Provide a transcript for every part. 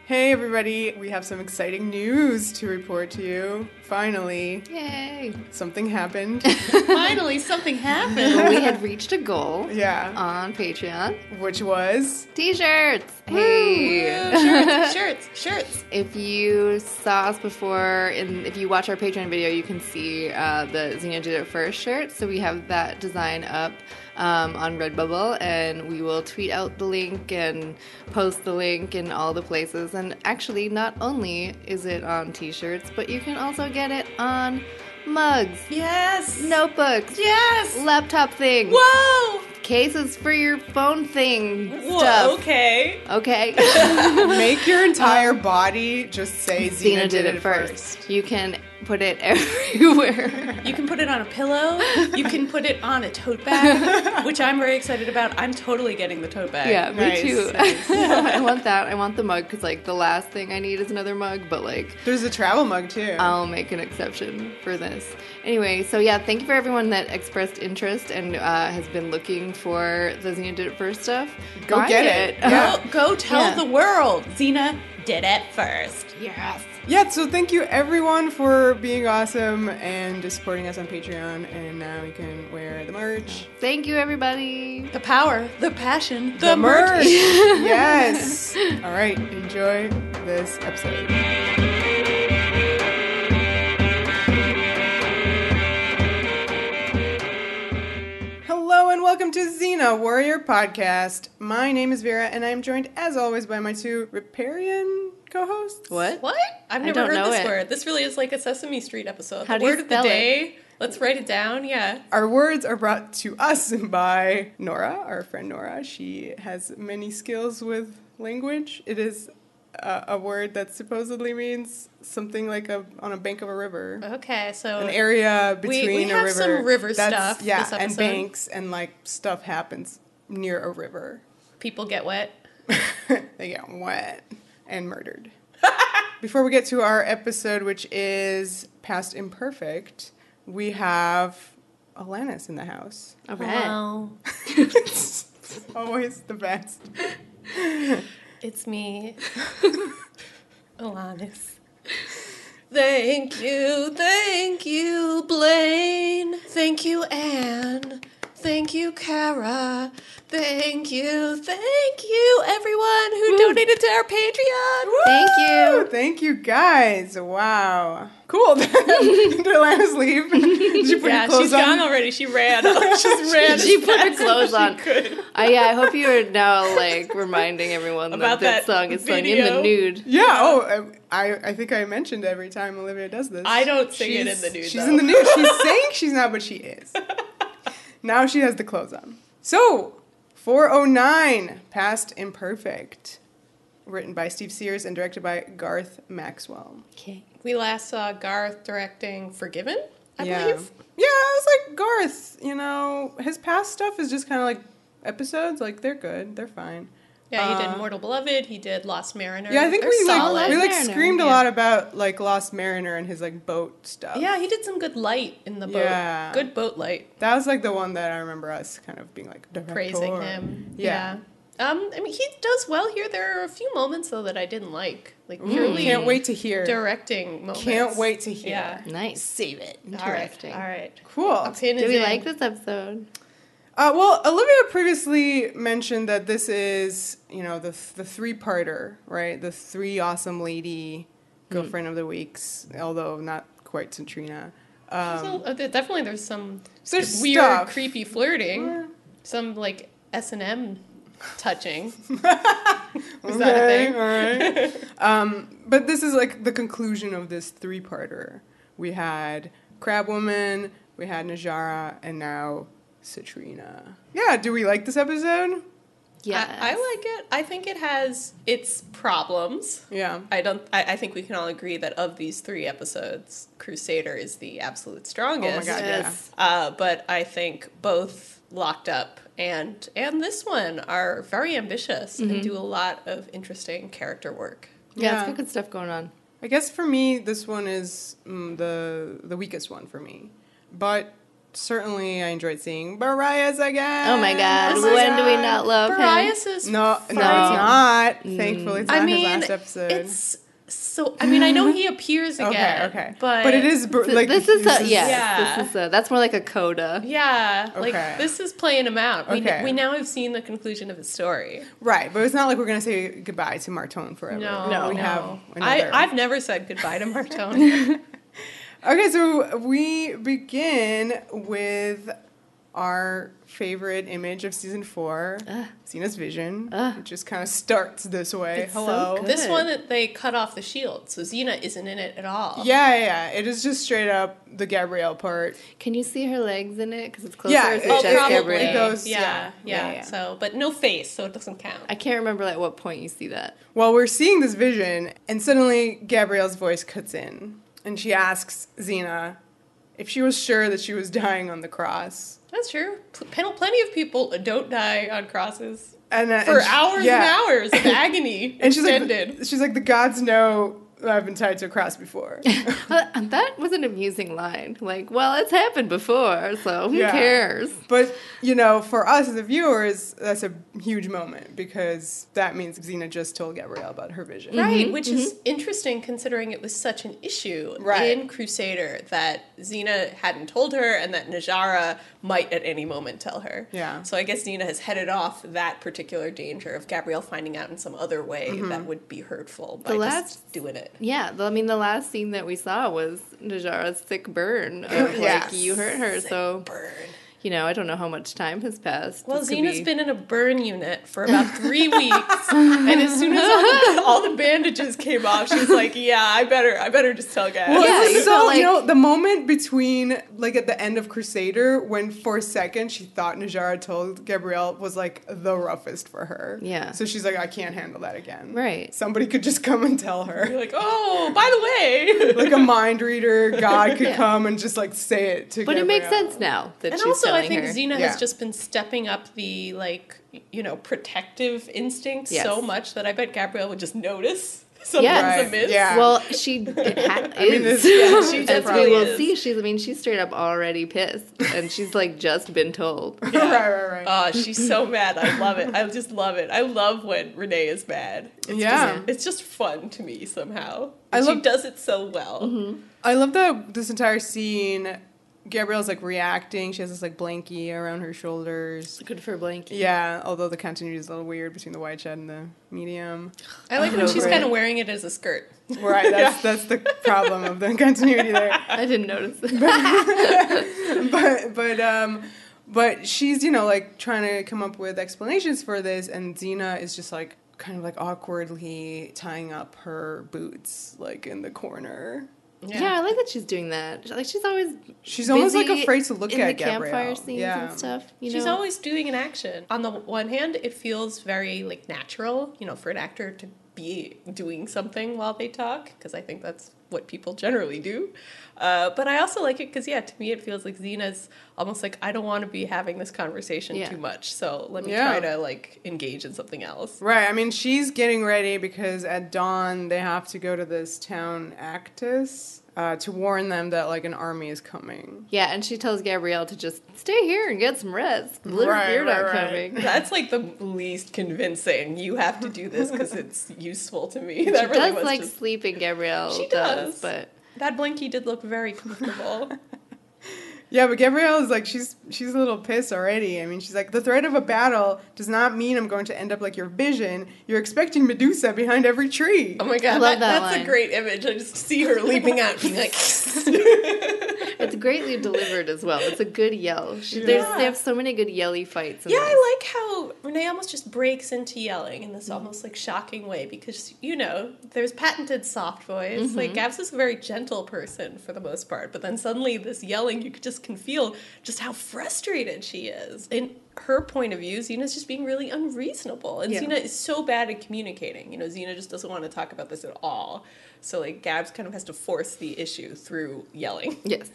Hey everybody, we have some exciting news to report to you. Finally. Yay. Something happened. Finally, something happened. Well, we had reached a goal Yeah. on Patreon. Which was? T-shirts. Hey. Woo, shirts. If you saw us before, and if you watch our Patreon video, you can see the Xena Did It First shirt. So we have that design up on Redbubble, and we will tweet out the link and post the link in all the places. And actually, not only is it on T-shirts, but you can also get it on mugs, Yes. notebooks, Yes. laptop things, Whoa. cases for your phone thing Whoa, stuff. okay. Okay. Make your entire body just say Xena did it first. You can put it everywhere. You can put it on a pillow. You can put it on a tote bag, which I'm very excited about. I'm totally getting the tote bag. Yeah, Nice, me too. nice. I want that. I want the mug because, like, the last thing I need is another mug, but, like, There's a travel mug too. I'll make an exception for this. Anyway, so yeah, thank you for everyone that expressed interest and has been looking for the Xena Did It First stuff. Go Buy get it. Yeah. Go tell Yeah. the world. Xena did it first. Yes. Yeah, so thank you everyone for being awesome and supporting us on Patreon. And now you can wear the merch. Thank you, everybody. The power, the passion, The merch! Yes! All right, enjoy this episode. Hello and welcome to Xena Warrior Podcast. My name is Vera and I'm joined as always by my two riparian co-hosts. What? What? I've I never don't heard know this it. word. This really is like a Sesame Street episode. How The do you word of the spell it? day. Let's write it down. Yeah. Our words are brought to us by Nora, our friend Nora. She has many skills with language. It is a word that supposedly means something like on a bank of a river. Okay, so An area between we a have river. some river That's- stuff Yeah, this and episode. banks and like stuff happens near a river. people get wet. They get wet and murdered. Before we get to our episode, which is Past Imperfect, we have Alanis in the house. All right. Hello. Always the best. It's me, Alanis. Thank you, Blaine. Thank you, Anne. Thank you, Kara. Thank you, everyone who donated to our Patreon. Thank you. Thank you, guys. Wow. Cool. Did Alanis leave? Did you put your Yeah, clothes she's on? gone already. She ran. She ran. She as put her fast clothes as on. She could. I hope you are now, like, reminding everyone About that that song is sung in video. the nude. Yeah. Oh, I think I mentioned every time Olivia does this. I don't sing it in the nude, She's though. in the nude. She's saying she's not, but she is. Now she has the clothes on. So, 409, Past Imperfect. Written by Steve Sears and directed by Garth Maxwell. Okay. We last saw Garth directing Forgiven, I Yeah. believe. Yeah, I was like, Garth, his past stuff is just kind of like episodes. Like, they're good. They're fine. Yeah, he did Mortal Beloved. He did Lost Mariner. Yeah, I think They're we solid. Mariner, screamed a yeah. lot about like Lost Mariner and his like boat stuff. Yeah, he did some good light in the boat. Yeah. Good boat light. That was like the one that I remember us kind of being like director. Praising him. Yeah. I mean, he does well here. There are a few moments, though, that I didn't like. Like, purely Can't wait to hear. directing moments. Can't wait to hear. Yeah. Nice. Save it. Interesting. All right. Cool. A pin Do is we in. like this episode? Well, Olivia previously mentioned that this is, the three-parter, right? The three awesome lady girlfriend of the weeks, although not quite Satrina. Definitely there's some There's weird, stuff. creepy flirting. Some, like, S&M touching. Is Okay, that a thing? all right. But this is like the conclusion of this three-parter. We had Crab Woman, we had Najara, and now Satrina. Yeah, do we like this episode? Yeah. I like it. I think it has its problems. Yeah. I think we can all agree that of these three episodes, Crusader is the absolute strongest. Oh my God, Yes. But I think both Locked Up and this one are very ambitious and do a lot of interesting character work. Yeah, Yeah. it's got good stuff going on. I guess for me, this one is the weakest one for me. But certainly I enjoyed seeing Borias again. Oh my god, Oh my when do we God. not love him? Borias is No, it's fun. not. Thankfully, it's not his last episode. It's so. I mean, I know he appears again. Okay. But it is like this is yeah. that's more like a coda. Yeah, Okay. like this is playing him out. Okay. We now have seen the conclusion of his story. right, but it's not like we're gonna say goodbye to Martone forever. No, we have another. I've never said goodbye to Martone. Okay, so we begin with our favorite image of season 4, Xena's vision. It just kind of starts this way. It's so Hello. good. This one that they cut off the shield, so Xena isn't in it at all. Yeah. It is just straight up the Gabrielle part. Can you see her legs in it? Because it's closer. Yeah, or is it it- just probably. Gabrielle? It goes- Yeah. yeah. So, but no face, so it doesn't count. I can't remember at what point you see that. Well, we're seeing this vision, and suddenly Gabrielle's voice cuts in, and she asks Xena if she was sure that she was dying on the cross. That's true. Plenty of people don't die on crosses And for and hours and hours of agony And she's extended. like, the gods know I've been tied to a cross before. That was an amusing line. Like, well, it's happened before, so who Yeah. cares? But, for us as the viewers, that's a huge moment because that means Xena just told Gabrielle about her vision. Right, which is interesting considering it was such an issue Right. in Crusader that Xena hadn't told her and that Najara might at any moment tell her. Yeah. So I guess Xena has headed off that particular danger of Gabrielle finding out in some other way that would be hurtful by just doing it. Yeah, the last scene that we saw was Najara's sick burn of, Yes. you hurt her, so... Burn. I don't know how much time has passed. Well, This could Xena's be- been in a burn unit for about 3 weeks, and as soon as all the bandages came off, she's like, "Yeah, I better just tell guys." Well, Yeah, it was you so, felt like- the moment between, like, at the end of Crusader, when for a second she thought Najara told Gabrielle was, like, the roughest for her. Yeah. So she's like, I can't handle that again. Right. Somebody could just come and tell her. You're like, "Oh, by the way." Like a mind reader, God could Yeah. come and just, like, say it to But Gabrielle. it makes sense now that And she's also, telling I think her. Xena Yeah. has just been stepping up the protective instincts Yes. so much that I bet Gabrielle would just notice something's Yes. amiss. Yeah. Well, she is. she As definitely we will is. see, she's straight up already pissed, and she's like just been told. Right. Oh, she's so mad. I love it. I just love it. I love when Renee is mad. Yeah. It's just fun to me somehow. I She love- does it so well. I love that this entire scene, Gabrielle's, like, reacting. She has this, like, blankie around her shoulders. Good for Blanky. Yeah, although the continuity is a little weird between the white shed and the medium. I like when she's over kind it. of wearing it as a skirt. Right, that's the problem of the continuity there. I didn't notice it. But she's, like, trying to come up with explanations for this, and Xena is just, like, kind of, like, awkwardly tying up her boots, like, in the corner. Yeah, I like that she's doing that. Like she's always She's almost, like, busy afraid to look in at the Gabrielle. campfire scenes Yeah. and stuff. She's always doing an action. On the one hand, it feels very like natural, for an actor to be doing something while they talk, because I think that's what people generally do. But I also like it because, to me it feels like Xena's almost like, I don't want to be having this conversation too much, so let me try to, like, engage in something else. Right, I mean, she's getting ready because at dawn they have to go to this town Actus to warn them that, like, an army is coming. Yeah, and she tells Gabrielle to just stay here and get some rest. You're not coming. That's, like, the least convincing. You have to do this because it's useful to me. She That really does was like just... sleeping, Gabrielle. She does. But That blankie did look very comfortable. Yeah, but Gabrielle is like, she's a little pissed already. I mean, she's like, the threat of a battle does not mean I'm going to end up like your vision. You're expecting Medusa behind every tree. Oh my god, I love that that's line. a great image. I just see her leaping out, being like... it's greatly delivered as well. It's a good yell. They have so many good yelly fights. In Yeah, this. I like how Renee almost just breaks into yelling in this almost like shocking way because, there's patented soft voice. Like, Gabs is a very gentle person for the most part, but then suddenly this yelling, you can feel just how frustrated she is. In her point of view, Xena's just being really unreasonable. And Xena is so bad at communicating. Xena just doesn't want to talk about this at all. So, like, Gabs kind of has to force the issue through yelling. Yes.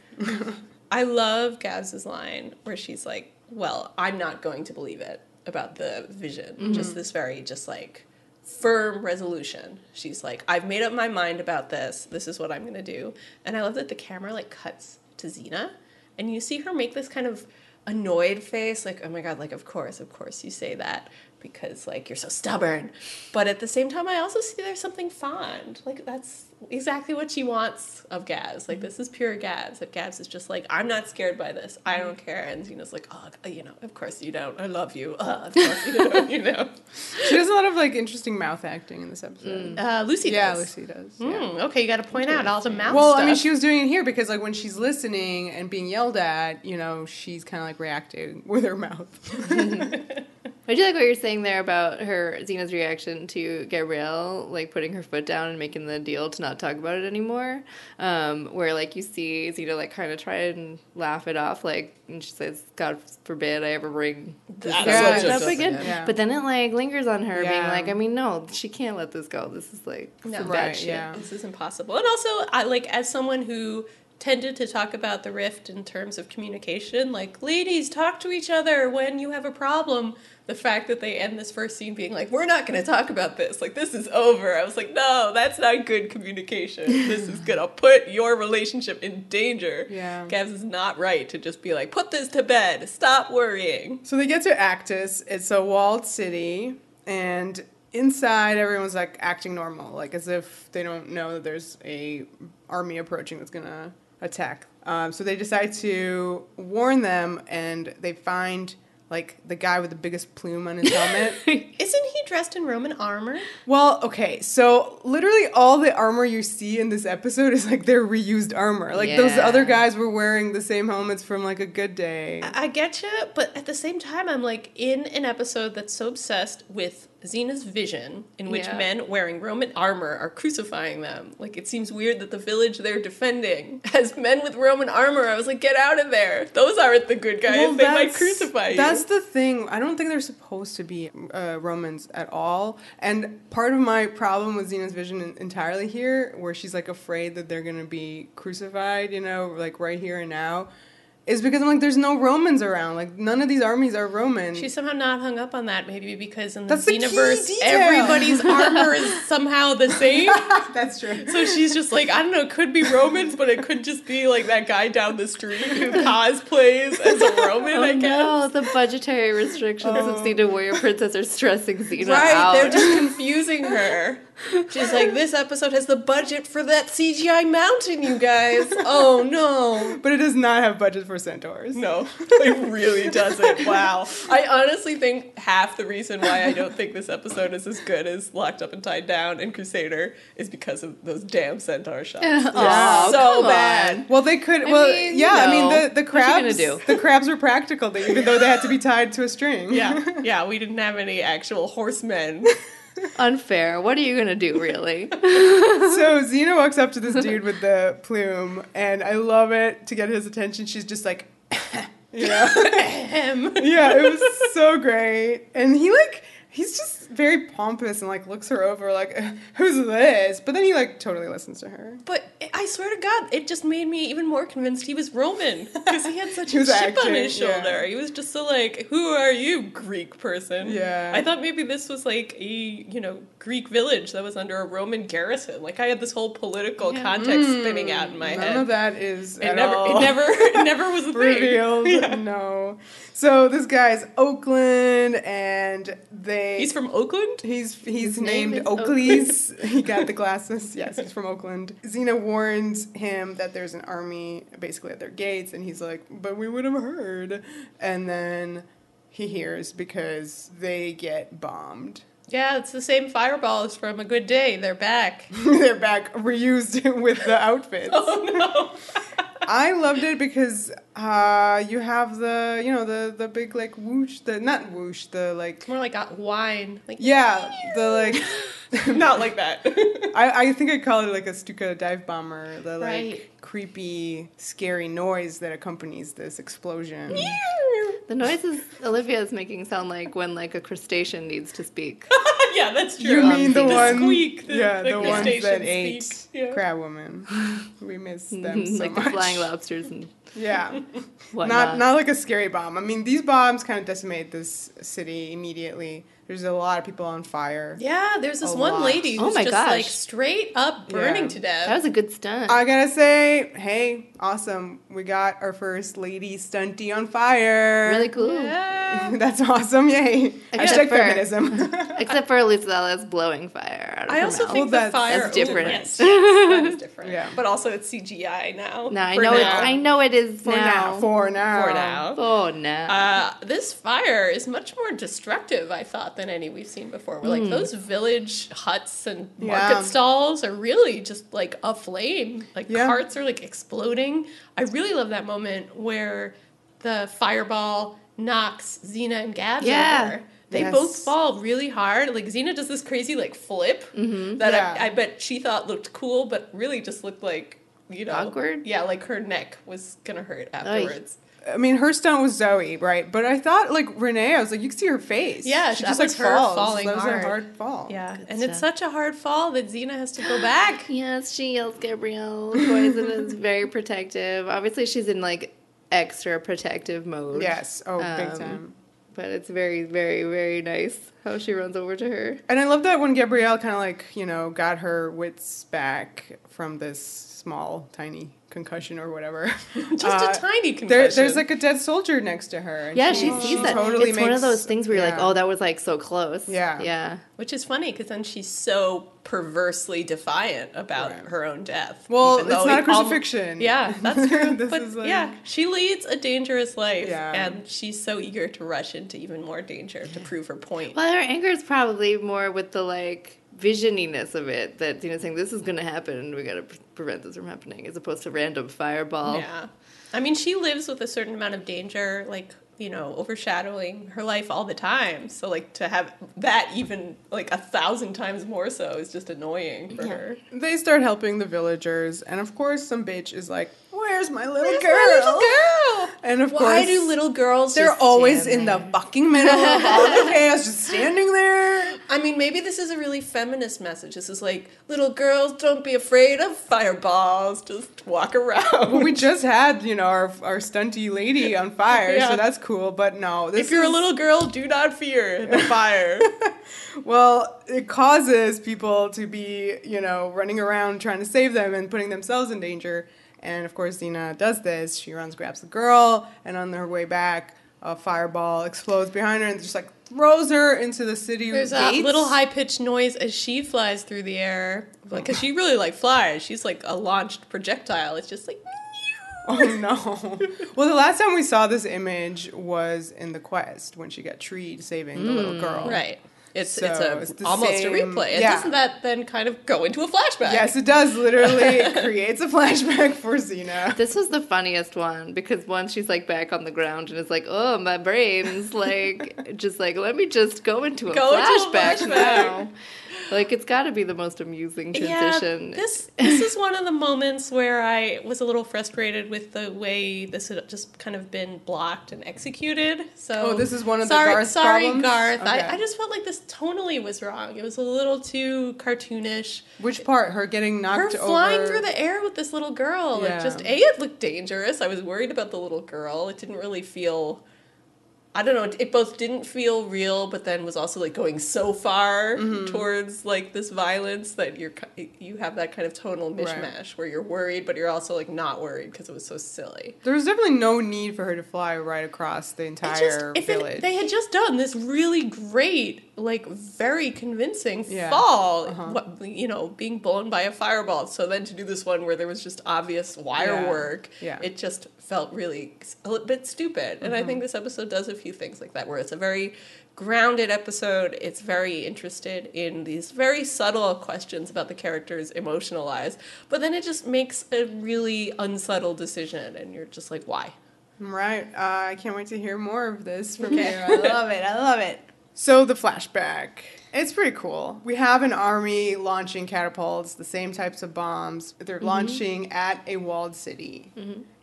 I love Gabs's line where she's like, well, I'm not going to believe it about the vision. Just this very, like, firm resolution. She's like, I've made up my mind about this. This is what I'm going to do. And I love that the camera, like, cuts to Xena. and you see her make this kind of annoyed face, like, oh my god, like, of course you say that because, like, you're so stubborn. But at the same time, I also see there's something fond. Like, that's exactly what she wants of Gabs. Like, this is pure Gabs. That Gabs is just like, I'm not scared by this. I don't care. And Xena's like, oh, of course you don't. I love you. Of course you don't, She does a lot of, like, interesting mouth acting in this episode. Lucy does. Yeah, Lucy does. Okay, you got to point out all the mouth Well, stuff. I mean, she was doing it here because, like, when she's listening and being yelled at, she's kind of, like, reacting with her mouth. I do like what you're saying there about Xena's reaction to Gabrielle, like, putting her foot down and making the deal to not talk about it anymore. Where, like, you see Xena, like, kind of try and laugh it off, like, and she says, God forbid I ever bring this up again. Yeah. But then it, like, lingers on her, being like, I mean, no, she can't let this go. This is, like, some bad shit. Yeah. This is impossible. And also, I, like, as someone who tended to talk about the rift in terms of communication, like, ladies, talk to each other when you have a problem. The fact that they end this first scene being like, we're not going to talk about this. Like, this is over. I was like, no, that's not good communication. This is going to put your relationship in danger. Yeah. Gabs is not right to just be like, put this to bed. Stop worrying. So they get to Actus. It's a walled city. And inside, everyone's, like, acting normal. Like, as if they don't know that there's a army approaching that's going to attack. So they decide to warn them, and they find, like, the guy with the biggest plume on his helmet. Isn't he dressed in Roman armor? Well, okay, so literally all the armor you see in this episode is, like, their reused armor. Like, those other guys were wearing the same helmets from, like, A Good Day. I get you, but at the same time, I'm, like, in an episode that's so obsessed with Xena's vision, in which men wearing Roman armor are crucifying them. Like, it seems weird that the village they're defending has men with Roman armor. I was like, get out of there. Those aren't the good guys. Well, they might crucify you. That's the thing. I don't think they're supposed to be Romans at all. And part of my problem with Xena's vision entirely here, where she's, like, afraid that they're going to be crucified, like, right here and now, is because I'm like, there's no Romans around. Like, none of these armies are Roman. She's somehow not hung up on that, maybe because in the Xenoverse, everybody's armor is somehow the same. That's true. So she's just like, I don't know, it could be Romans, but it could just be, like, that guy down the street who cosplays as a Roman, I guess. No, the budgetary restrictions of Xena Warrior Princess are stressing Xena out. Right, they're just confusing her. She's like, this episode has the budget for that CGI mountain, you guys. Oh, no. But it does not have budget for centaurs. No, it really doesn't. Wow. I honestly think half the reason why I don't think this episode is as good as Locked Up and Tied Down and Crusader is because of those damn centaur shots. Oh, so bad. Well, they could. The crabs. The crabs were practical, even though they had to be tied to a string. Yeah. We didn't have any actual horsemen. Unfair. What are you going to do, really? So Xena walks up to this dude with the plume, and I love it. To get his attention, she's just like, Yeah, it was so great. And he's just very pompous and, like, looks her over like, who's this? But then he, like, totally listens to her. But I swear to God, it just made me even more convinced he was Roman. Because he had such a chip on his shoulder. Yeah. He was just so like, who are you, Greek person? Yeah. I thought maybe this was like a, Greek village that was under a Roman garrison. Like, I had this whole political context spinning out in my head. None of that is It never was a thing. Revealed. Yeah. No. So this guy's Oakland, and he's from Oakland? He's named Oakleys. He got the glasses. Yes, he's from Oakland. Xena warns him that there's an army basically at their gates, and he's like, but we would have heard. And then he hears because they get bombed. Yeah, it's the same fireballs from A Good Day. They're back. They're back, reused with the outfits. Oh, no. I loved it because you have the big, like, whoosh, not whoosh, the, like... More like a whine. Like, yeah, the, like... Not like that. I think I call it, like, a Stuka dive bomber, the, like, creepy, scary noise that accompanies this explosion. The noises Olivia is making sound like when, like, a crustacean needs to speak. Yeah, that's true. You mean the one... squeak. The ones that ate... crab women. We miss them so like much. the flying lobsters and Yeah. whatnot. Not like a scary bomb. I mean, these bombs kind of decimate this city immediately. There's a lot of people on fire. Yeah, there's this A one lot. lady Oh who's my just gosh. like straight up burning Yeah. to death. That was a good stunt. I gotta say, hey, awesome. We got our first lady stunty on fire. Really cool. Yeah. That's awesome. Yay. Except Hashtag for- feminism. Except for Lucella's blowing fire out of I her also mouth. think Well, the fire. that's different. Yes, that is different. Yeah. But also it's CGI now. No, I For know now. I know it is For now. For now. Oh no. This fire is much more destructive, I thought, than any we've seen before. Where, like, those village huts and market Yeah. stalls are really just, like, aflame. Like, Yeah. carts are, like, exploding. I really love that moment where the fireball knocks Xena and Gabs Yeah. over. They Yes. both fall really hard. Like, Xena does this crazy, like, flip that Yeah. I bet she thought looked cool, but really just looked like, you know. Awkward? Yeah, like her neck was gonna hurt afterwards. I mean, her stunt was Zoe, right? But I thought, like, Renee, I was like, you can see her face. Yeah, she that just, was like, her falls. falling That was hard. a hard fall. Yeah, Good and it's stuff. such a hard fall that Xena has to go back. Yes, she yells Gabrielle. Poison is very protective. Obviously, she's in like extra protective mode. Yes. Oh, big Um, time. But it's very, very, very nice how she runs over to her. And I love that when Gabrielle kind of, like, you know, got her wits back from this small, tiny concussion or whatever. Just a tiny concussion. There's like a dead soldier next to her. And Yeah, she sees that. Totally It's one of makes- those things where you're like, yeah. oh, that was like so close. Yeah. Yeah. Which is funny because then she's so perversely defiant about Right. her own death. Well, even it's though not a it crucifixion. Yeah, that's true. This but is like- yeah, she leads a dangerous life, Yeah. and she's so eager to rush into even more danger to prove her point. Well, her anger is probably more with the like visioniness of it that Xena's saying this is going to happen and we got to prevent this from happening, as opposed to random fireball. Yeah. I mean, she lives with a certain amount of danger, like, you know, overshadowing her life all the time. So, like, to have that even, like, 1,000 times more so is just annoying for her. They start helping the villagers, and of course, some bitch is like, "Where's my little Where's girl?" my little girl? And of Why course, do little girls they're just always stand in there? the fucking middle of all the chaos, just standing there. I mean, maybe this is a really feminist message. This is like, little girls, don't be afraid of fireballs. Just walk around. Well, we just had, you know, our stunty lady on fire, Yeah. so that's cool. But no, this If you're a is- little girl, do not fear the fire. well, it causes people to be, you know, running around trying to save them and putting themselves in danger. And of course, Xena does this. She runs, grabs the girl, and on her way back, a fireball explodes behind her and just like throws her into the city There's gates. a little high-pitched noise as she flies through the air. Like, because she really, like, flies. She's like a launched projectile. It's just like... Oh no! Well, the last time we saw this image was in the quest when she got treed saving the little girl. Right. It's So, it's the almost a same- replay. And yeah. doesn't that then kind of go into a flashback? Yes, it does. Literally, it creates a flashback for Xena. This was the funniest one because once she's like back on the ground and it's like, oh, my brain's like, just like, let me just go into a flashback now. Like, it's got to be the most amusing transition. Yeah, this is one of the moments where I was a little frustrated with the way this had just kind of been blocked and executed. So Oh, this is one of the sorry, Garth sorry, problems? Garth. Okay. I just felt like this tonally was wrong. It was a little too cartoonish. Which part? Her getting Her knocked flying over? through the air with this little girl. Yeah. It just, it looked dangerous. I was worried about the little girl. It didn't really feel... I don't know, it both didn't feel real, but then was also like going so far towards like this violence that you have that kind of tonal mishmash where you're worried, but you're also like not worried because it was so silly. There was definitely no need for her to fly right across the entire village. They had just done this really great, like very convincing Yeah. fall, Uh-huh. being blown by a fireball. So then to do this one where there was just obvious wire Yeah. work, Yeah. it just felt really a bit stupid. And I think this episode does a few things like that, where it's a very grounded episode. It's very interested in these very subtle questions about the characters' emotional lives, but then it just makes a really unsubtle decision, and you're just like, why? Right. I can't wait to hear more of this from you. I love it. I love it. So the flashback. It's pretty cool. We have an army launching catapults, the same types of bombs. They're launching at a walled city.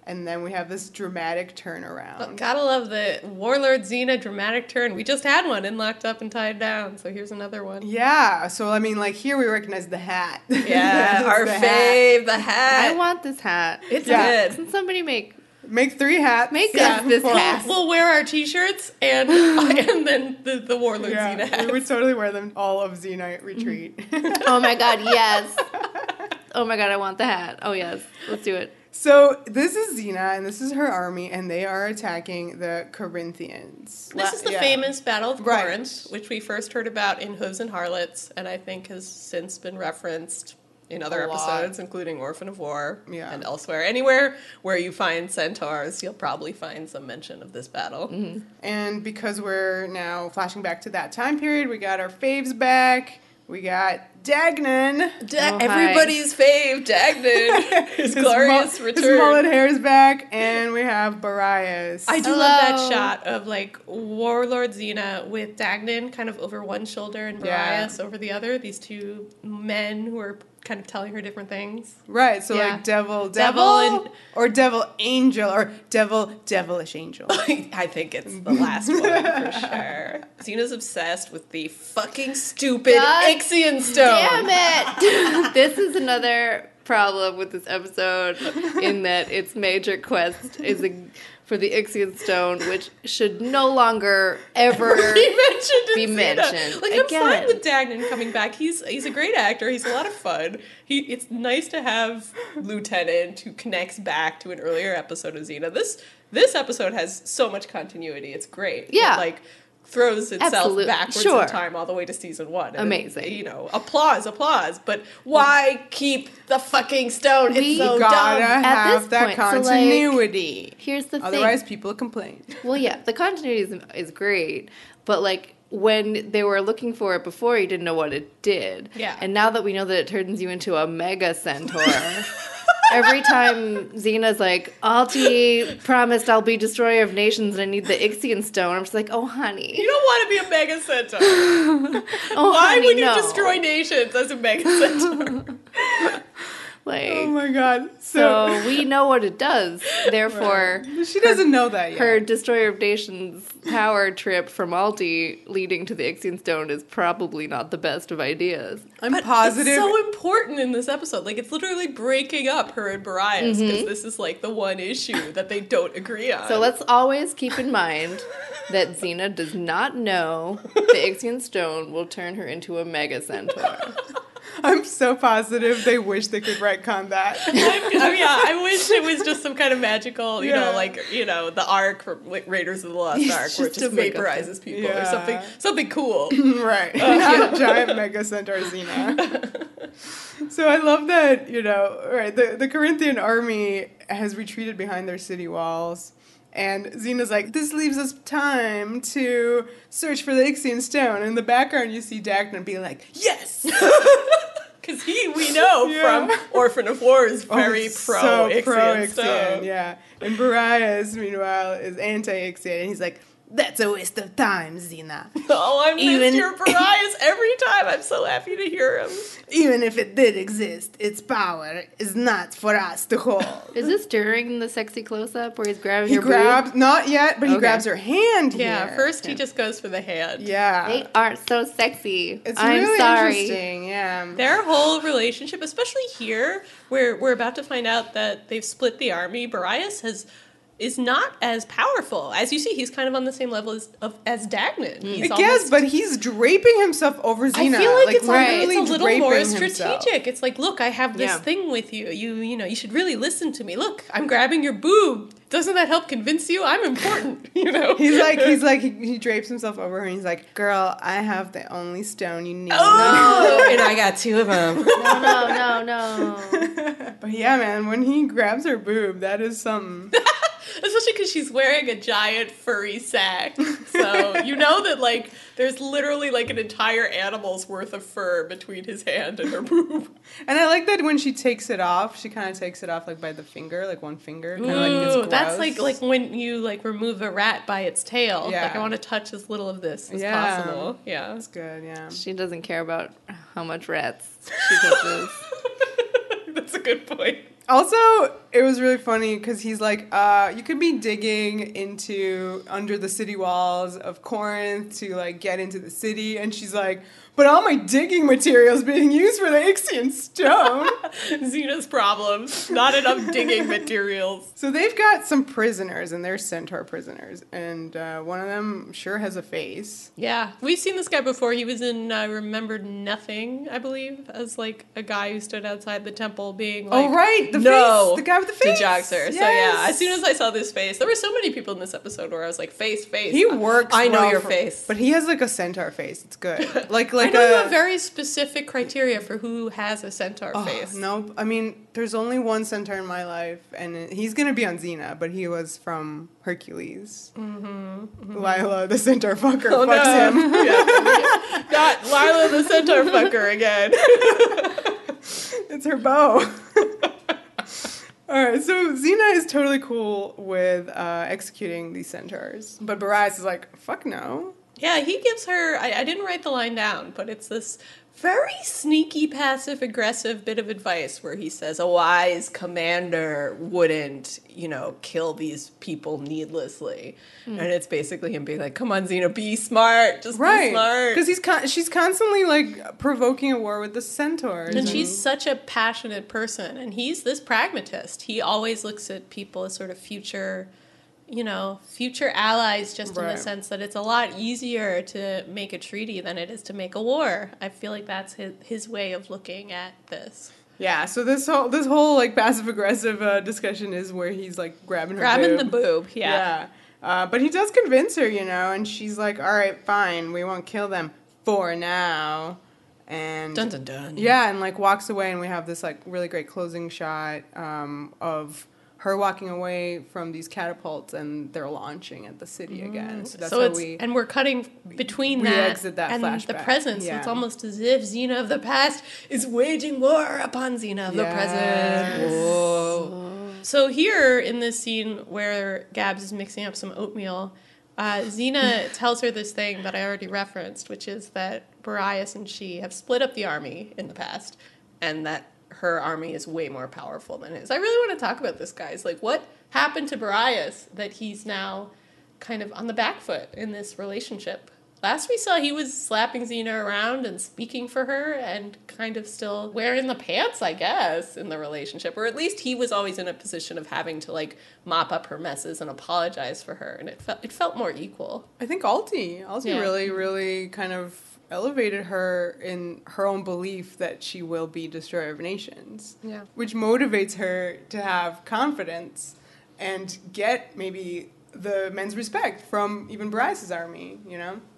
And then we have this dramatic turnaround. Gotta love the Warlord Xena dramatic turn. We just had one in Locked Up and Tied Down, so here's another one. Yeah, so I mean, like, here we recognize the hat. Yeah, our fave, the hat. I want this hat. It's good. Can somebody make 3 hats. us this hat? We'll wear our t-shirts and then the Warlord Xena hats. We would totally wear them all of Xena Retreat. Oh my god, yes. Oh my god, I want the hat. Oh yes, let's do it. So this is Xena, and this is her army, and they are attacking the Corinthians. This is the famous Battle of Right. Corinth, which we first heard about in Hooves and Harlots, and I think has since been referenced in other episodes, including Orphan of War and elsewhere. Anywhere where you find centaurs, you'll probably find some mention of this battle. Mm-hmm. And because we're now flashing back to that time period, we got our faves back. We got Dagnan. Everybody's fave, Dagnan. His glorious return. His mullet hair is back. And we have Borias. I do love that shot of, like, Warlord Xena with Dagnan kind of over one shoulder and Borias over the other. These two men who are kind of telling her different things. Right, so like devil, and, or devil angel, or devilish angel. I think it's the last one for sure. Xena's obsessed with the fucking stupid Ixion Stone. Damn it! This is another problem with this episode in that its major quest is for the Ixion Stone, which should no longer ever be mentioned. Like, I'm fine with Dagnan coming back. He's a great actor. He's a lot of fun. It's nice to have Lieutenant who connects back to an earlier episode of Xena. This episode has so much continuity. It's great. Yeah. It, like, throws itself backwards in time all the way to season 1. And amazing. Applause. But why keep the fucking stone? It's so gotta dumb. have that continuity. So, like, here's the thing. Otherwise, people complain. Well, yeah, the continuity is great, but, like, when they were looking for it before, you didn't know what it did. Yeah. And now that we know that it turns you into a mega centaur... Every time Xena's like, Alti promised I'll be destroyer of nations and I need the Ixion Stone, I'm just like, oh, honey. You don't want to be a mega centaur. Why would you destroy nations as a mega centaur? Like, oh my god. So we know what it does. Therefore, she doesn't know that yet. Her destroyer of nations power trip from Alti leading to the Ixion Stone is probably not the best of ideas. I'm positive. It's so important in this episode. Like, it's literally breaking up her and Borias because this is like the one issue that they don't agree on. So let's always keep in mind that Xena does not know the Ixion Stone will turn her into a mega centaur. I'm so positive they wish they could retcon that. I wish it was just some kind of magical, the Ark from Raiders of the Lost Ark, where it just vaporizes people or something cool. Right. Not giant mega centaur Xena. So I love that, the Corinthian army has retreated behind their city walls. And Xena's like, this leaves us time to search for the Ixion Stone. In the background, you see Dagnan be like, yes! Because we know from Orphan of War is very pro-Ixion Stone. Yeah. And Borias, meanwhile, is anti-Ixion. And he's like, that's a waste of time, Xena. Oh, I miss your Borias every time. I'm so happy to hear him. Even if it did exist, its power is not for us to hold. Is this during the sexy close-up where he's grabbing her boob? Not yet, but he grabs her hand here. First he just goes for the hand. Yeah. They aren't so sexy. I'm really sorry. Interesting, yeah. Their whole relationship, especially here, where we're about to find out that they've split the army, Borias is not as powerful. As you see, he's kind of on the same level as Dagnan. But he's draping himself over Xena. I feel like it's a little more strategic. Himself. It's like, look, I have this thing with you. You should really listen to me. Look, I'm grabbing your boob. Doesn't that help convince you? I'm important, He's like, he drapes himself over her and he's like, girl, I have the only stone you need. Oh, and I got 2 of them. No. But yeah, man, when he grabs her boob, that is something. Especially because she's wearing a giant furry sack. So you know that, like, there's literally, like, an entire animal's worth of fur between his hand and her boob. And I like that when she takes it off, she kind of takes it off, like, by the finger, like one finger. Ooh, that's like when you, like, remove a rat by its tail. Yeah. Like, I want to touch as little of this as possible. Yeah. That's good, yeah. She doesn't care about how much rats she touches. That's a good point. Also, it was really funny because he's like, you could be digging into under the city walls of Corinth to like get into the city, and she's like, but all my digging materials being used for the Ixion Stone. Xena's problems. Not enough digging materials. So they've got some prisoners, and they're centaur prisoners, and one of them sure has a face. Yeah. We've seen this guy before. He was in Remembered Nothing, I believe, as like a guy who stood outside the temple being like, oh, right. The no, face. The guy with the face. to Jaxer. Yes. So yeah, as soon as I saw this face, there were so many people in this episode where I was like, face. He works I know well your for- face. But he has like a centaur face. It's good. Like I know you have very specific criteria for who has a centaur face. No, I mean, there's only one centaur in my life, and he's going to be on Xena, but he was from Hercules. Lila, the centaur fucker, fucks him. Yeah. Not Lila the centaur fucker again. It's her bow. All right, so Xena is totally cool with executing these centaurs, but Borias is like, fuck no. Yeah, he gives her, I didn't write the line down, but it's this very sneaky, passive-aggressive bit of advice where he says a wise commander wouldn't, kill these people needlessly. And it's basically him being like, come on, Xena, be smart. Just be smart. Because she's constantly, like, provoking a war with the centaurs. And she's such a passionate person, and he's this pragmatist. He always looks at people as sort of future allies, just in the sense that it's a lot easier to make a treaty than it is to make a war. I feel like that's his way of looking at this. Yeah, so this whole like passive aggressive discussion is where he's like grabbing the boob. Yeah. But he does convince her, and she's like, all right, fine, we won't kill them for now. And dun dun dun. Yeah, and like walks away, and we have this like really great closing shot of her walking away from these catapults, and they're launching at the city again. So that's how and we're cutting between exit that and flashback. the present. Yeah. So it's almost as if Xena of the past is waging war upon Xena of the present. Whoa. So here in this scene where Gabs is mixing up some oatmeal, Xena tells her this thing that I already referenced, which is that Boreipus and she have split up the army in the past, and that her army is way more powerful than his. I really want to talk about this, guys. Like, what happened to Boreipus that he's now kind of on the back foot in this relationship? Last we saw, he was slapping Xena around and speaking for her and kind of still wearing the pants, I guess, in the relationship. Or at least he was always in a position of having to, like, mop up her messes and apologize for her. And it felt more equal. I think Alti really, really kind of elevated her in her own belief that she will be Destroyer of Nations. Yeah. Which motivates her to have confidence and get maybe the men's respect from even Bryce's army,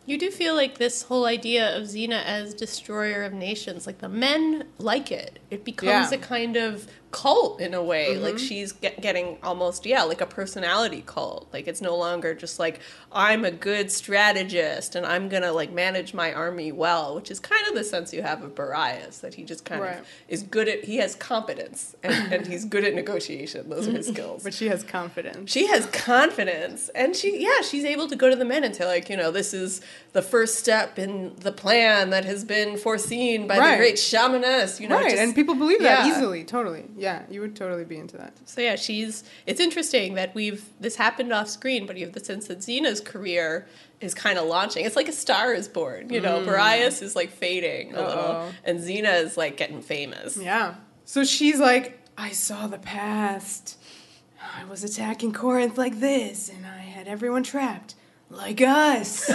You do feel like this whole idea of Xena as Destroyer of Nations, like the men like it. It becomes a kind of cult in a way. Like she's getting almost, like a personality cult. Like it's no longer just like, I'm a good strategist and I'm going to like manage my army well, which is kind of the sense you have of Boreipus, that he just kind of is good at, he has competence and he's good at negotiation. Those are his skills. But she has confidence. She has confidence, and she's able to go to the men and say, like, this is the first step in the plan that has been foreseen by the great shamaness, and people believe that easily, totally. Yeah, you would totally be into that. So yeah, it's interesting that this happened off screen, but you have the sense that Xena's career is kind of launching. It's like a star is born, Boreipus is like fading a little, and Xena is like getting famous. Yeah. So she's like, I saw the past. I was attacking Corinth like this, and I had everyone trapped. Like us.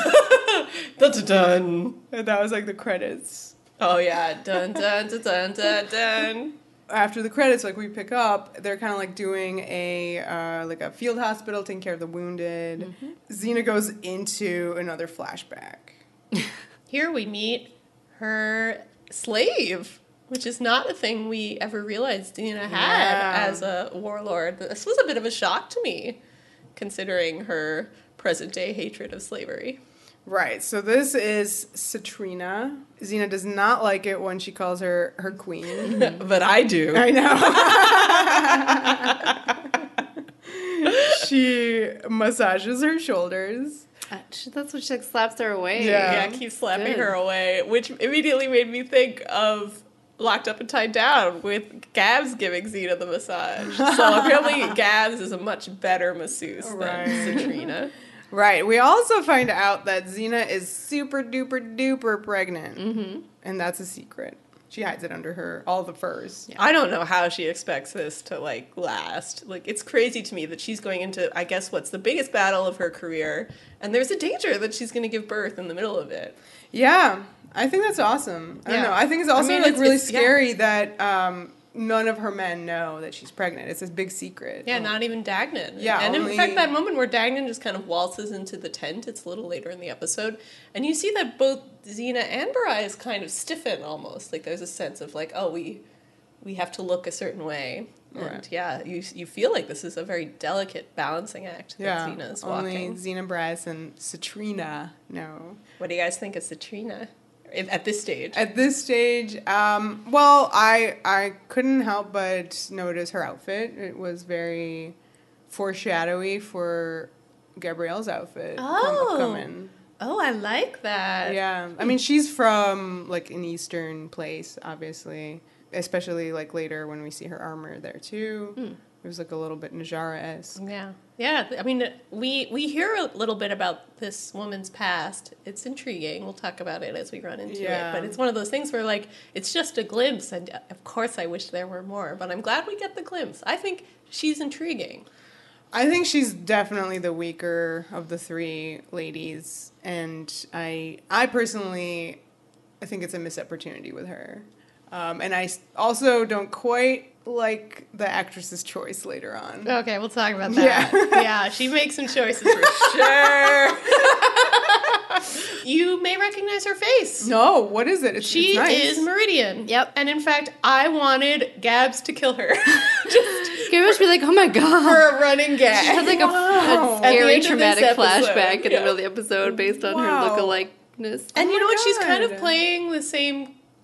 Dun dun dun. And that was like the credits. Oh yeah, dun dun dun dun dun dun. After the credits, like we pick up, they're kind of like doing a field hospital, taking care of the wounded. Xena goes into another flashback. Here we meet her slave, which is not a thing we ever realized Xena had as a warlord. This was a bit of a shock to me, considering her present-day hatred of slavery. Right, so this is Satrina. Xena does not like it when she calls her queen. But I do. I know. She massages her shoulders. That's what she like, slaps her away. Yeah, keeps slapping her away, which immediately made me think of locked up and tied down with Gabs giving Xena the massage. So apparently Gabs is a much better masseuse than Satrina. Right. We also find out that Xena is super duper duper pregnant. Mm-hmm. And that's a secret. She hides it under all the furs. Yeah. I don't know how she expects this to, like, last. Like, it's crazy to me that she's going into, I guess, what's the biggest battle of her career. And there's a danger that she's going to give birth in the middle of it. Yeah. I think that's awesome. I don't know. I think it's also, really scary that none of her men know that she's pregnant. It's this big secret. Yeah, not even Dagnan. Yeah, and in fact, that moment where Dagnan just kind of waltzes into the tent, it's a little later in the episode, and you see that both Xena and Borias kind of stiffen almost. Like, there's a sense of, like, oh, we have to look a certain way. And, you feel like this is a very delicate balancing act that Xena's walking. Only Xena, Borias, and Satrina know. What do you guys think of Satrina? At this stage? At this stage, well, I couldn't help but notice her outfit. It was very foreshadowy for Gabrielle's outfit. Upcoming. Oh, I like that. Yeah. I mean, she's from, like, an Eastern place, obviously. Especially, like, later when we see her armor there, too. It was, like, a little bit Najara-esque. Yeah. Yeah, I mean, we hear a little bit about this woman's past. It's intriguing. We'll talk about it as we run into it. But it's one of those things where, like, it's just a glimpse. And, of course, I wish there were more. But I'm glad we get the glimpse. I think she's intriguing. I think she's definitely the weaker of the three ladies. And I personally, I think it's a missed opportunity with her. And I also don't quite like the actress's choice later on. Okay, we'll talk about that. Yeah, she makes some choices for sure. You may recognize her face. No, what is it? She is Meridian. Yep. And in fact, I wanted Gabs to kill her. Gabs would be like, oh my god. For a running gag. She had like a scary traumatic flashback in the middle of the episode based on her look-alikeness. And you know what? She's kind of playing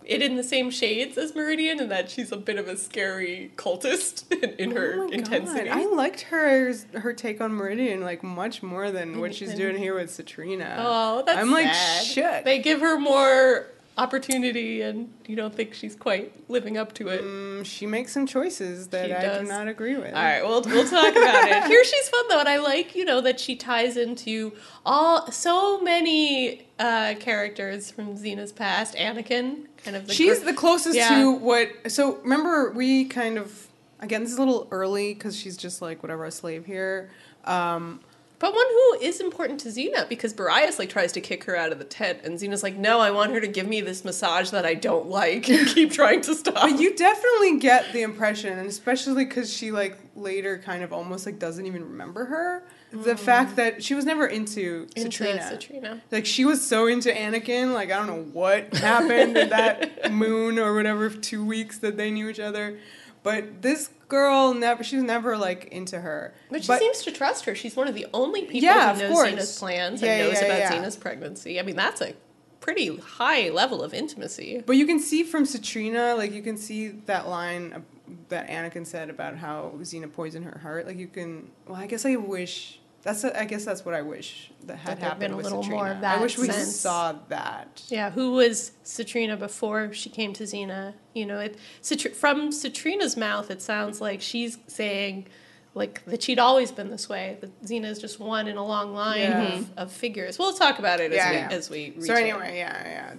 in the same shades as Meridian, and that she's a bit of a scary cultist in her intensity. I liked her take on Meridian, like, much more than what she's doing here with Satrina. Oh, that's I'm like, sad. shit. They give her more opportunity, and you don't think she's quite living up to it. She makes some choices that I do not agree with. All right, we'll talk about it. Here she's fun, though, and I like, that she ties into so many characters from Xena's past. Anakin, kind of she's the closest to what... So, remember, we kind of... Again, this is a little early, because she's just, like, whatever, a slave here. But one who is important to Xena, because Borias, like, tries to kick her out of the tent, and Xena's like, no, I want her to give me this massage that I don't like, and keep trying to stop. But you definitely get the impression, and especially because she, like, later kind of almost, like, doesn't even remember her, the fact that she was never into Satrina. Like, she was so into Anakin, like, I don't know what happened in that moon or whatever, 2 weeks that they knew each other. But this girl she was never, like, into her. But she seems to trust her. She's one of the only people who knows Xena's plans and knows about Xena's pregnancy. I mean, that's a pretty high level of intimacy. But you can see from Satrina, like, you can see that line that Anakin said about how Xena poisoned her heart. Like, you can... Well, I guess I wish... I guess that's what I wish that had happened with Satrina. A little more of that I wish we saw that. Yeah, who was Satrina before she came to Xena? From Satrina's mouth, it sounds like she's saying, like, that she'd always been this way. That Xena is just one in a long line of figures. We'll talk about it as we reach So anyway,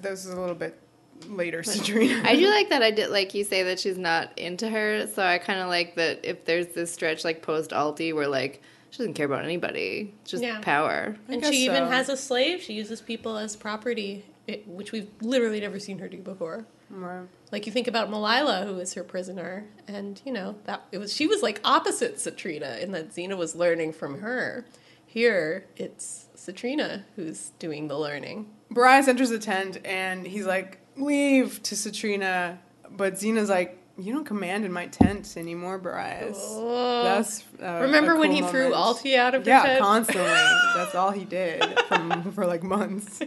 this is a little bit later Satrina. I do like that. I did like you say that she's not into her. So I kind of like that if there's this stretch like post-Alti where like she doesn't care about anybody. It's just power. And she even has a slave. She uses people as property, which we've literally never seen her do before. Right. Like, you think about Malila, who is her prisoner, and, she was, like, opposite Satrina in that Xena was learning from her. Here, it's Satrina who's doing the learning. Borias enters the tent, and he's like, leave to Satrina, but Xena's like, you don't command in my tent anymore, Borias. Oh. That's remember when he threw Alti out of the tent? Yeah, constantly. That's all he did for like months.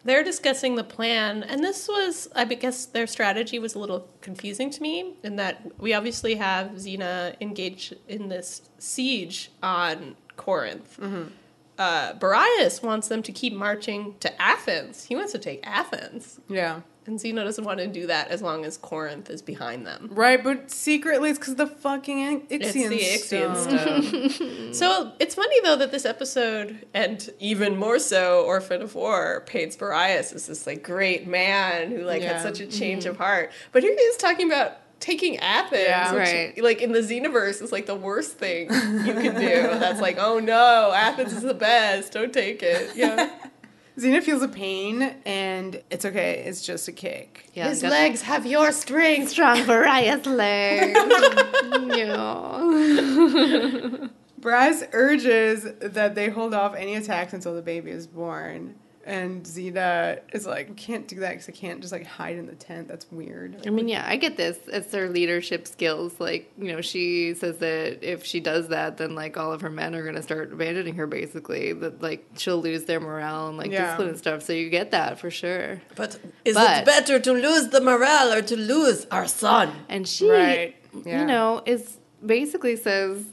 They're discussing the plan, and this was, I guess their strategy was a little confusing to me, in that we obviously have Xena engaged in this siege on Corinth. Mm-hmm. Borias wants them to keep marching to Athens. He wants to take Athens. Yeah. And Xena doesn't want to do that as long as Corinth is behind them. Right, but secretly it's because the fucking Ixion Ixion Stone. Stone. So it's funny, though, that this episode, and even more so Orphan of War, paints Boreipus as this, like, great man who, like, had such a change of heart. But here he is talking about taking Athens, which, like, in the Xenoverse is, like, the worst thing you can do. That's like, oh, no, Athens is the best. Don't take it. Yeah. Xena feels a pain, and it's okay. It's just a kick. Yeah, his legs have your strength. Strong Boreas legs. Bryce urges that they hold off any attacks until the baby is born. And Xena is like, we can't do that because I can't just, like, hide in the tent. That's weird. I mean, yeah, I get this. It's their leadership skills. Like, she says that if she does that, then, like, all of her men are going to start abandoning her, basically. That, like, she'll lose their morale and, like, discipline and stuff. So you get that for sure. But is it better to lose the morale or to lose our son? And she, is basically says...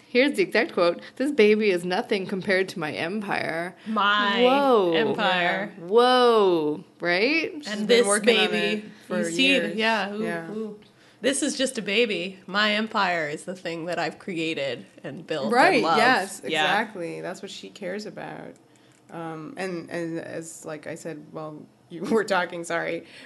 Here's the exact quote. This baby is nothing compared to my empire. My empire. Whoa. Right? And this baby. For years. This is just a baby. My empire is the thing that I've created and built and loved. Yes, exactly. That's what she cares about. And as, like I said, you were talking,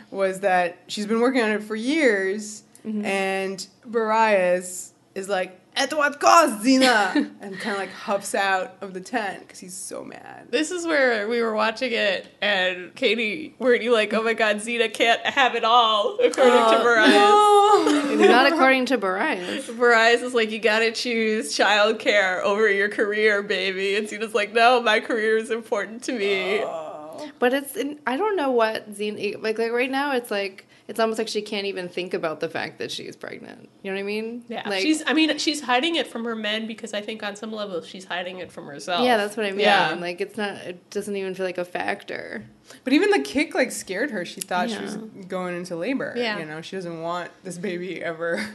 was that she's been working on it for years, and Boreipus is like, at what cost, Xena? And kind of, like, huffs out of the tent because he's so mad. This is where we were watching it, and Katie, weren't you like, oh my god, Xena can't have it all, according to Boreipus? No. Not according to Boreipus. Boreipus is like, you gotta choose childcare over your career, baby. And Xena's like, no, my career is important to me. But I don't know what Xena, like right now it's like, it's almost like she can't even think about the fact that she's pregnant. You know what I mean? Yeah. Like, she's hiding it from her men because I think on some level she's hiding it from herself. Yeah, that's what I mean. Yeah. Like, it doesn't even feel like a factor. But even the kick, like, scared her. She thought she was going into labor. Yeah. She doesn't want this baby ever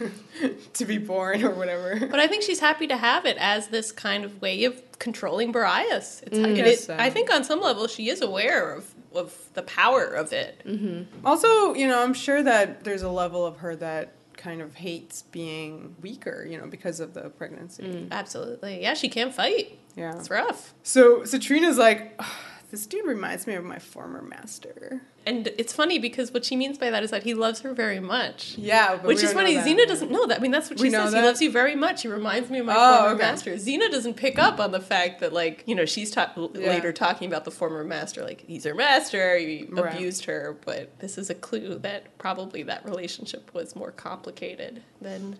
to be born or whatever. But I think she's happy to have it as this kind of way of controlling Boreipus. I think on some level she is aware of the power of it. Mm-hmm. Also, I'm sure that there's a level of her that kind of hates being weaker, because of the pregnancy. Absolutely. Yeah, she can't fight. Yeah. It's rough. So Satrina's like, this dude reminds me of my former master. And it's funny because what she means by that is that he loves her very much. Yeah, but which is funny. Xena doesn't know that. I mean, that's what she says. He loves you very much. He reminds me of my former master. Xena doesn't pick up on the fact that, like, she's later talking about the former master. Like, he's her master. He abused her. But this is a clue that probably that relationship was more complicated than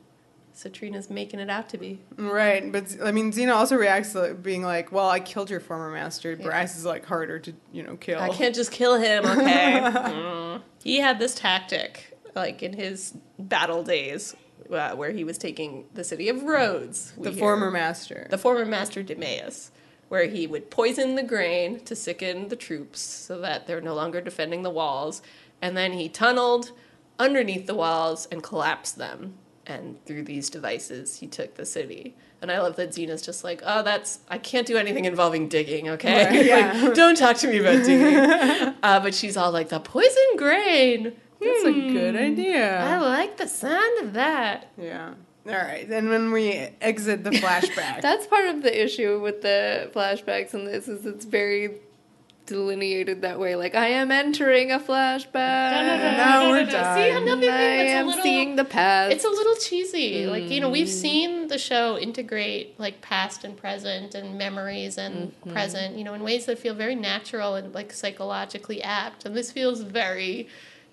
Satrina's making it out to be. Right, but I mean, Xena also reacts to being like, well, I killed your former master. Bryce is like harder to, kill. I can't just kill him, okay? He had this tactic, like in his battle days, where he was taking the city of Rhodes. The former master Demeus, where he would poison the grain to sicken the troops so that they're no longer defending the walls. And then he tunneled underneath the walls and collapsed them. And through these devices, he took the city. And I love that Xena's just like, I can't do anything involving digging, okay? Right, yeah. Like, don't talk to me about digging. But she's all like, the poison grain. That's a good idea. I like the sound of that. Yeah. All right. Then when we exit the flashback. That's part of the issue with the flashbacks in this, is it's very delineated that way. Like, I am entering a flashback. No, we're done. See, another thing I am seeing the past. It's a little cheesy. Like, we've seen the show integrate, like, past and present and memories and present, in ways that feel very natural and, like, psychologically apt. And this feels very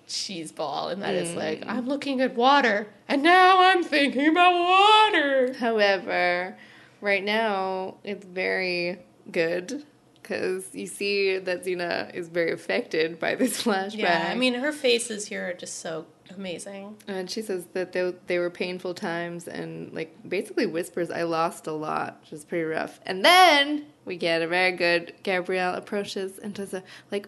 cheeseball in that it's like, I'm looking at water and now I'm thinking about water. However, right now, it's very good. Because you see that Xena is very affected by this flashback. Yeah, I mean, her faces here are just so amazing. And she says that they were painful times and, like, basically whispers, I lost a lot, which is pretty rough. And then we get a very good Gabrielle approaches and does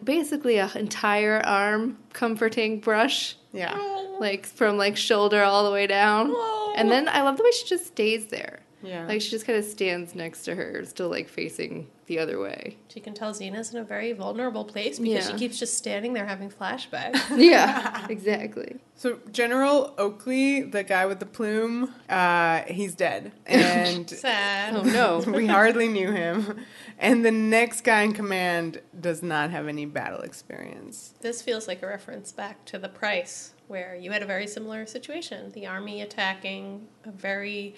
basically an entire arm comforting brush. Yeah. Like, from, like, shoulder all the way down. And then I love the way she just stays there. Yeah. Like, she just kind of stands next to her, still, like, facing the other way. She can tell Xena's in a very vulnerable place because she Yeah. keeps just standing there having flashbacks. Yeah, exactly. So General Oakley, the guy with the plume, he's dead. And Sad. Oh, no. we hardly knew him. And the next guy in command does not have any battle experience. This feels like a reference back to The Price, where you had a very similar situation. The army attacking a very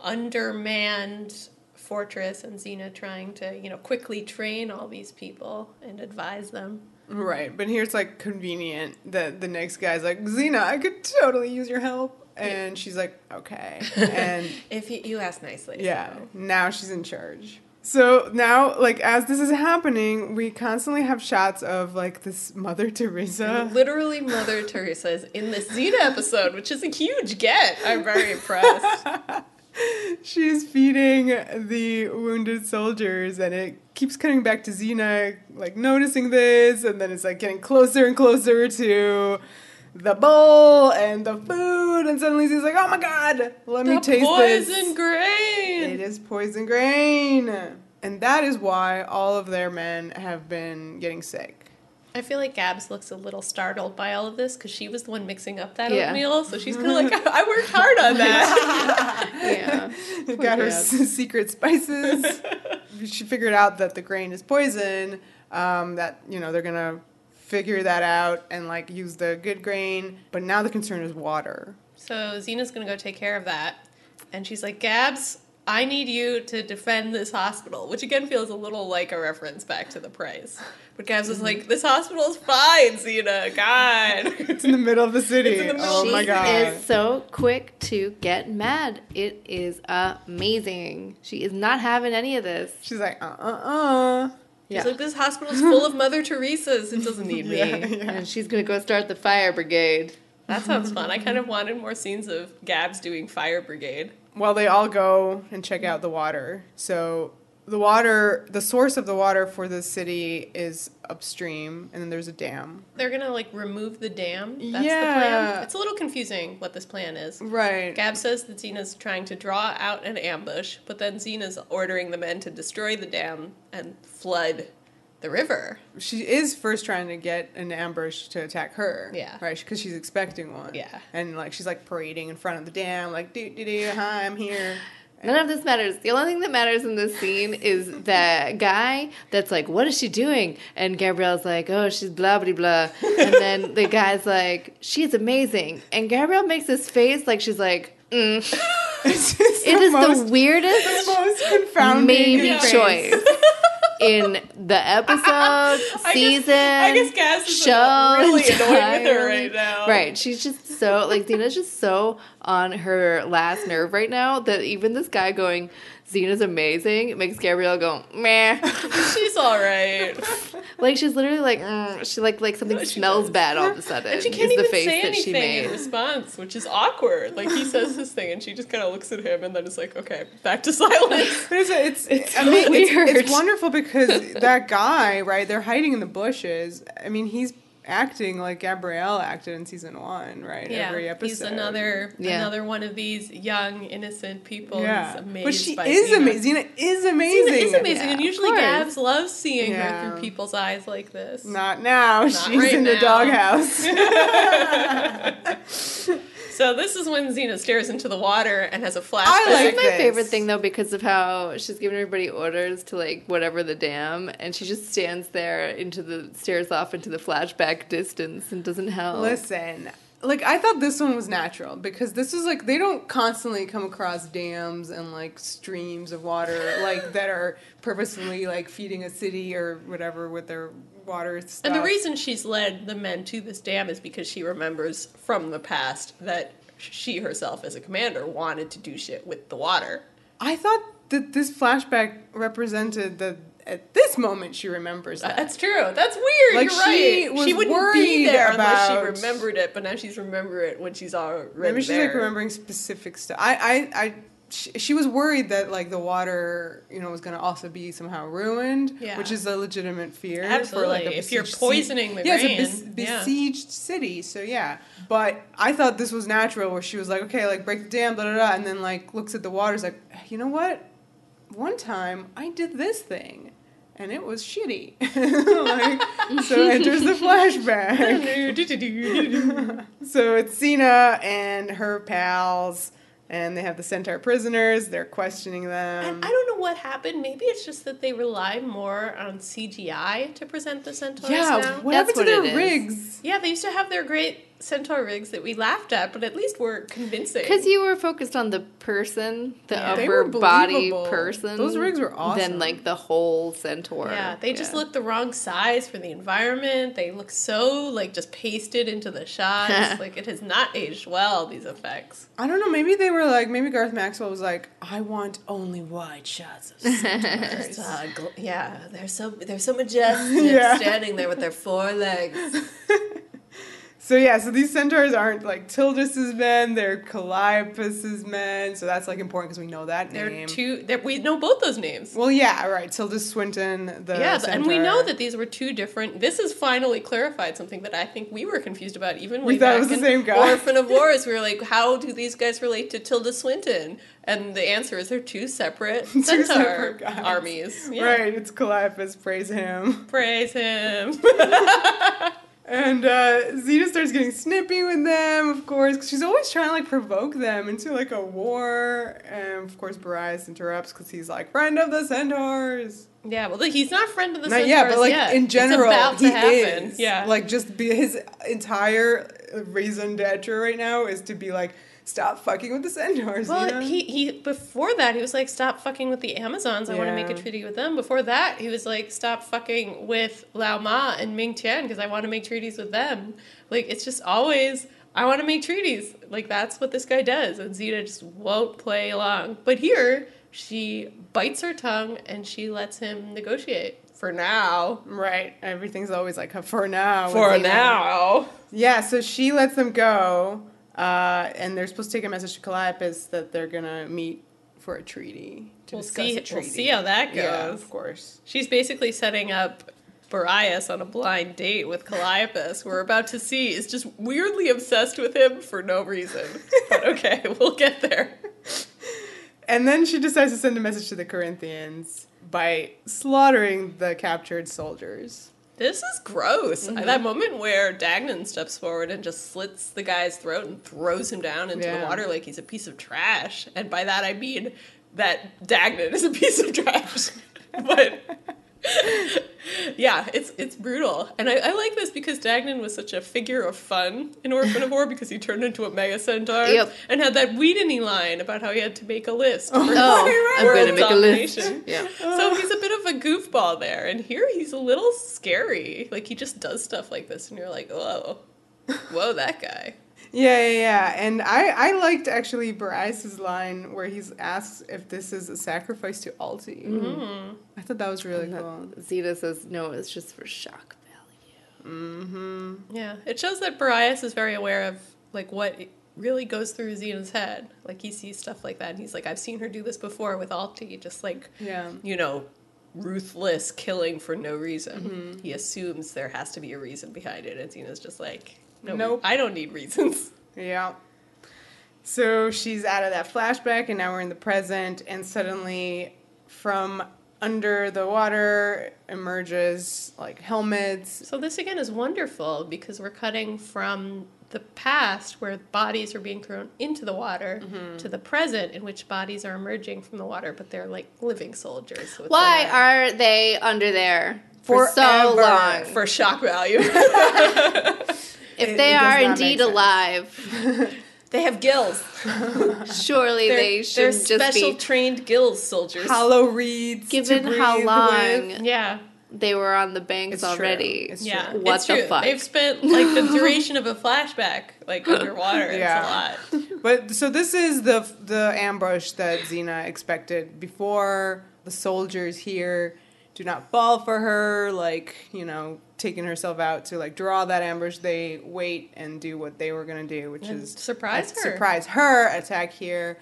undermanned fortress and Xena trying to, quickly train all these people and advise them. Right, but here it's like convenient that the next guy's like, Xena, I could totally use your help. And she's like, okay. And If you ask nicely. yeah, So. now she's in charge. So now, like, as this is happening, we constantly have shots of, like, this Mother Teresa. Literally Mother Teresa is in this Xena episode, which is a huge get. I'm very impressed. She's feeding the wounded soldiers, and it keeps cutting back to Xena, like, noticing this, and then it's, like, getting closer and closer to the bowl and the food, and suddenly she's like, oh my god, let me taste this. Poison grain! It is poison grain. And that is why all of their men have been getting sick. I feel like Gabs looks a little startled by all of this because she was the one mixing up that Yeah. oatmeal, so she's kind of like, I worked hard on that. Yeah. Got her Gabs. secret spices. She figured out that the grain is poison, that, they're going to figure that out and, like, use the good grain. But now the concern is water. So Xena's going to go take care of that. And she's like, Gabs, I need you to defend this hospital, which again feels a little like a reference back to The Price. But Gabs is like, this hospital's fine, Xena, God. It's in the middle of the city. It's in the middle Oh of the my city. god. Is so quick to get mad. It is amazing. She is not having any of this. She's like, She's like, this hospital's full of Mother Teresas. It doesn't need me. Yeah. And she's going to go start the fire brigade. That sounds fun. I kind of wanted more scenes of Gabs doing fire brigade. Well, they all go and check out the water. So the source of the water for the city is upstream, and then there's a dam. They're going to, remove the dam. That's Yeah. the plan. It's a little confusing what this plan is. Right. Gab says that Xena's trying to draw out an ambush, but then Xena's ordering the men to destroy the dam and flood the river. She is first trying to get an ambush to attack her. Yeah. Right, because she's expecting one. Yeah. And, she's, parading in front of the dam, hi, I'm here. None of this matters. The only thing that matters in this scene is that guy that's like, what is she doing? And Gabrielle's like, oh, she's blah, blah, blah. And then the guy's like, she's amazing. And Gabrielle makes this face like she's like, It's It is the weirdest the most confounding maybe face. choice in the episode, season, I guess Gabs is show. really annoyed with her entirely. right now. Right. She's just so, Xena's just so on her last nerve right now that even this guy going, Xena's amazing, it makes Gabrielle go, meh. She's all right. She's literally like, she like something smells bad all of a sudden. And she can't is the even face say that she anything in made. response, which is awkward. He says this thing, and she just kind of looks at him, and then is like, okay, back to silence. But it's so weird. It's wonderful because that guy, right, they're hiding in the bushes. I mean, he's acting like Gabrielle acted in season 1, right? Every episode. He's another one of these young, innocent people Yeah. who's amazed But she by is Xena. amazing. Xena is amazing. Xena is amazing, Yeah, and of usually course. Gabs loves seeing her Yeah. through people's eyes like this. Not now. Not She's right in the now. doghouse. So this is when Xena stares into the water and has a flashback. I like This is my this. favorite thing though because of how she's giving everybody orders to whatever the dam, and she just stands there stares off into the flashback distance and doesn't help. Listen, I thought this one was natural because this is they don't constantly come across dams and streams of water that are purposefully feeding a city or whatever with their water stuff. And the reason she's led the men to this dam is because she remembers from the past that she herself as a commander wanted to do shit with the water. I thought that this flashback represented that at this moment she remembers that. That's true. That's weird. You're she right. was She wouldn't be worried there unless about- she remembered it, but now she's remembered it when she's already Maybe she's there. remembering specific stuff. I she was worried that like the water, was going to also be somehow ruined, which is a legitimate fear. Absolutely. For like if you're poisoning the grain. It's a besieged city. So yeah, but I thought this was natural, where she was like, okay, like break the dam, blah, blah, blah, and then like looks at the waters like, you know what? One time I did this thing. And it was shitty. So enters the flashback. So it's Xena and her pals, and they have the centaur prisoners. They're questioning them. And I don't know what happened. Maybe it's just that they rely more on CGI to present the centaurs now. What happened to their rigs? Yeah, they used to have their great centaur rigs that we laughed at, but at least were convincing. Because you were focused on the person, the upper body person. Those rigs were awesome. Than like the whole centaur. Yeah, they just look the wrong size for the environment. They look so like just pasted into the shots. Like it has not aged well, these effects. I don't know, maybe they were like, maybe Garth Maxwell was like, I want only wide shots of centaurs. They're so majestic standing there with their 4 legs. So these centaurs aren't like Tildus's men, they're Calliope's men, so that's like important because we know that name. We know both those names. Well, yeah, right, Tildus Swinton, centaur. And we know that these were 2 different, this has finally clarified something that I think we were confused about even we thought it was the same guy. Orphan of War, we were like, how do these guys relate to Tildus Swinton? And the answer is they're 2 separate centaur armies. Yeah. Right, it's Calliope's, praise him. Praise him. And Xena starts getting snippy with them, of course, because she's always trying to, like, provoke them into, like, a war. And, of course, Borias interrupts because he's like, friend of the centaurs. Yeah, well, he's not friend of the centaurs yet. But, like, in general, he is. Yeah. Like, just his entire raison d'etre right now is to be like, stop fucking with the centaurs. Well, he before that, he was like, stop fucking with the Amazons. I want to make a treaty with them. Before that, he was like, stop fucking with Lao Ma and Ming Tian because I want to make treaties with them. Like, it's just always, I want to make treaties. Like, that's what this guy does. And Xena just won't play along. But here, she bites her tongue and she lets him negotiate. For now. Right. Everything's always like, for now. For now. Yeah, so she lets them go. And they're supposed to take a message to Calliope that they're going to meet for a treaty. We'll see how that goes. Yeah, of course. She's basically setting up Borias on a blind date with Calliope. We're about to see is just weirdly obsessed with him for no reason. But okay, we'll get there. And then she decides to send a message to the Corinthians by slaughtering the captured soldiers. This is gross. Mm-hmm. That moment where Dagnan steps forward and just slits the guy's throat and throws him down into the water like he's a piece of trash. And by that I mean that Dagnan is a piece of trash. But yeah, it's brutal. And I like this because Dagnan was such a figure of fun in Orphan of War because he turned into a mega centaur and had that Whedon-y line about how he had to make a list. I'm going to make a list. Yeah. So he's a bit of a goofball there. And here he's a little scary. Like, he just does stuff like this and you're like, whoa, that guy. Yeah. And I liked, actually, Borias' line where he's asked if this is a sacrifice to Alti. Mm-hmm. I thought that was really cool. Xena says, no, it's just for shock value. Mm-hmm. Yeah. It shows that Borias is very aware of, like, what really goes through Xena's head. Like, he sees stuff like that, and he's like, I've seen her do this before with Alti, just like, ruthless killing for no reason. Mm-hmm. He assumes there has to be a reason behind it, and Xena's just like, nope. I don't need reasons. Yeah. So she's out of that flashback, and now we're in the present, and suddenly from under the water emerges, like, helmets. So this, again, is wonderful, because we're cutting from the past, where bodies are being thrown into the water, to the present, in which bodies are emerging from the water, but they're, like, living soldiers. So why are they under there for so long? For shock value. If they are indeed alive, they have gills. Surely they should just be... They're special trained gills soldiers. Hollow reeds. Given how long with. They were on the banks already. It's true. What the fuck? They've spent like the duration of a flashback like underwater. Yeah. It's a lot. But so this is the ambush that Xena expected before the soldiers here do not fall for her, like, taking herself out to, like, draw that ambush. They wait and do what they were going to do, which is surprise her. Surprise her, attack here.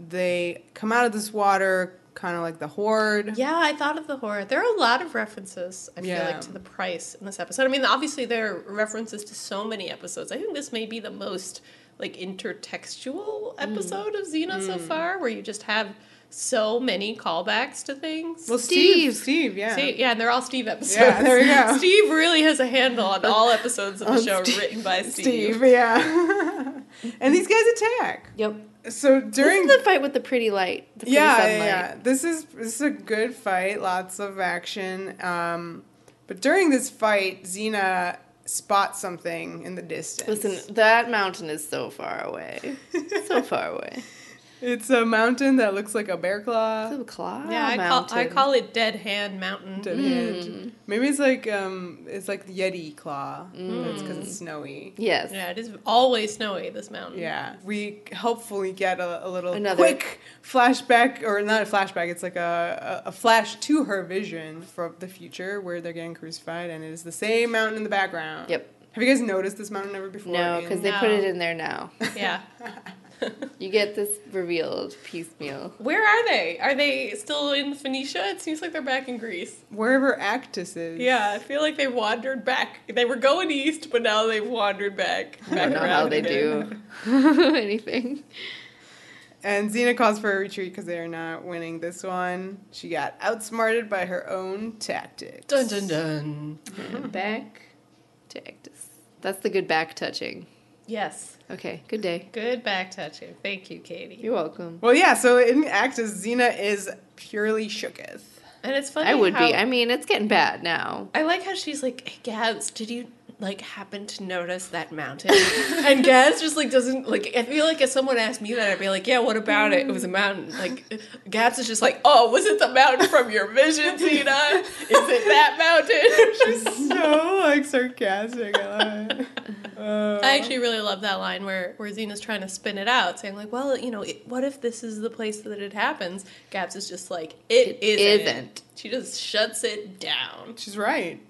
they come out of this water kind of like the Horde. Yeah, I thought of the Horde. There are a lot of references, I feel like, to the price in this episode. I mean, obviously there are references to so many episodes. I think this may be the most, like, intertextual episode of Xena so far, where you just have so many callbacks to things. Well, Steve, yeah. Yeah, and they're all Steve episodes. Yeah, there we go. Steve really has a handle on all episodes of the show written by Steve. Yeah. And these guys attack. Yep. So during this is the fight with the pretty light, the pretty sunlight. Yeah. This is a good fight. Lots of action. But during this fight, Xena spots something in the distance. Listen, that mountain is so far away. So far away. It's a mountain that looks like a bear claw. It's a claw Yeah, I call it Dead Hand Mountain. Dead hand. Maybe it's like the Yeti claw. That's because it's snowy. Yes. Yeah, it is always snowy, this mountain. Yeah. We hopefully get a little quick flashback, or not a flashback, it's like a flash to her vision from the future where they're getting crucified, and it is the same mountain in the background. Yep. Have you guys noticed this mountain ever before? No, because they put it in there now. Yeah. You get this revealed piecemeal. Where are they? Are they still in Phoenicia? It seems like they're back in Greece. Wherever Actus is. Yeah, I feel like they wandered back. They were going east, but now they've wandered back. I don't know how they do anything. And Xena calls for a retreat because they are not winning this one. She got outsmarted by her own tactics. Dun dun dun. And back to Actus. That's the good back touching. Yes. Okay, good day. Good back touching. Thank you, Katie. You're welcome. Well, yeah, so in Actus, Xena is purely shooketh. And it's funny I would be. I mean, it's getting bad now. I like how she's like, hey, Gabs, did you, like, happen to notice that mountain? And Gabs just, like, doesn't, like, I feel like if someone asked me that, I'd be like, yeah, what about it? It was a mountain. Like, Gabs is just like, oh, was it the mountain from your vision, Xena? Is it that mountain? She's so, like, sarcastic. I love it. I actually really love that line where Xena's trying to spin it out, saying, like, well, you know, what if this is the place that it happens? Gabs is just like, it isn't. She just shuts it down. She's right.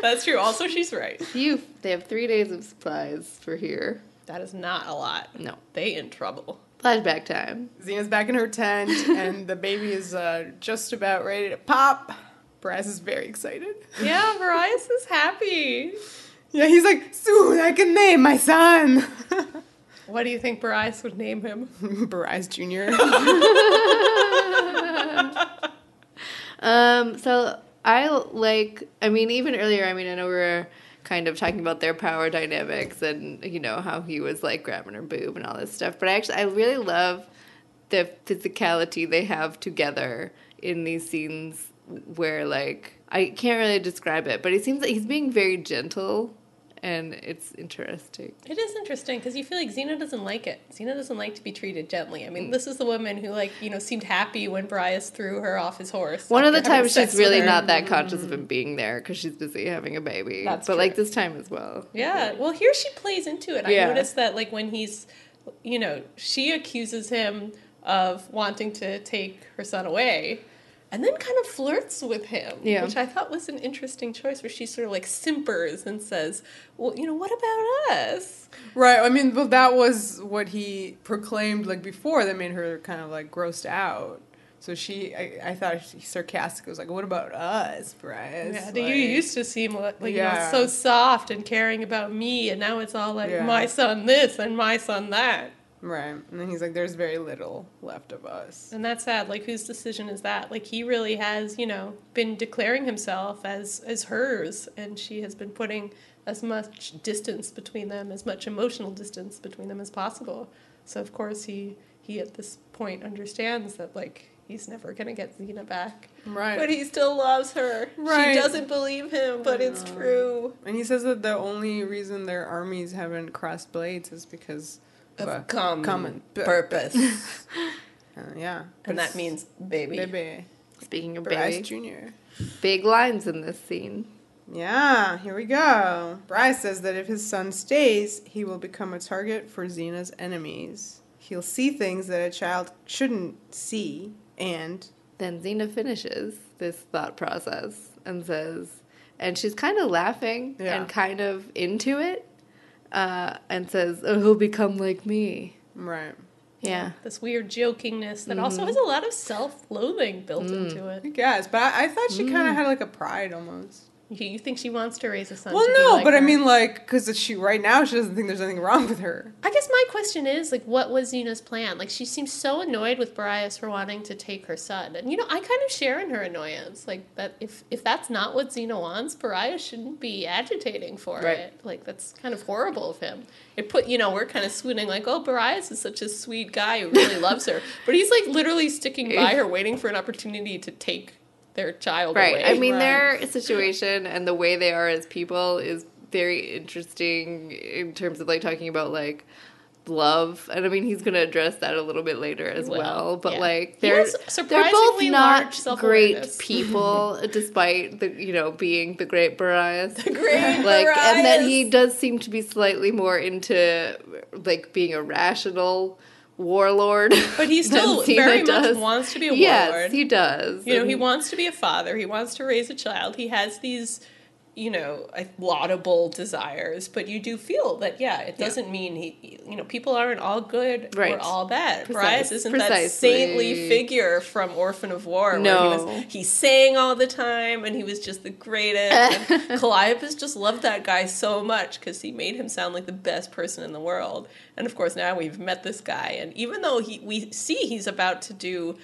That's true. Also, she's right. They have 3 days of supplies for here. That is not a lot. No. They in trouble. Flashback time. Xena's back in her tent, and the baby is just about ready to pop. Bryce is very excited. Yeah, Boreipus is happy. Yeah, he's like, soon I can name my son. What do you think Boreipus would name him? Bryce Jr. So I mean, even earlier, I know we were kind of talking about their power dynamics and, you know, how he was, like, grabbing her boob and all this stuff. But I really love the physicality they have together in these scenes where, like, I can't really describe it, but it seems like he's being very gentle, and it's interesting. It is interesting, because you feel like Xena doesn't like it. Xena doesn't like to be treated gently. I mean, this is the woman who, like, you know, seemed happy when Boreipus threw her off his horse. One of the times she's really not that conscious of him being there, because she's busy having a baby. That's but, true. like, this time as well. Yeah, well, here she plays into it. Yeah. I noticed that, like, when he's, you know, she accuses him of wanting to take her son away, and then kind of flirts with him, which I thought was an interesting choice, where she sort of, like, simpers and says, well, you know, what about us? Right, I mean, well, that was what he proclaimed, like, before that made her kind of, like, grossed out. So I thought she sarcastically was like, what about us, Bryce? Yeah, like, you used to seem like you know, so soft and caring about me, and now it's all like, my son this and my son that. Right. And then he's like, there's very little left of us. And that's sad. Like, whose decision is that? Like, he really has, you know, been declaring himself as hers, and she has been putting as much distance between them, as much emotional distance between them as possible. So, of course, he at this point understands that, like, he's never going to get Xena back. Right. But he still loves her. Right. She doesn't believe him, but it's true. And he says that the only reason their armies haven't crossed blades is because of a common purpose. Yeah. And that means baby. Baby. Speaking of Bryce baby. Jr. Big lines in this scene. Yeah, here we go. Bryce says that if his son stays, he will become a target for Xena's enemies. He'll see things that a child shouldn't see, and... Then Xena finishes this thought process and says, and she's kind of laughing and kind of into it, and says, oh, he'll become like me. Right. Yeah. This weird jokingness that also has a lot of self-loathing built into it. I guess, but I thought she kind of had like a pride almost. You think she wants to raise a son? Well, to no, be like but her. I mean, like, because right now she doesn't think there's anything wrong with her. I guess my question is, like, what was Xena's plan? Like, she seems so annoyed with Borias for wanting to take her son. And, you know, I kind of share in her annoyance. Like, that if that's not what Xena wants, Borias shouldn't be agitating for it. Like, that's kind of horrible of him. It put, you know, we're kind of swooning, like, oh, Borias is such a sweet guy who really loves her. But he's, like, literally sticking by her, waiting for an opportunity to take their child away. I mean, their situation and the way they are as people is very interesting in terms of, like, talking about, like, love. And, I mean, he's going to address that a little bit later as well. But, like, they're both not great people, despite, the you know, being the great Borias. The great like, Borias! And then he does seem to be slightly more into, like, being a rational warlord. But he still very much wants to be a warlord. Yes, he does. You know, he wants to be a father. He wants to raise a child. He has these, you know, laudable desires. But you do feel that, it doesn't mean you know, people aren't all good or all bad. Borias isn't that saintly figure from Orphan of War. No. Where he's saying all the time and he was just the greatest. And Calliope just loved that guy so much because he made him sound like the best person in the world. And of course now we've met this guy. And even though we see he's about to do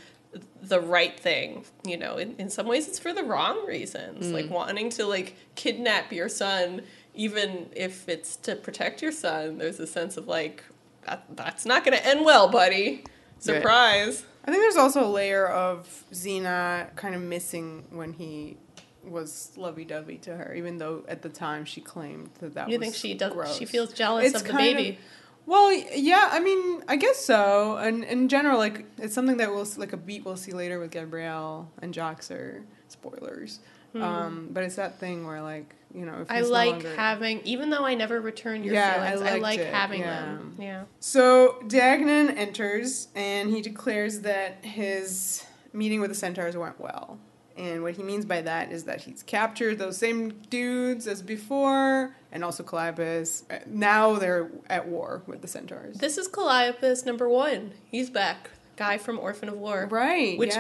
the right thing, you know, in some ways it's for the wrong reasons, like wanting to like kidnap your son, even if it's to protect your son. There's a sense of like that's not going to end well, buddy. Surprise. I think there's also a layer of Xena kind of missing when he was lovey-dovey to her, even though at the time she claimed that you was think she does gross. She feels jealous of the baby. Well, yeah, I mean, I guess so. And in general, like, it's something that like a beat we'll see later with Gabrielle and Joxer. Spoilers. But it's that thing where, like, you know, if I like having, even though I never return your feelings, I like having them. Yeah. So Dagnan enters, and he declares that his meeting with the centaurs went well. And what he means by that is that he's captured those same dudes as before, and also Calliope. Now they're at war with the centaurs. This is Calliope #1. He's back. Guy from Orphan of War. Right, which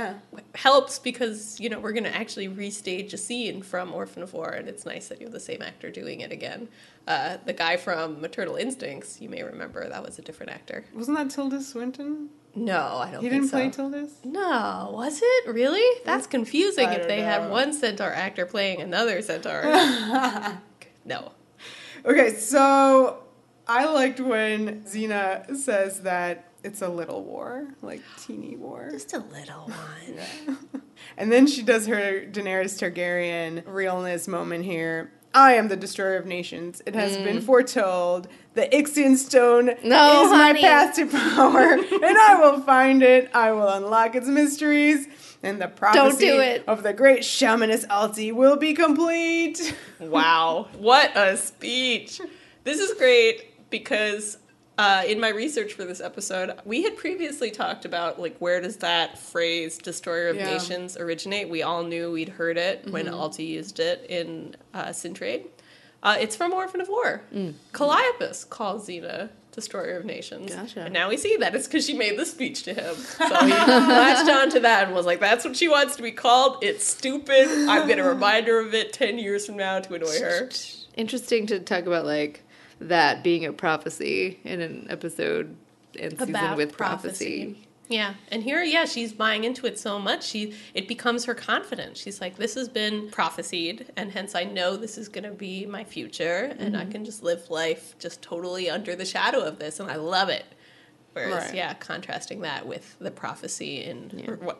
helps because, you know, we're going to actually restage a scene from Orphan of War, and it's nice that you have the same actor doing it again. The guy from Maternal Instincts, you may remember, that was a different actor. Wasn't that Tilda Swinton? No, I don't think so. He didn't play Tilda? No, was it? Really? That's confusing if they had one centaur actor playing another centaur. No. Okay, so I liked when Xena says that it's a little war, like teeny war. Just a little one. And then she does her Daenerys Targaryen realness moment here. I am the destroyer of nations. It has been foretold. The Ixion Stone is my path to power, and I will find it. I will unlock its mysteries, and the prophecy of the great shamaness Alti will be complete. Wow, what a speech. This is great because in my research for this episode, we had previously talked about, like, where does that phrase destroyer of nations originate? We all knew we'd heard it when Alti used it in Sintrade. It's from Orphan of War. Calliope calls Xena destroyer of nations. Gotcha. And now we see that it's because she made the speech to him. So he latched on to that and was like, that's what she wants to be called. It's stupid. I'm going to remind her of it 10 years from now to annoy her. Interesting to talk about, like, that being a prophecy in an episode and season about with prophecy. Yeah, and here, she's buying into it so much, it becomes her confidence. She's like, this has been prophesied, and hence I know this is going to be my future, and I can just live life just totally under the shadow of this, and I love it. Whereas, contrasting that with the prophecy in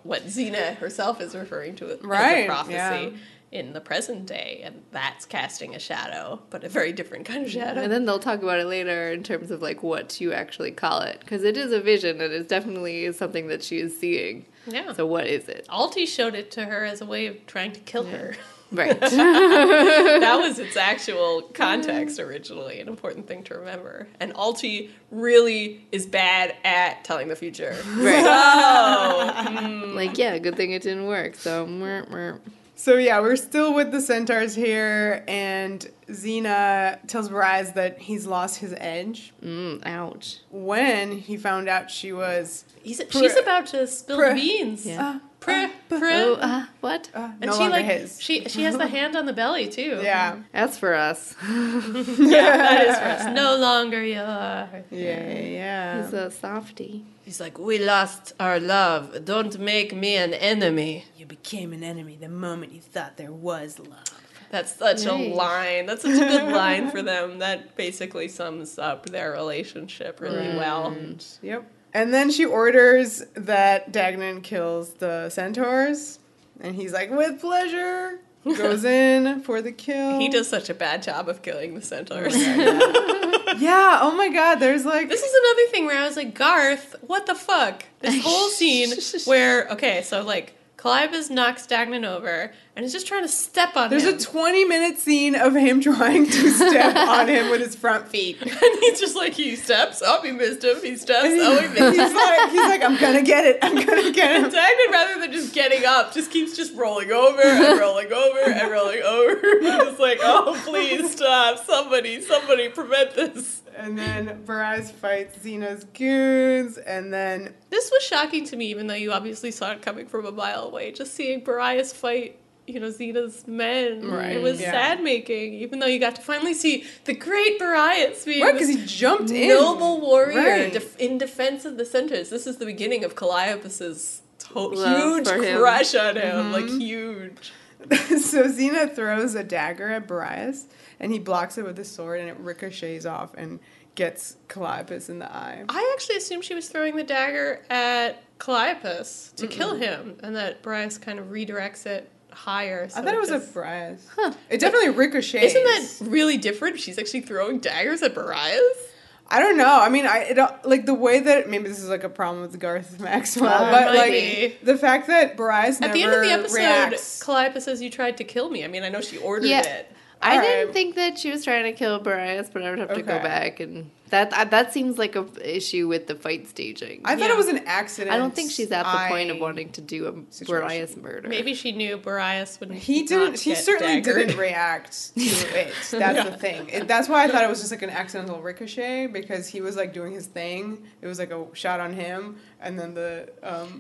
what Xena herself is referring to as a prophecy in the present day, and that's casting a shadow, but a very different kind of shadow. And then they'll talk about it later in terms of, like, what you actually call it, because it is a vision, and it definitely is something that she is seeing. Yeah. So what is it? Alti showed it to her as a way of trying to kill her. Right. That was its actual context originally, an important thing to remember. And Alti really is bad at telling the future. Right. Like, good thing it didn't work, so... So, we're still with the centaurs here, and Xena tells Borias that he's lost his edge Ouch. when he found out she was... She's about to spill the beans. Yeah. What? And no she longer like his. she has the hand on the belly too. Yeah. That's for us. Yeah, that is for us. No longer yours. Yeah. He's a softie. He's like, we lost our love. Don't make me an enemy. You became an enemy the moment you thought there was love. That's such a Nice. line. That's such a good line for them. That basically sums up their relationship really well. Yep. And then she orders that Dagnan kills the centaurs. And he's like, with pleasure. Goes in for the kill. He does such a bad job of killing the centaurs. Yeah, oh my god, there's like... This is another thing where I was like, Garth, what the fuck? This whole scene where, okay, so like, Calliope knocks Dagnan over and is just trying to step on him. There's a 20-minute scene of him trying to step on him with his front feet. And he's just like, he steps, oh, he missed him, he steps, oh, he missed him. He's like, I'm gonna get it, I'm gonna get And him. Dagnan, rather than just getting up, just keeps just rolling over and rolling over and rolling over. He's just like, oh, please stop, somebody prevent this. And then Borias fights Xena's goons, and then... This was shocking to me, even though you obviously saw it coming from a mile away. Just seeing Borias fight, Xena's men. Right, It was yeah. sad-making, even though you got to finally see the great Borias being Right, because this he jumped in. noble warrior Right. in defense of the centaurs. This is the beginning of Calliopus's Love huge for him. crush on him. Like, huge. So Xena throws a dagger at Borias, and he blocks it with his sword, and it ricochets off and gets Calliopus in the eye. I actually assumed she was throwing the dagger at Calliopus to kill him, and that Borias kind of redirects it higher. So I thought it was just... a Borias. It definitely ricochets. Isn't that really different? She's actually throwing daggers at Borias? I don't know. I mean, like the way that maybe this is like a problem with Garth Maxwell, but like maybe. the fact that Borias never At the end of the episode, reacts. Calliope says, you tried to kill me. I mean, I know she ordered Yeah. it. I All didn't right. think that she was trying to kill Borias, but I would have to go Okay. back, and that seems like a issue with the fight staging. I thought Yeah. it was an accident. I don't think she's at the point of wanting to do a situation. Borias murder. Maybe she knew Borias would He not didn't. He get certainly daggered. didn't react to it. That's the thing. That's why I thought it was just like an accidental ricochet, because he was like doing his thing. It was like a shot on him, and then the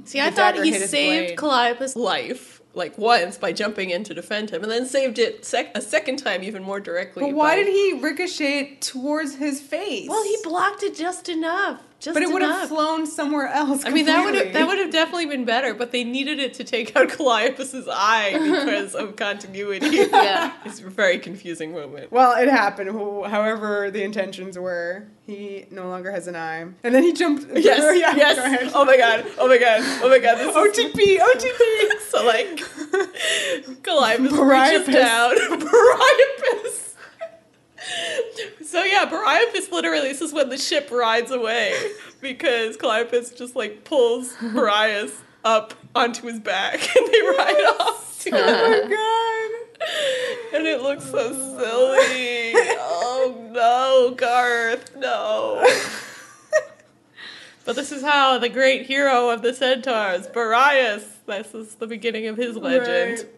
See, the I thought dagger he hit his saved blade. Calliope's life, like, once by jumping in to defend him, and then saved it a second time even more directly. But why by- did he ricochet towards his face? Well, he blocked it just enough. But it would have flown somewhere else. I mean, that completely. would have definitely been better, but they needed it to take out Calliopus's eye because of continuity. Yeah. It's a very confusing moment. Well, it happened. However, the intentions were, he no longer has an eye, and then he jumped. Yes, Yeah, yes. go ahead. Oh my god. This is OTP. so like Calliope Boreipus. reaches down. Boreipus. So yeah, Boreipus literally, this is when the ship rides away, because Calliope just like pulls Boreas up onto his back and they ride off together. Oh my god. And it looks so silly. Oh no, Garth, no. But this is how the great hero of the centaurs, Boreas, this is the beginning of his legend. Right.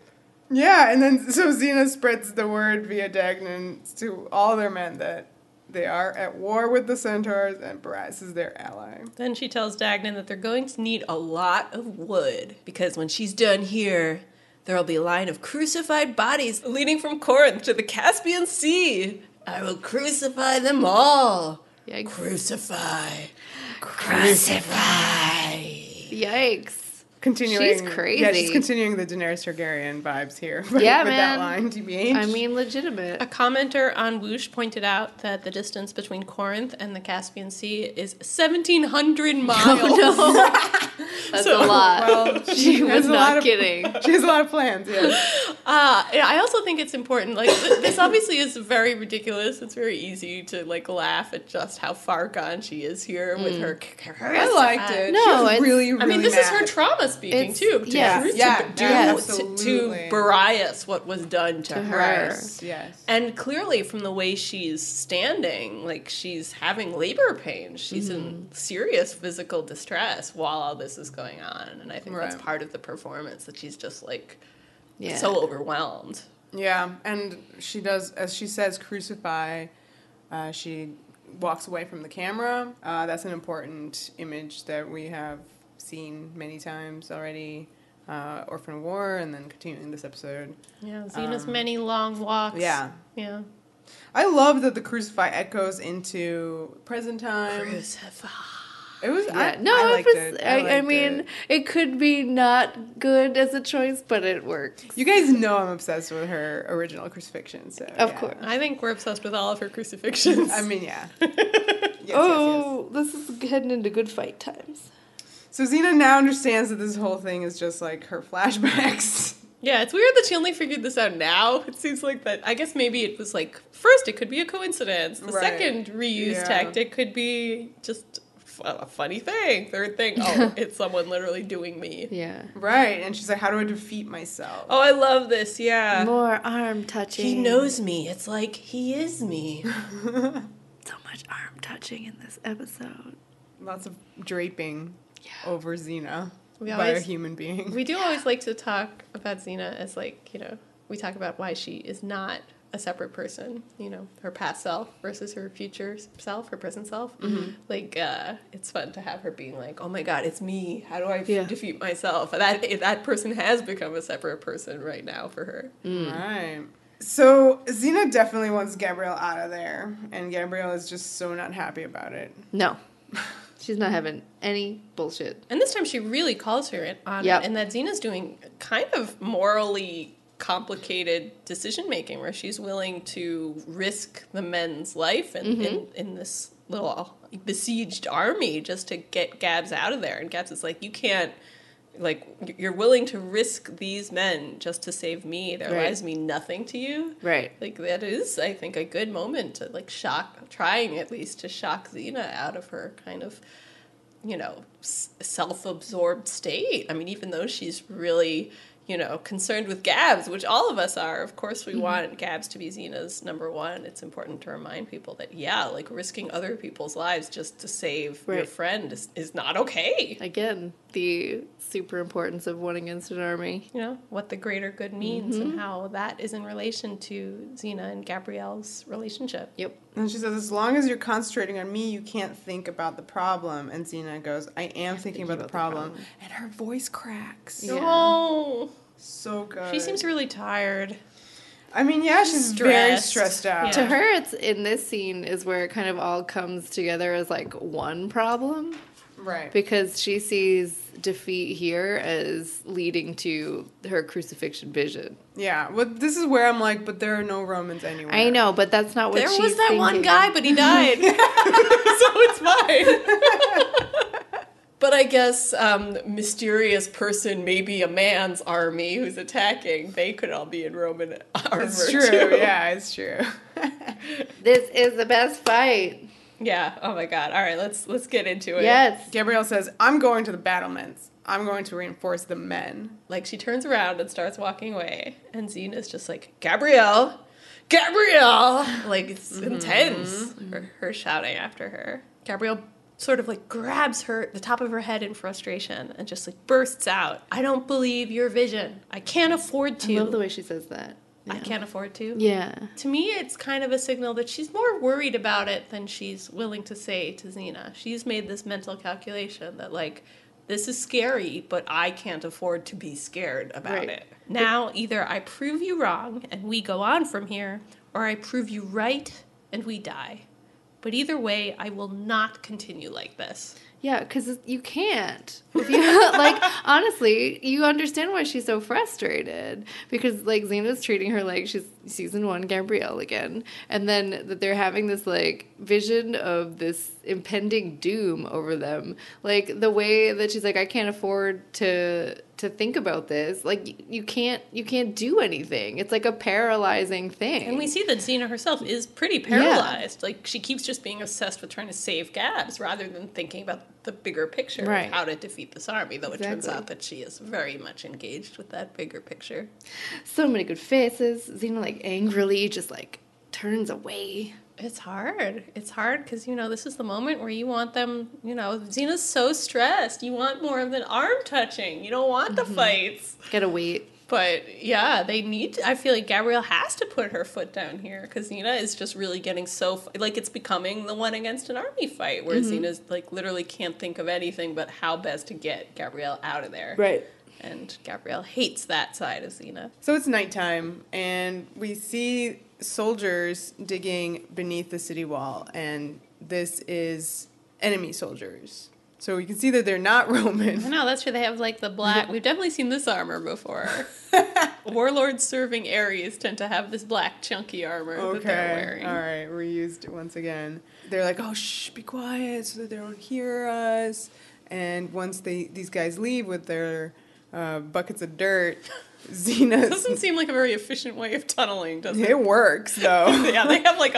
Yeah, and then so Xena spreads the word via Dagnan to all their men that they are at war with the centaurs, and Borias is their ally. Then she tells Dagnan that they're going to need a lot of wood, because when she's done here, there'll be a line of crucified bodies leading from Corinth to the Caspian Sea. I will crucify them all. Yikes. Crucify. Yikes. Continuing, She's crazy. Yeah, she's continuing the Daenerys Targaryen vibes here. Yeah, with that man. line, TBH. I mean, legitimate. A commenter on Whoosh pointed out that the distance between Corinth and the Caspian Sea is 1,700 miles. That's So, a lot. well, She has was a lot not of- kidding. she has a lot of plans. Yeah. I also think it's important. Like, this obviously is very ridiculous. It's very easy to like laugh at just how far gone she is here with her. I liked it. No, she was it's- really, really I mean, this is her mad. trauma speaking It's- too. yeah. Yeah, to absolutely. Boreas what was done to her. Yes, yes. And clearly, from the way she's standing, like she's having labor pains. She's in serious physical distress while all this is going on. And I think that's Right. part of the performance, that she's just like Yeah. so overwhelmed. Yeah, and she does, as she says, crucify. She walks away from the camera. That's an important image that we have seen many times already. Orphan of War, and then continuing this episode. Yeah, Xena's many long walks. Yeah. Yeah. I love that the crucify echoes into present time. Crucify. It was, Yeah. I liked it. I mean, it could be not good as a choice, but it works. You guys know I'm obsessed with her original crucifixion, so. Of yeah. course. I think we're obsessed with all of her crucifixions. I mean, yeah. Yes. This is heading into good fight times. So Xena now understands that this whole thing is just like her flashbacks. Yeah, it's weird that she only figured this out now. It seems like that. I guess maybe it was like, first, it could be a coincidence. The second reuse tactic could be just a funny thing. Third thing, oh, it's someone literally doing me. Yeah. Right, and she's like, how do I defeat myself? Oh, I love this, yeah. More arm touching. He knows me. It's like, he is me. So much arm touching in this episode. Lots of draping over Xena by a human being. We do always like to talk about Xena as like, you know, we talk about why she is not a separate person, you know, her past self versus her future self, her present self. Mm-hmm. Like, it's fun to have her being like, oh my God, it's me. How do I defeat myself? And that person has become a separate person right now for her. Mm. Right. So Xena definitely wants Gabrielle out of there, and Gabrielle is just so not happy about it. No. She's not having any bullshit. And this time she really calls her on it, and that Xena's doing kind of morally complicated decision-making where she's willing to risk the men's life in this little besieged army just to get Gabs out of there. And Gabs is like, you can't, like, you're willing to risk these men just to save me. Their lives mean nothing to you. Right. Like, that is, I think, a good moment to, like, trying at least to shock Xena out of her kind of, you know, self-absorbed state. I mean, even though she's really, you know, concerned with Gabs, which all of us are. Of course, we want Gabs to be Xena's number one. It's important to remind people that, like, risking other people's lives just to save your friend is not okay. Again, the super importance of one against an army. You know, what the greater good means and how that is in relation to Xena and Gabrielle's relationship. Yep. And she says, as long as you're concentrating on me, you can't think about the problem. And Xena goes, I am thinking about the problem. And her voice cracks. Yeah. Oh, so good. she seems really tired. I mean, yeah, she's very stressed out. Yeah. To her, it's in this scene is where it kind of all comes together as like one problem. Right. Because she sees defeat here as leading to her crucifixion vision. Yeah. Well, this is where I'm like, but there are no Romans anywhere. I know, but that's not what she's thinking. There was that one guy, but he died. So it's fine. But I guess mysterious person, maybe a man's army who's attacking, they could all be in Roman armor. It's true. Too. Yeah, it's true. This is the best fight. Yeah. Oh my God. All right. Let's get into it. Yes. Gabrielle says, I'm going to the battlements. I'm going to reinforce the men. Like, she turns around and starts walking away, and Xena's just like, Gabrielle! Like, it's intense. Her shouting after her. Gabrielle sort of like grabs the top of her head in frustration and just like bursts out. I don't believe your vision. I can't afford to. I love the way she says that. Yeah. I can't afford to. Yeah. To me, it's kind of a signal that she's more worried about it than she's willing to say to Xena. She's made this mental calculation that, like, this is scary, but I can't afford to be scared about it. Now, either I prove you wrong and we go on from here, or I prove you right and we die. But either way, I will not continue like this. Yeah, because you can't. If you, like, honestly, you understand why she's so frustrated. Because, like, Xena's treating her like she's season 1 Gabrielle again. And then that they're having this, like, vision of this impending doom over them. Like, the way that she's like, I can't afford to think about this. Like, you can't do anything. It's like a paralyzing thing. And we see that Xena herself is pretty paralyzed. Yeah. Like, she keeps just being obsessed with trying to save Gabs rather than thinking about the bigger picture of how to defeat this army, though it turns out that she is very much engaged with that bigger picture. So many good faces. Xena, like, angrily just, like, turns away. It's hard. It's hard because, you know, this is the moment where you want them, you know, Xena's so stressed. You want more of an arm touching. You don't want the fights. Gotta wait. But yeah, they need to, I feel like Gabrielle has to put her foot down here because Xena is just really getting so, like, it's becoming the one against an army fight where Xena's, like, literally can't think of anything but how best to get Gabrielle out of there. Right. And Gabrielle hates that side of Xena. So it's nighttime, and we see soldiers digging beneath the city wall, and this is enemy soldiers. So we can see that they're not Roman. I know, that's true. They have, like, the black... We've definitely seen this armor before. Warlords serving Ares tend to have this black, chunky armor that they're wearing. All right, reused once again. They're like, oh, shh, be quiet so that they don't hear us. And once these guys leave with their buckets of dirt, Xena... Doesn't seem like a very efficient way of tunneling, does it? It works, though. Yeah, they have like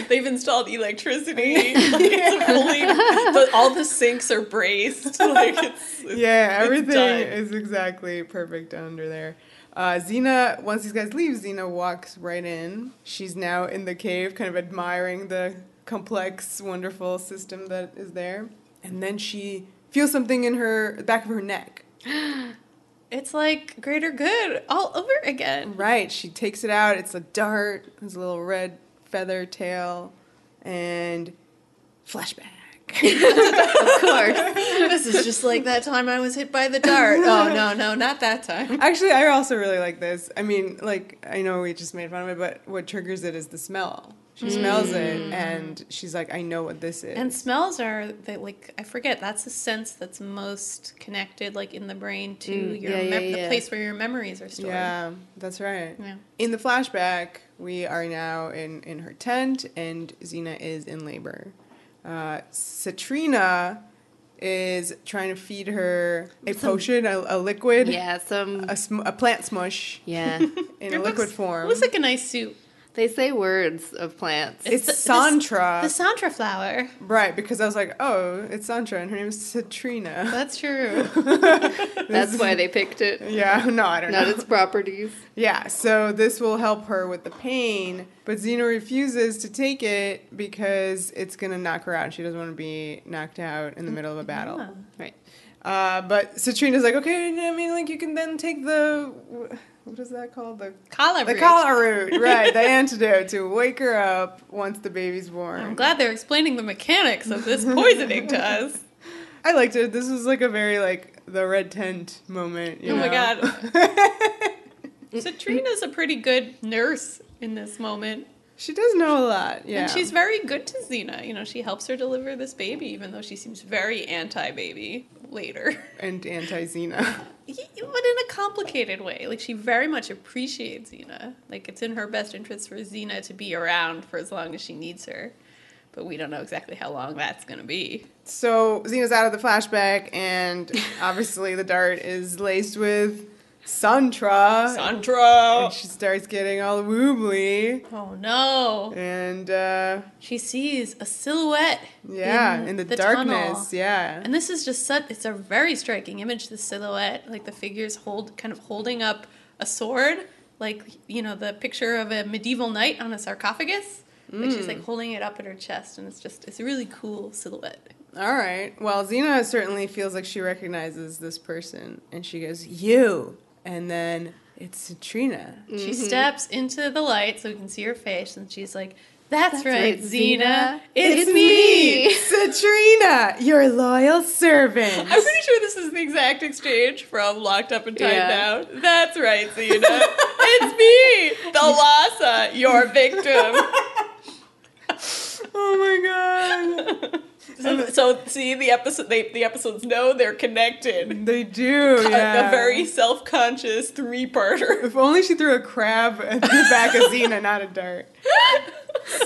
they've installed electricity. Like it's fully, all the sinks are braced. Like everything is exactly perfect under there. Xena, once these guys leave, Xena walks right in. She's now in the cave, kind of admiring the complex, wonderful system that is there. And then she feels something in the back of her neck. It's like greater good all over again. Right. She takes it out. It's a dart. There's a little red feather tail. And flashback. Of course. This is just like that time I was hit by the dart. Oh, no, not that time. Actually, I also really like this. I mean, like, I know we just made fun of it, but what triggers it is the smell. She smells it, and she's like, I know what this is. And smells are, like, I forget, that's the sense that's most connected, like, in the brain to the place where your memories are stored. Yeah, that's right. Yeah. In the flashback, we are now in her tent, and Xena is in labor. Satrina is trying to feed her a potion, a liquid. Yeah, a plant smush. Yeah. In a liquid form. It looks like a nice soup. They say words of plants. It's Santra. The Santra flower. Right, because I was like, oh, it's Santra, and her name is Satrina. That's true. That's why they picked it. Yeah, no, I don't know. Not its properties. Yeah, so this will help her with the pain, but Xena refuses to take it because it's going to knock her out. She doesn't want to be knocked out in the middle of a battle. Yeah. Right. But Satrina's like, okay, I mean, like, you can then take the... What is that called? The Calla root. The calla root, right. The antidote to wake her up once the baby's born. I'm glad they're explaining the mechanics of this poisoning to us. I liked it. This was like a very, like, the red tent moment. You know? My God. Satrina's a pretty good nurse in this moment. She does know a lot, yeah. And she's very good to Xena. You know, she helps her deliver this baby, even though she seems very anti-baby later. And anti-Xena. But in a complicated way. Like, she very much appreciates Xena. Like, it's in her best interest for Xena to be around for as long as she needs her. But we don't know exactly how long that's going to be. So, Xena's out of the flashback, and obviously the dart is laced with Santra. Santra! And she starts getting all woobly. Oh, no. And, she sees a silhouette. Yeah, in the darkness, tunnel. yeah. And this is just it's a very striking image, the silhouette. Like, the figure's kind of holding up a sword. Like, you know, the picture of a medieval knight on a sarcophagus. Like, she's, like, holding it up at her chest, and it's a really cool silhouette. All right. Well, Xena certainly feels like she recognizes this person, and she goes, you. And then it's Satrina. She steps into the light so we can see her face, and she's like, That's right, Xena. It's me! Satrina, your loyal servant. I'm pretty sure this is the exact exchange from Locked Up and Tied Down. That's right, Xena. It's me, the Lhasa, your victim. Oh my god. So see, the episodes know they're connected. They do, yeah. A very self-conscious three-parter. If only she threw a crab at the back of Xena, not a dart.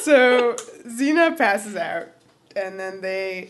So Xena passes out, and then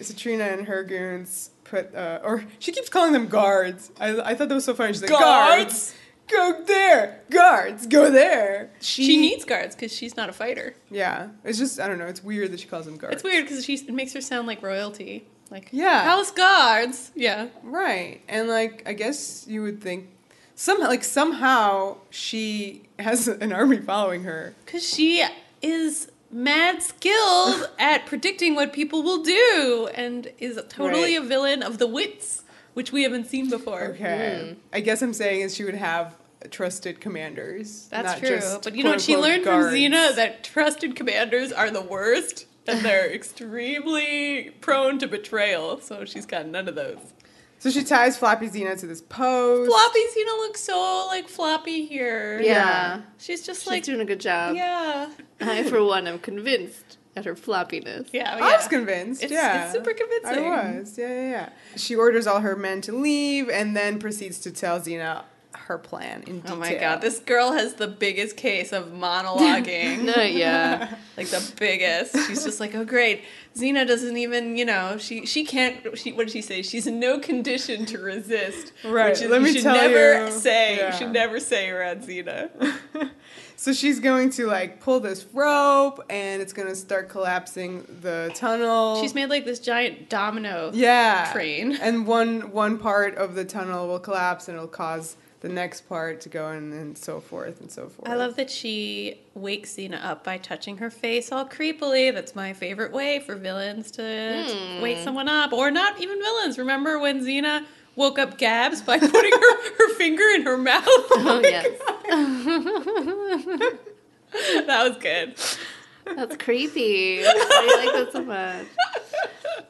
Satrina and her goons or she keeps calling them guards. I thought that was so funny. She's like, guards! Go there! Guards, go there! She needs guards because she's not a fighter. Yeah. It's just, I don't know, it's weird that she calls them guards. It's weird because it makes her sound like royalty. Like, yeah. House guards! Yeah. Right. And, like, I guess you would think, somehow she has an army following her. Because she is mad skilled at predicting what people will do and is totally a villain of the wits, which we haven't seen before. Okay. I guess I'm saying is she would have trusted commanders. That's not true. just, But you know what she quote-unquote, learned guards. from Xena? That trusted commanders are the worst, and they're extremely prone to betrayal, so she's got none of those. So she ties Floppy Xena to this post. Floppy Xena looks so, like, floppy here. Yeah. She's just, She's doing a good job. Yeah. I, for one, am convinced at her floppiness. Yeah, I was convinced, It's super convincing. I was, yeah. She orders all her men to leave and then proceeds to tell Xena her plan in detail. Oh my god, this girl has the biggest case of monologuing. Yeah. Like the biggest. She's just like, oh great. Xena doesn't even, she can't, what did she say? She's in no condition to resist. Right, Which is, let me tell you. You should never say around Xena. So she's going to, like, pull this rope, and it's going to start collapsing the tunnel. She's made, like, this giant domino train. And one part of the tunnel will collapse, and it'll cause the next part to go in, and so forth and so forth. I love that she wakes Xena up by touching her face all creepily. That's my favorite way for villains to wake someone up. Or not even villains. Remember when Xena woke up Gabs by putting her finger in her mouth? Oh, yes. That was good. That's creepy. I like that so much.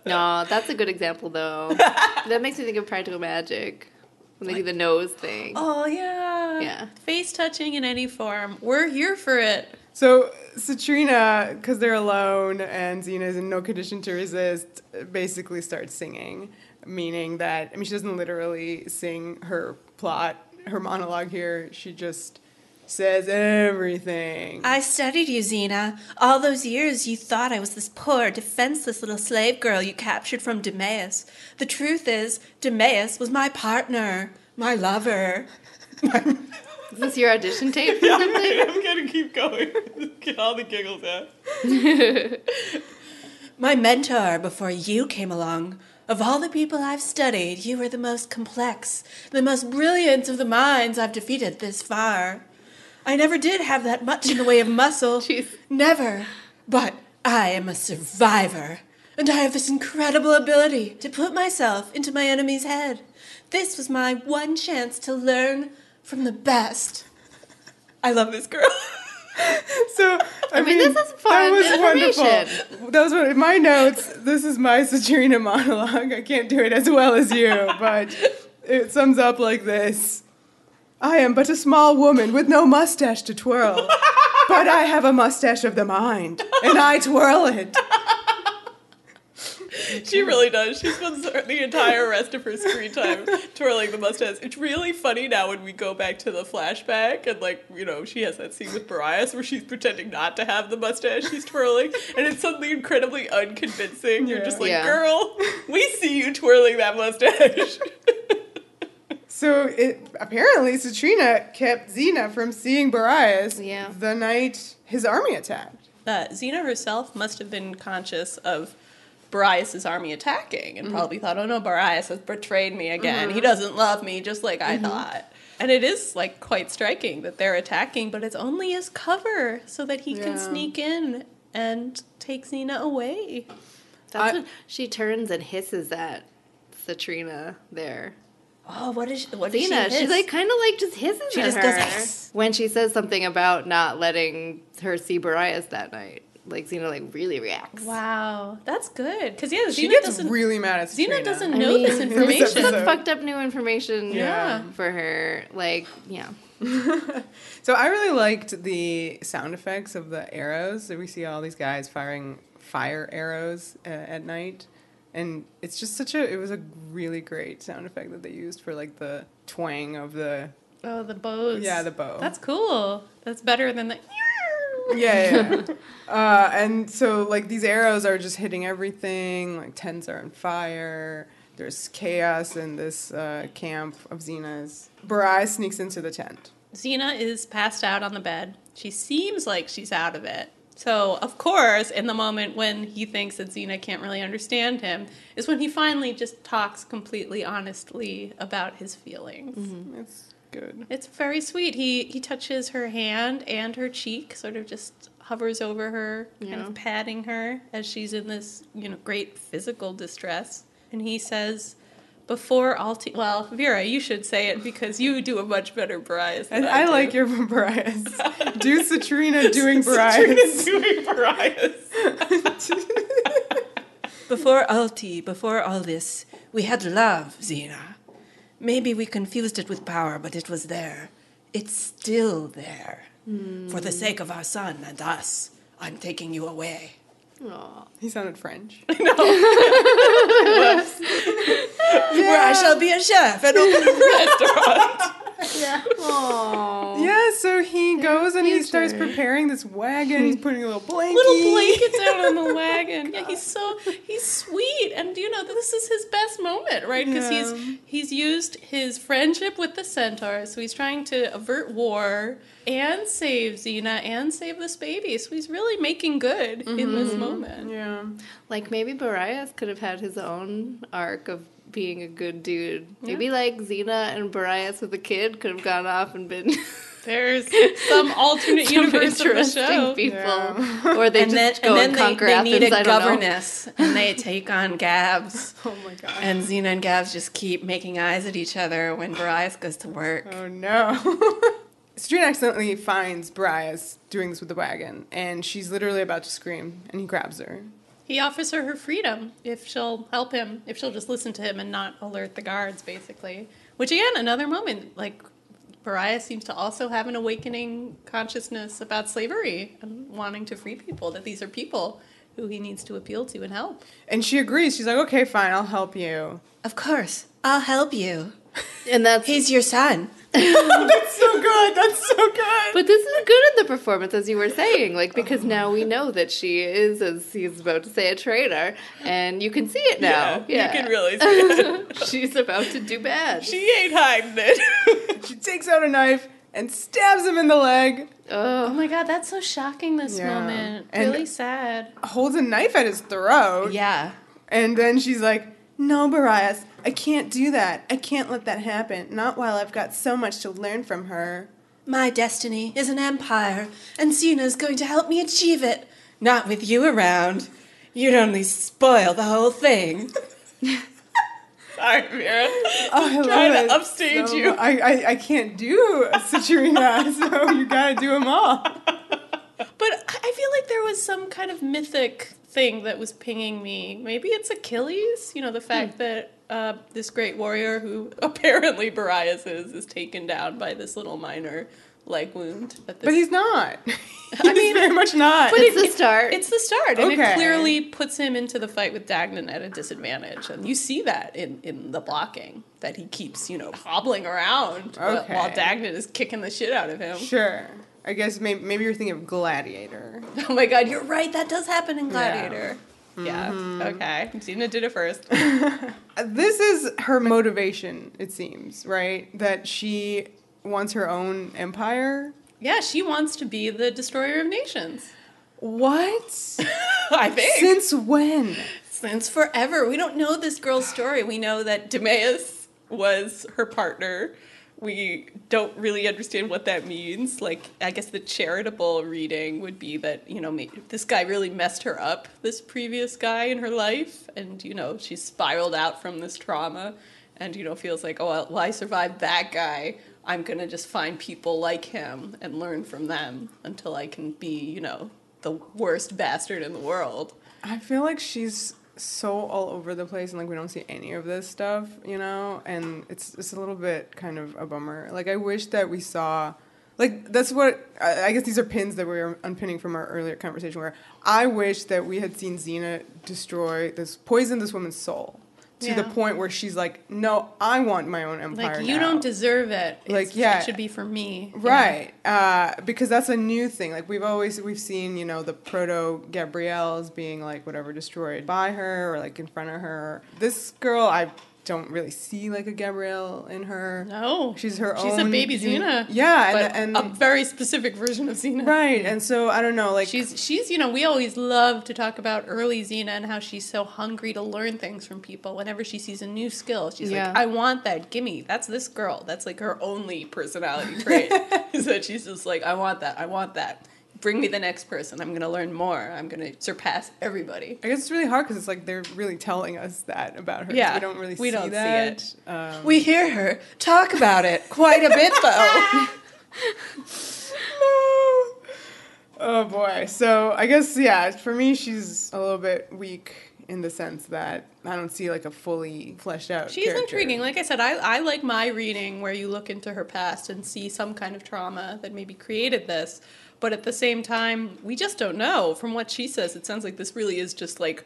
No, that's a good example, though. That makes me think of Practical Magic. When they do the nose thing. Oh, yeah. Yeah. Face touching in any form. We're here for it. So Satrina, because they're alone and Xena's in no condition to resist, basically starts singing, meaning that, she doesn't literally sing her plot, her monologue here. She just says everything. I studied you, Xena. All those years you thought I was this poor, defenseless little slave girl you captured from Demeus. The truth is, Demeus was my partner, my lover. Is this your audition tape or something? I'm gonna keep going. Get all the giggles out. My mentor before you came along. Of all the people I've studied, you were the most complex, the most brilliant of the minds I've defeated this far. I never did have that much in the way of muscle. Jeez. Never. But I am a survivor. And I have this incredible ability to put myself into my enemy's head. This was my one chance to learn from the best. I love this girl. So, I mean, this is fun that was information. wonderful. That was one in my notes. This is my Satrina monologue. I can't do it as well as you, but it sums up like this. I am but a small woman with no mustache to twirl, but I have a mustache of the mind, and I twirl it. She really does. She spends the entire rest of her screen time twirling the mustache. It's really funny now when we go back to the flashback and, she has that scene with Borias where she's pretending not to have the mustache she's twirling, and it's suddenly incredibly unconvincing. You're just like, girl, we see you twirling that mustache. So apparently Satrina kept Xena from seeing Boreipus the night his army attacked. Xena herself must have been conscious of Boreas' army attacking and probably thought, oh no, Boreas has betrayed me again. He doesn't love me, just like I thought. And it is quite striking that they're attacking, but it's only as cover so that he can sneak in and take Xena away. That's when she turns and hisses at Satrina there. Oh, what is Xena, she she kind of just hisses she at just her. goes, hiss. When she says something about not letting her see Boreas that night. Xena really reacts. Wow, that's good. Because she Xena gets doesn't really mad at Satrina. Xena doesn't know this in this information. episode. That's fucked up new information for her. So I really liked the sound effects of the arrows. So we see all these guys firing fire arrows at night. And it's just it was a really great sound effect that they used for the twang of the... Oh, the bows. Yeah, the bow. That's cool. That's better than the... Yeah. And so these arrows are just hitting everything. Tents are on fire. There's chaos in this camp of Xena's. Boriipus sneaks into the tent. Xena is passed out on the bed. She seems like she's out of it. So, of course, in the moment when he thinks that Xena can't really understand him, is when he finally just talks completely honestly about his feelings. Mm-hmm. It's good. It's very sweet. He touches her hand and her cheek, sort of just hovers over her, kind of patting her as she's in this, great physical distress. And he says, before Alti... Well, Vera, you should say it because you do a much better Borias than I do. like your Borias. Do Satrina doing Borias. Satrina doing Borias. Before all this, we had love, Xena. Maybe we confused it with power, but it was there. It's still there. For the sake of our son and us, I'm taking you away. Aw. He sounded French. Where I shall be a chef and open a restaurant. Aww. Yeah, so he goes and he future. starts preparing this wagon. He's putting a little blanket. Little blanket down on the wagon. Yeah, he's sweet, and this is his best moment, right? Because he's used his friendship with the centaur, so he's trying to avert war and save Xena and save this baby. So he's really making good in this moment. Yeah. Like, maybe Boreipus could have had his own arc of being a good dude. Maybe, like, Xena and Boreipus with a kid could have gone off and been There's some alternate universe of the interesting show. people. Yeah. Or they just go and conquer they Athens, need a I don't know. governess, and they take on Gabs. Oh my god. And Xena and Gabs just keep making eyes at each other when Boreipus goes to work. Oh no. Satrina accidentally finds Borias doing this with the wagon, and she's literally about to scream, and he grabs her. He offers her freedom if she'll help him, if she'll just listen to him and not alert the guards, basically. Which, again, another moment, like, Borias seems to also have an awakening consciousness about slavery and wanting to free people, that these are people who he needs to appeal to and help. And she agrees. She's like, okay, fine, I'll help you. Of course, I'll help you. And that's... He's your son. That's so good. That's so good. But this is good in the performance, as you were saying, like, because now we know that she is, as he's about to say, a traitor, and you can see it now. You can really see it. She's about to do bad. She ain't hiding it. She takes out a knife and stabs him in the leg, Oh my god, that's so shocking, this Yeah. moment. And- Really sad. holds a knife at his throat. Yeah. And then she's like, no, Borias, I can't do that. I can't let that happen. Not while I've got so much to learn from her. My destiny is an empire, and Xena's going to help me achieve it. Not with you around. You'd only spoil the whole thing. Sorry, Vera. Oh, I Trying love to it upstage so you. much. I can't do Satrina, so you gotta do them all. But I feel like there was some kind of mythic thing that was pinging me. Maybe it's Achilles, the fact that this great warrior who apparently Borias is taken down by this little minor leg wound. But He's not. I mean, very much not. but It's the start. It's the start, and Okay. it clearly puts him into the fight with Dagnan at a disadvantage. And you see that in the blocking, that he keeps, hobbling around Okay. while Dagnan is kicking the shit out of him. Sure. I guess maybe you're thinking of Gladiator. Oh my god, you're right, that does happen in Gladiator. Yeah, okay. Xena did it first. This is her motivation, it seems, right? That she wants her own empire. Yeah, she wants to be the destroyer of nations. What? I think. Since when? Since forever. We don't know this girl's story. We know that Timaeus was her partner. We don't really understand what that means. Like, I guess the charitable reading would be that, this guy really messed her up, this previous guy in her life. And, she's spiraled out from this trauma and, feels like, oh, well, I survived that guy. I'm going to just find people like him and learn from them until I can be, the worst bastard in the world. I feel like she's so all over the place and, like, we don't see any of this stuff, and it's a little bit kind of a bummer. Like, I wish that we saw, like, that's what, I guess these are pins that we were unpinning from our earlier conversation, where I wish that we had seen Xena poison this woman's soul. To the point where she's like, no, I want my own empire. Like, you now. don't deserve it. Like, yeah. It should be for me. Right. Because that's a new thing. Like, we've seen, the proto Gabrielles being, like, whatever, destroyed by her or, like, in front of her. This girl, I don't really see, like, a Gabrielle in her. No. She's her own. She's a baby Xena. Yeah. But and a very specific version of Xena. right. And so, I don't know, like. She's we always love to talk about early Xena and how she's so hungry to learn things from people. Whenever she sees a new skill, she's like, I want that, gimme. That's this girl. That's like her only personality trait. Is that she's just like, I want that. bring me the next person. I'm going to learn more. I'm going to surpass everybody. I guess it's really hard because it's like they're really telling us that about her. Yeah, We don't really we see don't that. see it. We hear her talk about it quite a bit, though. No. Oh boy. So I guess, yeah, for me, she's a little bit weak in the sense that I don't see like a fully fleshed out She's character. intriguing. Like I said, I like my reading where you look into her past and see some kind of trauma that maybe created this. But at the same time, we just don't know. From what she says, it sounds like this really is just like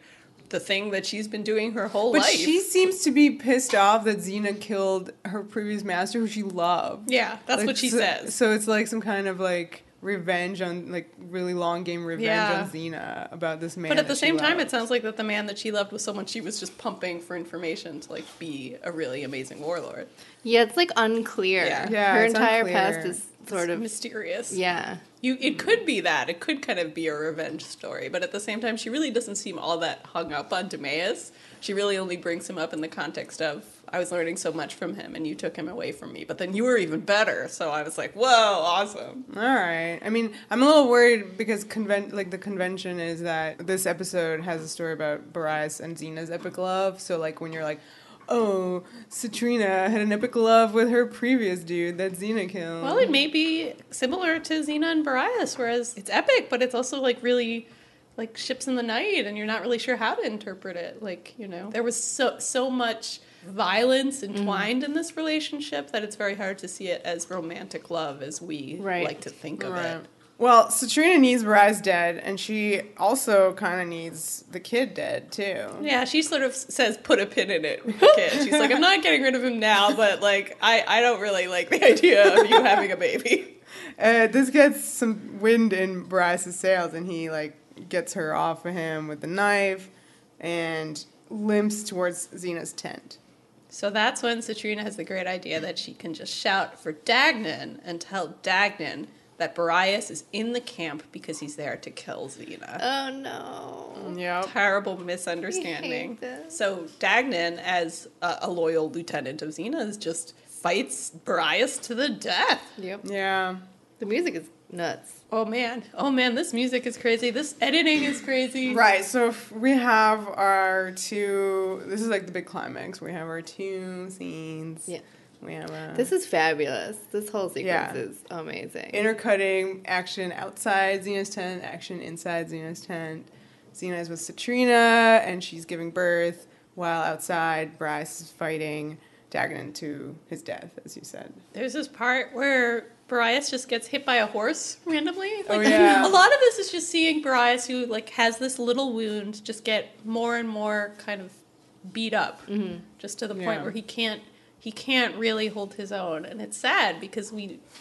the thing that she's been doing her whole life. But she seems to be pissed off that Xena killed her previous master who she loved. Yeah, that's Like, what she says. So it's like some kind of like revenge on, like, really long game revenge on Xena about this man. But at the same time, loved. it sounds like that the man that she loved was someone she was just pumping for information to like be a really amazing warlord. Yeah, it's like unclear. Yeah, her it's entire unclear. past is sort of mysterious. Yeah. It could be that. It could kind of be a revenge story, but at the same time, she really doesn't seem all that hung up on Timaeus. She really only brings him up in the context of, I was learning so much from him, and you took him away from me, but then you were even better, so I was like, whoa, awesome. All right. I mean, I'm a little worried because the convention is that this episode has a story about Borias and Xena's epic love, so like when you're like, oh, Satrina had an epic love with her previous dude that Xena killed. Well, it may be similar to Xena and Borias, whereas it's epic, but it's also like really like ships in the night, and you're not really sure how to interpret it. Like, you know, there was so much violence entwined in this relationship that it's very hard to see it as romantic love as we like to think of it. Well, Satrina needs Borias dead, and she also kind of needs the kid dead, too. Yeah, she sort of says, put a pin in it with the kid. She's like, I'm not getting rid of him now, but, like, I don't really like the idea of you having a baby. This gets some wind in Borias' sails, and he, like, gets her off of him with the knife and limps towards Xena's tent. So that's when Satrina has the great idea that she can just shout for Dagnan and tell Dagnan that Borias is in the camp because he's there to kill Xena. Oh no. Yep. Terrible misunderstanding. So Dagnan, as a loyal lieutenant of Xena's, just fights Borias to the death. Yep. Yeah. The music is nuts. Oh man, this music is crazy. This editing is crazy. Right, so if we have our two, this is like the big climax. We have our two scenes. Yeah. We have This is fabulous. This whole sequence is amazing. intercutting action outside Xena's tent, action inside Xena's tent. Xena is with Satrina, and she's giving birth, while outside Bryce is fighting Dagnan to his death, as you said. There's this part where Borias just gets hit by a horse randomly. Like, Oh, yeah. A lot of this is just seeing Borias, who like has this little wound, just get more and more kind of beat up, just to the point where he can't really hold his own. And it's sad because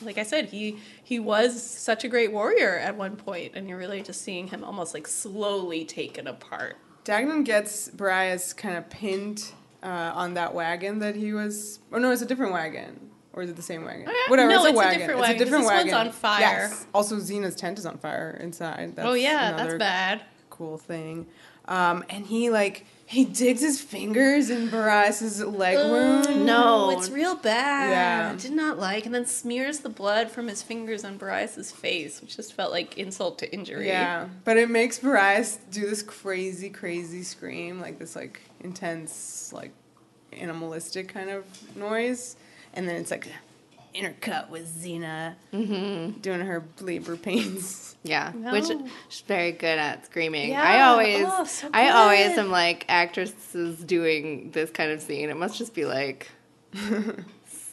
like I said, he was such a great warrior at one point, and you're really just seeing him almost like slowly taken apart. Dagnan gets Bryce kind of pinned on that wagon that he was... Oh, no, it's a different wagon. Or is it the same wagon? No, it's a it's a wagon. different It's wagon, a different 'cause this wagon. one's on fire. Yes. Also, Xena's tent is on fire inside. That's That's another bad. cool thing. And he digs his fingers in Borias' leg wound. No. It's real bad. Yeah. I did not like. And then smears the blood from his fingers on Borias' face, which just felt like insult to injury. Yeah, but it makes Borias do this crazy, crazy scream, like this like intense, like animalistic kind of noise. And then it's like intercut with Xena doing her labor pains. Yeah, No. which she's very good at screaming. Yeah. I always So am good. like, actresses doing this kind of scene. It must just be like,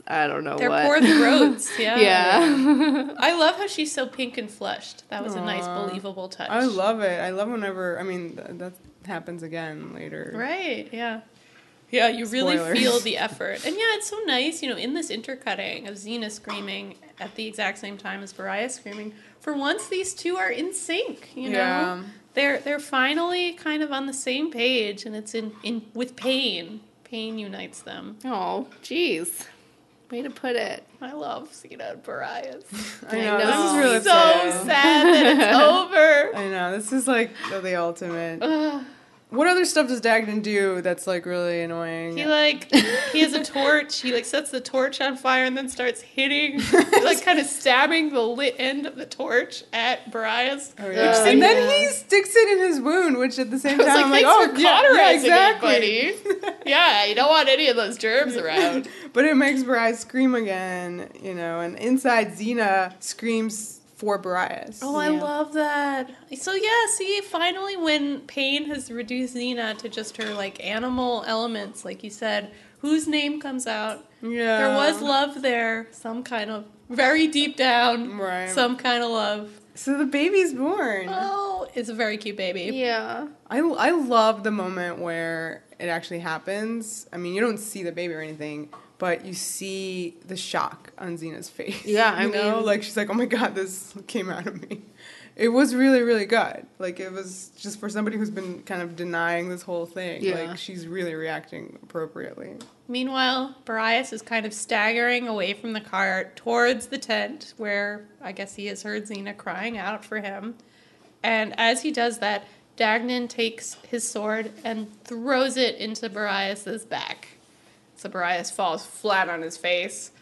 I don't know Their what. poor throats. Yeah. Yeah. I love how she's so pink and flushed. That was a nice, Aw. believable touch. I love it. I love whenever, that happens again later. Right, yeah. Yeah, you really Spoilers. feel the effort. And yeah, it's so nice, in this intercutting of Xena screaming at the exact same time as Borias screaming. For once, these two are in sync, Yeah. They're finally kind of on the same page, and it's in with pain. Pain unites them. Oh, jeez. Way to put it. I love Xena and Borias. I know, know. this is really So sad. sad that it's over. I know, this is like the ultimate. What other stuff does Dagnan do that's, like, really annoying? He has a torch. He, like, sets the torch on fire and then starts hitting, like, kind of stabbing the lit end of the torch at Borias. Oh, yeah. And then he sticks it in his wound, which at the same time, I'm like, thanks for cauterizing exactly. it, buddy. Yeah, you don't want any of those germs around. But it makes Borias scream again, you know, and inside Xena screams for Borias. Oh, I love that. So yeah, see, finally when pain has reduced Xena to just her, like, animal elements, like you said, whose name comes out. Yeah. There was love there, some kind of, very deep down, right. some kind of love. So the baby's born. Oh, it's a very cute baby. Yeah. I love the moment where it actually happens. I mean, you don't see the baby or anything, but you see the shock on Xena's face. Yeah, I mean, like, she's like, oh my God, this came out of me. It was really, really good. Like, it was just for somebody who's been kind of denying this whole thing. Yeah. Like, she's really reacting appropriately. Meanwhile, Borias is kind of staggering away from the cart towards the tent where I guess he has heard Xena crying out for him. And as he does that, Dagnan takes his sword and throws it into Borias' back. So Borias falls flat on his face.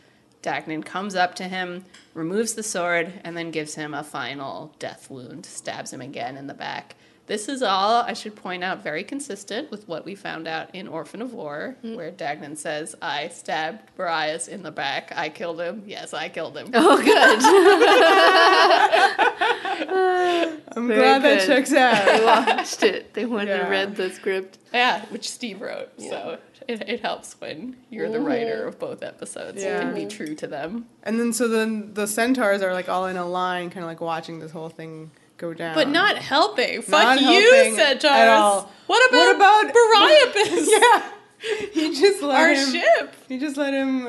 Dagnan comes up to him, removes the sword, and then gives him a final death wound, stabs him again in the back. This is all, I should point out, very consistent with what we found out in Orphan of War, where Dagnan says, I stabbed Borias in the back. I killed him. Yes, I killed him. Oh, good. I'm glad that checks out. They watched it. They went and Yeah. read the script. Yeah, which Steve wrote. Yeah. So it helps when you're the writer of both episodes. Yeah. You can be true to them. And then the centaurs are, like, all in a line, kind of, like, watching this whole thing go down. But not helping. Not Fuck you, helping Centaurs. at all. What about Boreipus? Yeah. He just let Our him... ship. He just let him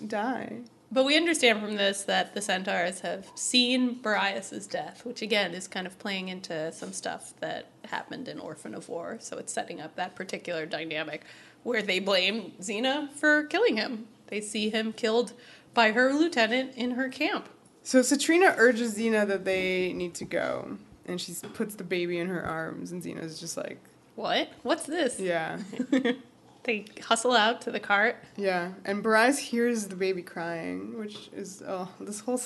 die. But we understand from this that the Centaurs have seen Boreas' death, which again is kind of playing into some stuff that happened in Orphan of War. So it's setting up that particular dynamic where they blame Xena for killing him. They see him killed by her lieutenant in her camp. So Satrina urges Xena that they need to go. And she puts the baby in her arms. And Xena's just like... What? What's this? Yeah. They hustle out to the cart. Yeah. And Borias hears the baby crying, which is... Oh, this whole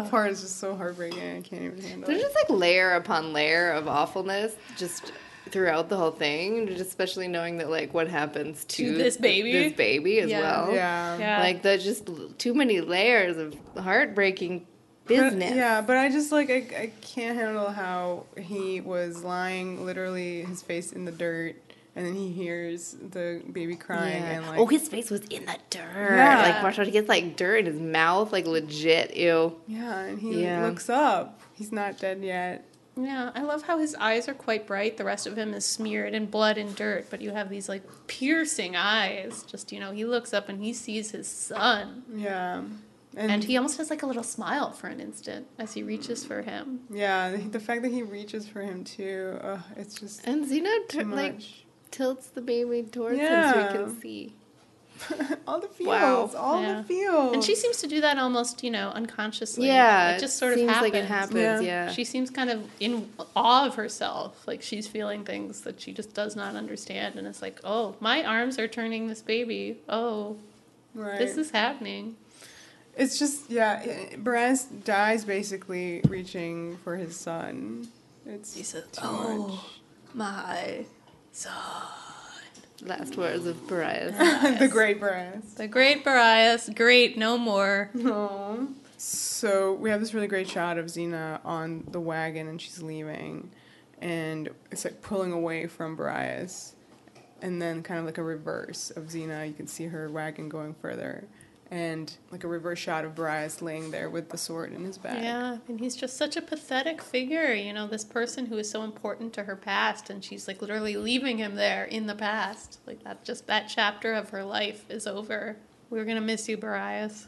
part is just so heartbreaking. I can't even handle There's it. just, like, layer upon layer of awfulness just throughout the whole thing, just especially knowing that, like, what happens to this baby. This baby as well. Yeah. Like, there's just too many layers of heartbreaking business. But I just, like, I can't handle how he was lying, literally, his face in the dirt, and then he hears the baby crying, and, like... Oh, his face was in the dirt. Yeah. Like, watch out, he gets, like, dirt in his mouth, like, legit, ew. Yeah, and he looks up. He's not dead yet. Yeah, I love how his eyes are quite bright. The rest of him is smeared in blood and dirt, but you have these, like, piercing eyes. Just, you know, he looks up and he sees his son. Yeah. And he almost has, like, a little smile for an instant as he reaches for him. Yeah, the fact that he reaches for him, too, it's just And Xena, too much. like, tilts the baby towards him so he can see. All the feels. Wow. All the feels. And she seems to do that almost, you know, unconsciously. Yeah. It just sort of seems happens. like it happens, yeah. She seems kind of in awe of herself. Like, she's feeling things that she just does not understand. And it's like, oh, my arms are turning this baby. Oh, Right. this is happening. It's just, Borias dies basically reaching for his son. It's He says, too much. my son. Last words of Borias. The great Borias. The great Boreas, great, no more. Aww. So we have this really great shot of Xena on the wagon, and she's leaving, and it's like pulling away from Borias, and then kind of like a reverse of Xena. You can see her wagon going further, and like a reverse shot of Borias laying there with the sword in his back. Yeah, and he's just such a pathetic figure, you know, this person who is so important to her past, and she's like literally leaving him there in the past. Like that chapter of her life is over. We're gonna miss you, Borias.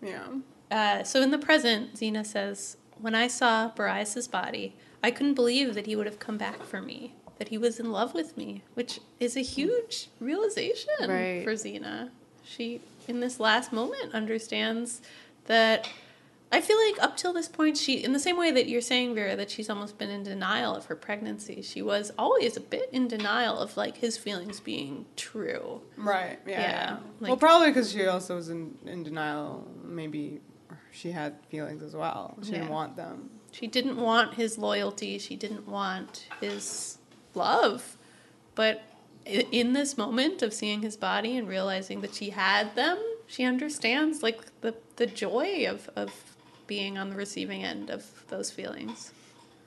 Yeah. So in the present, Xena says, when I saw Boreas' body, I couldn't believe that he would have come back for me, that he was in love with me, which is a huge realization for Xena. She, in this last moment, understands that I feel like up till this point, she, in the same way that you're saying, Vera, that she's almost been in denial of her pregnancy, she was always a bit in denial of, like, his feelings being true. Right, yeah. Like, Well, probably because she also was in denial. Maybe she had feelings as well. She didn't want them. She didn't want his loyalty. She didn't want his love. But in this moment of seeing his body and realizing that she had them, she understands, like, the joy of being on the receiving end of those feelings.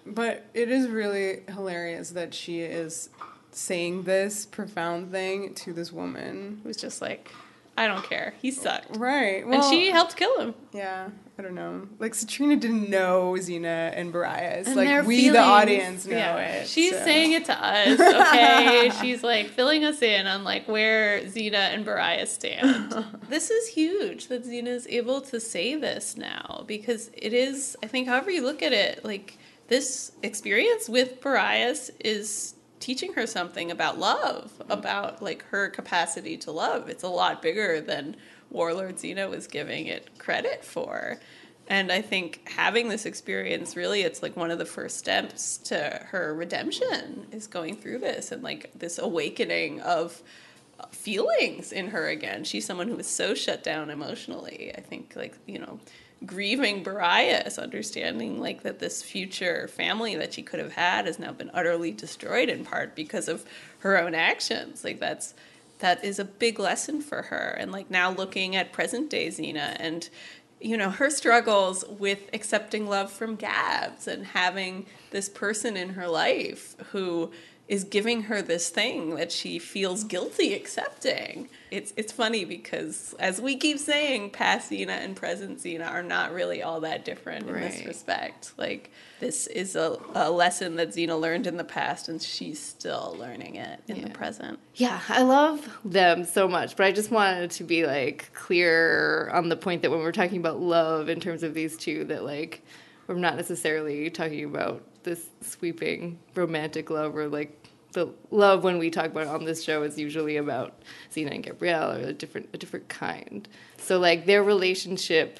But it is really hilarious that she is saying this profound thing to this woman Who's just like, I don't care. He sucked. Right. Well, And she helped kill him. Yeah, I don't know. Like, Satrina didn't know Xena and Borias. And like, their we, feelings, the audience, know it. She's so. saying it to us, okay? She's, like, filling us in on, like, where Xena and Borias stand. This is huge that Xena is able to say this now, because it is, I think, however you look at it, like, this experience with Borias is teaching her something about love, about, like, her capacity to love. It's a lot bigger than Warlord Xena was giving it credit for. And I think having this experience, really, it's like one of the first steps to her redemption is going through this and, like, this awakening of feelings in her again. She's someone who was so shut down emotionally. I think, like, you know, grieving Borias, understanding, like, that this future family that she could have had has now been utterly destroyed in part because of her own actions. Like, that is a big lesson for her. And, like, now looking at present day Xena and, you know, her struggles with accepting love from Gabs and having this person in her life who is giving her this thing that she feels guilty accepting. It's funny because, as we keep saying, past Xena and present Xena are not really all that different in this respect. Like, this is a lesson that Xena learned in the past, and she's still learning it in the present. Yeah, I love them so much, but I just wanted to be, like, clear on the point that when we're talking about love in terms of these two, that, like, we're not necessarily talking about this sweeping romantic love, or, like, the love when we talk about it on this show is usually about Xena and Gabrielle, or a different kind. So, like, their relationship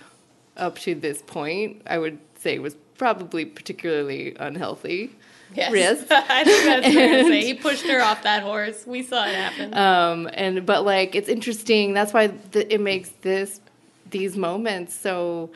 up to this point, I would say, was probably particularly unhealthy. Yes, risk. I think that's fair to say. He pushed her off that horse. We saw it happen. But, like, it's interesting. That's why it makes these moments so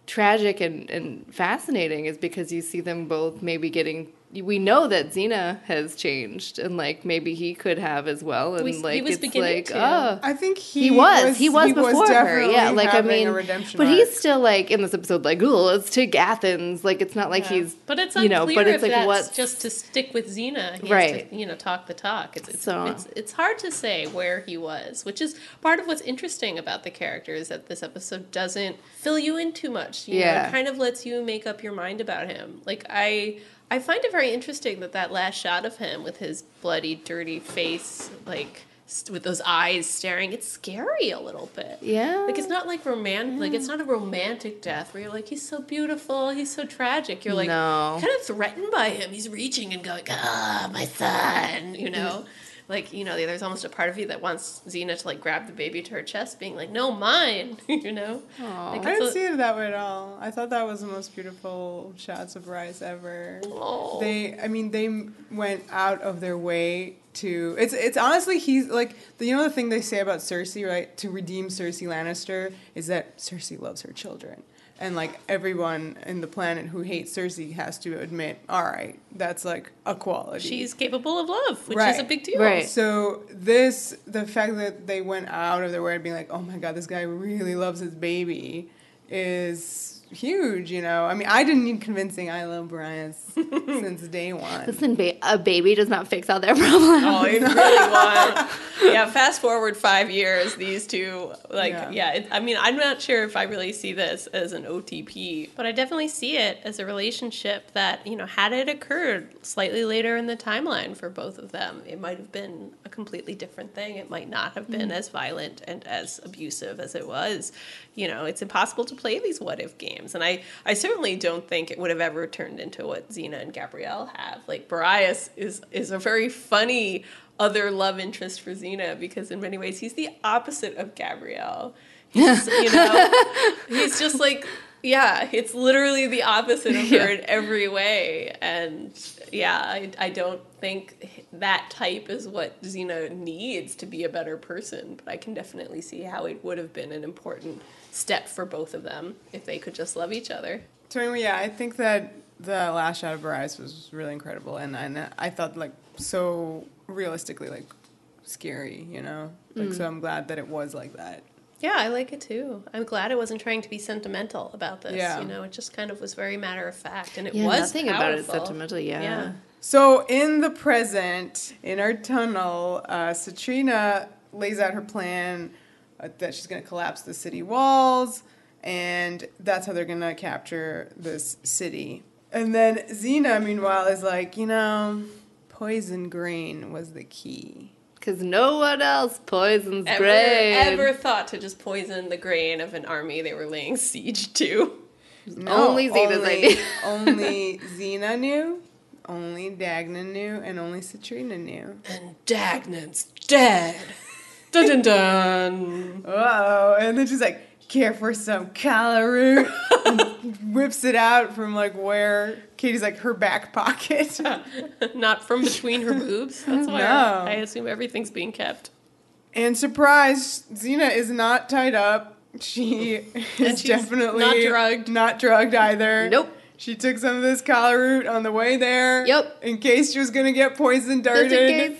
tragic and fascinating, is because you see them both maybe getting. We know that Xena has changed, and, like, maybe he could have as well. And he was it's beginning like, to. I think he was before her. Yeah, like, I mean, a redemption but arc. he's still, like, in this episode, like, oh, let's take Athens. Like, it's not like he's, but it's you unclear know, but it's if like, that's what's just to stick with Xena. He Right. has to, you know, talk the talk. So- It's hard to say where he was, which is part of what's interesting about the character, is that this episode doesn't fill you in too much. You know, it kind of lets you make up your mind about him. Like, I find it very interesting that last shot of him with his bloody, dirty face, like, with those eyes staring, it's scary a little bit. Yeah. Like, it's not like like, it's not a romantic death where you're like, he's so beautiful, he's so tragic. You're like, No. kind of threatened by him. He's reaching and going, my son, you know? Like, you know, there's almost a part of you that wants Xena to, like, grab the baby to her chest, being like, no, mine, you know? Like, I didn't see it that way at all. I thought that was the most beautiful shots of Bryce ever. Oh. They went out of their way to. It's honestly, he's like, the thing they say about Cersei, right? To redeem Cersei Lannister is that Cersei loves her children. And, like, everyone in the planet who hates Cersei has to admit, all right, that's, like, a quality. She's capable of love, which Right. is a big deal. Right. So the fact that they went out of their way to be like, oh my God, this guy really loves his baby is huge, you know? I mean, I didn't need convincing. I love Borias since day one. Listen, a baby does not fix all their problems. Oh, it really was. Yeah, fast forward 5 years, these two, like, I mean, I'm not sure if I really see this as an OTP, but I definitely see it as a relationship that, you know, had it occurred slightly later in the timeline for both of them, it might have been a completely different thing. It might not have been as violent and as abusive as it was. You know, it's impossible to play these what-if games. And I certainly don't think it would have ever turned into what Xena and Gabrielle have. Like, Borias is a very funny other love interest for Xena, because in many ways he's the opposite of Gabrielle. He's, you know, he's just like, Yeah, it's literally the opposite of her in every way. And yeah, I don't think that type is what Xena needs to be a better person. But I can definitely see how it would have been an important step for both of them if they could just love each other. So anyway, yeah, I think that the last shot of Borias was really incredible. And I thought, like, so realistically, like, scary, you know? Like, so I'm glad that it was like that. Yeah, I like it too. I'm glad it wasn't trying to be sentimental about this. Yeah. You know, it just kind of was very matter of fact, and it Yeah, was nothing powerful. about it sentimental. Yeah. So in the present, in our tunnel, Satrina lays out her plan that she's going to collapse the city walls, and that's how they're going to capture this city. And then Xena, meanwhile, is like, you know, poison grain was the key. Because no one else poisons grain. Ever thought to just poison the grain of an army they were laying siege to? No, Only Xena's idea. Only Xena knew, only Dagna knew, and only Satrina knew. And Dagnan's dead. Dun dun dun. Uh-oh. And then she's like, care for some calla root. Whips it out from, like, where Katie's, like, her back pocket. Not from between her boobs. That's why No. I assume everything's being kept. And surprise, Xena is not tied up. She is she's definitely not drugged. Not drugged either. Nope. She took some of this calla root on the way there. Yep. In case she was going to get poison Just in darted case.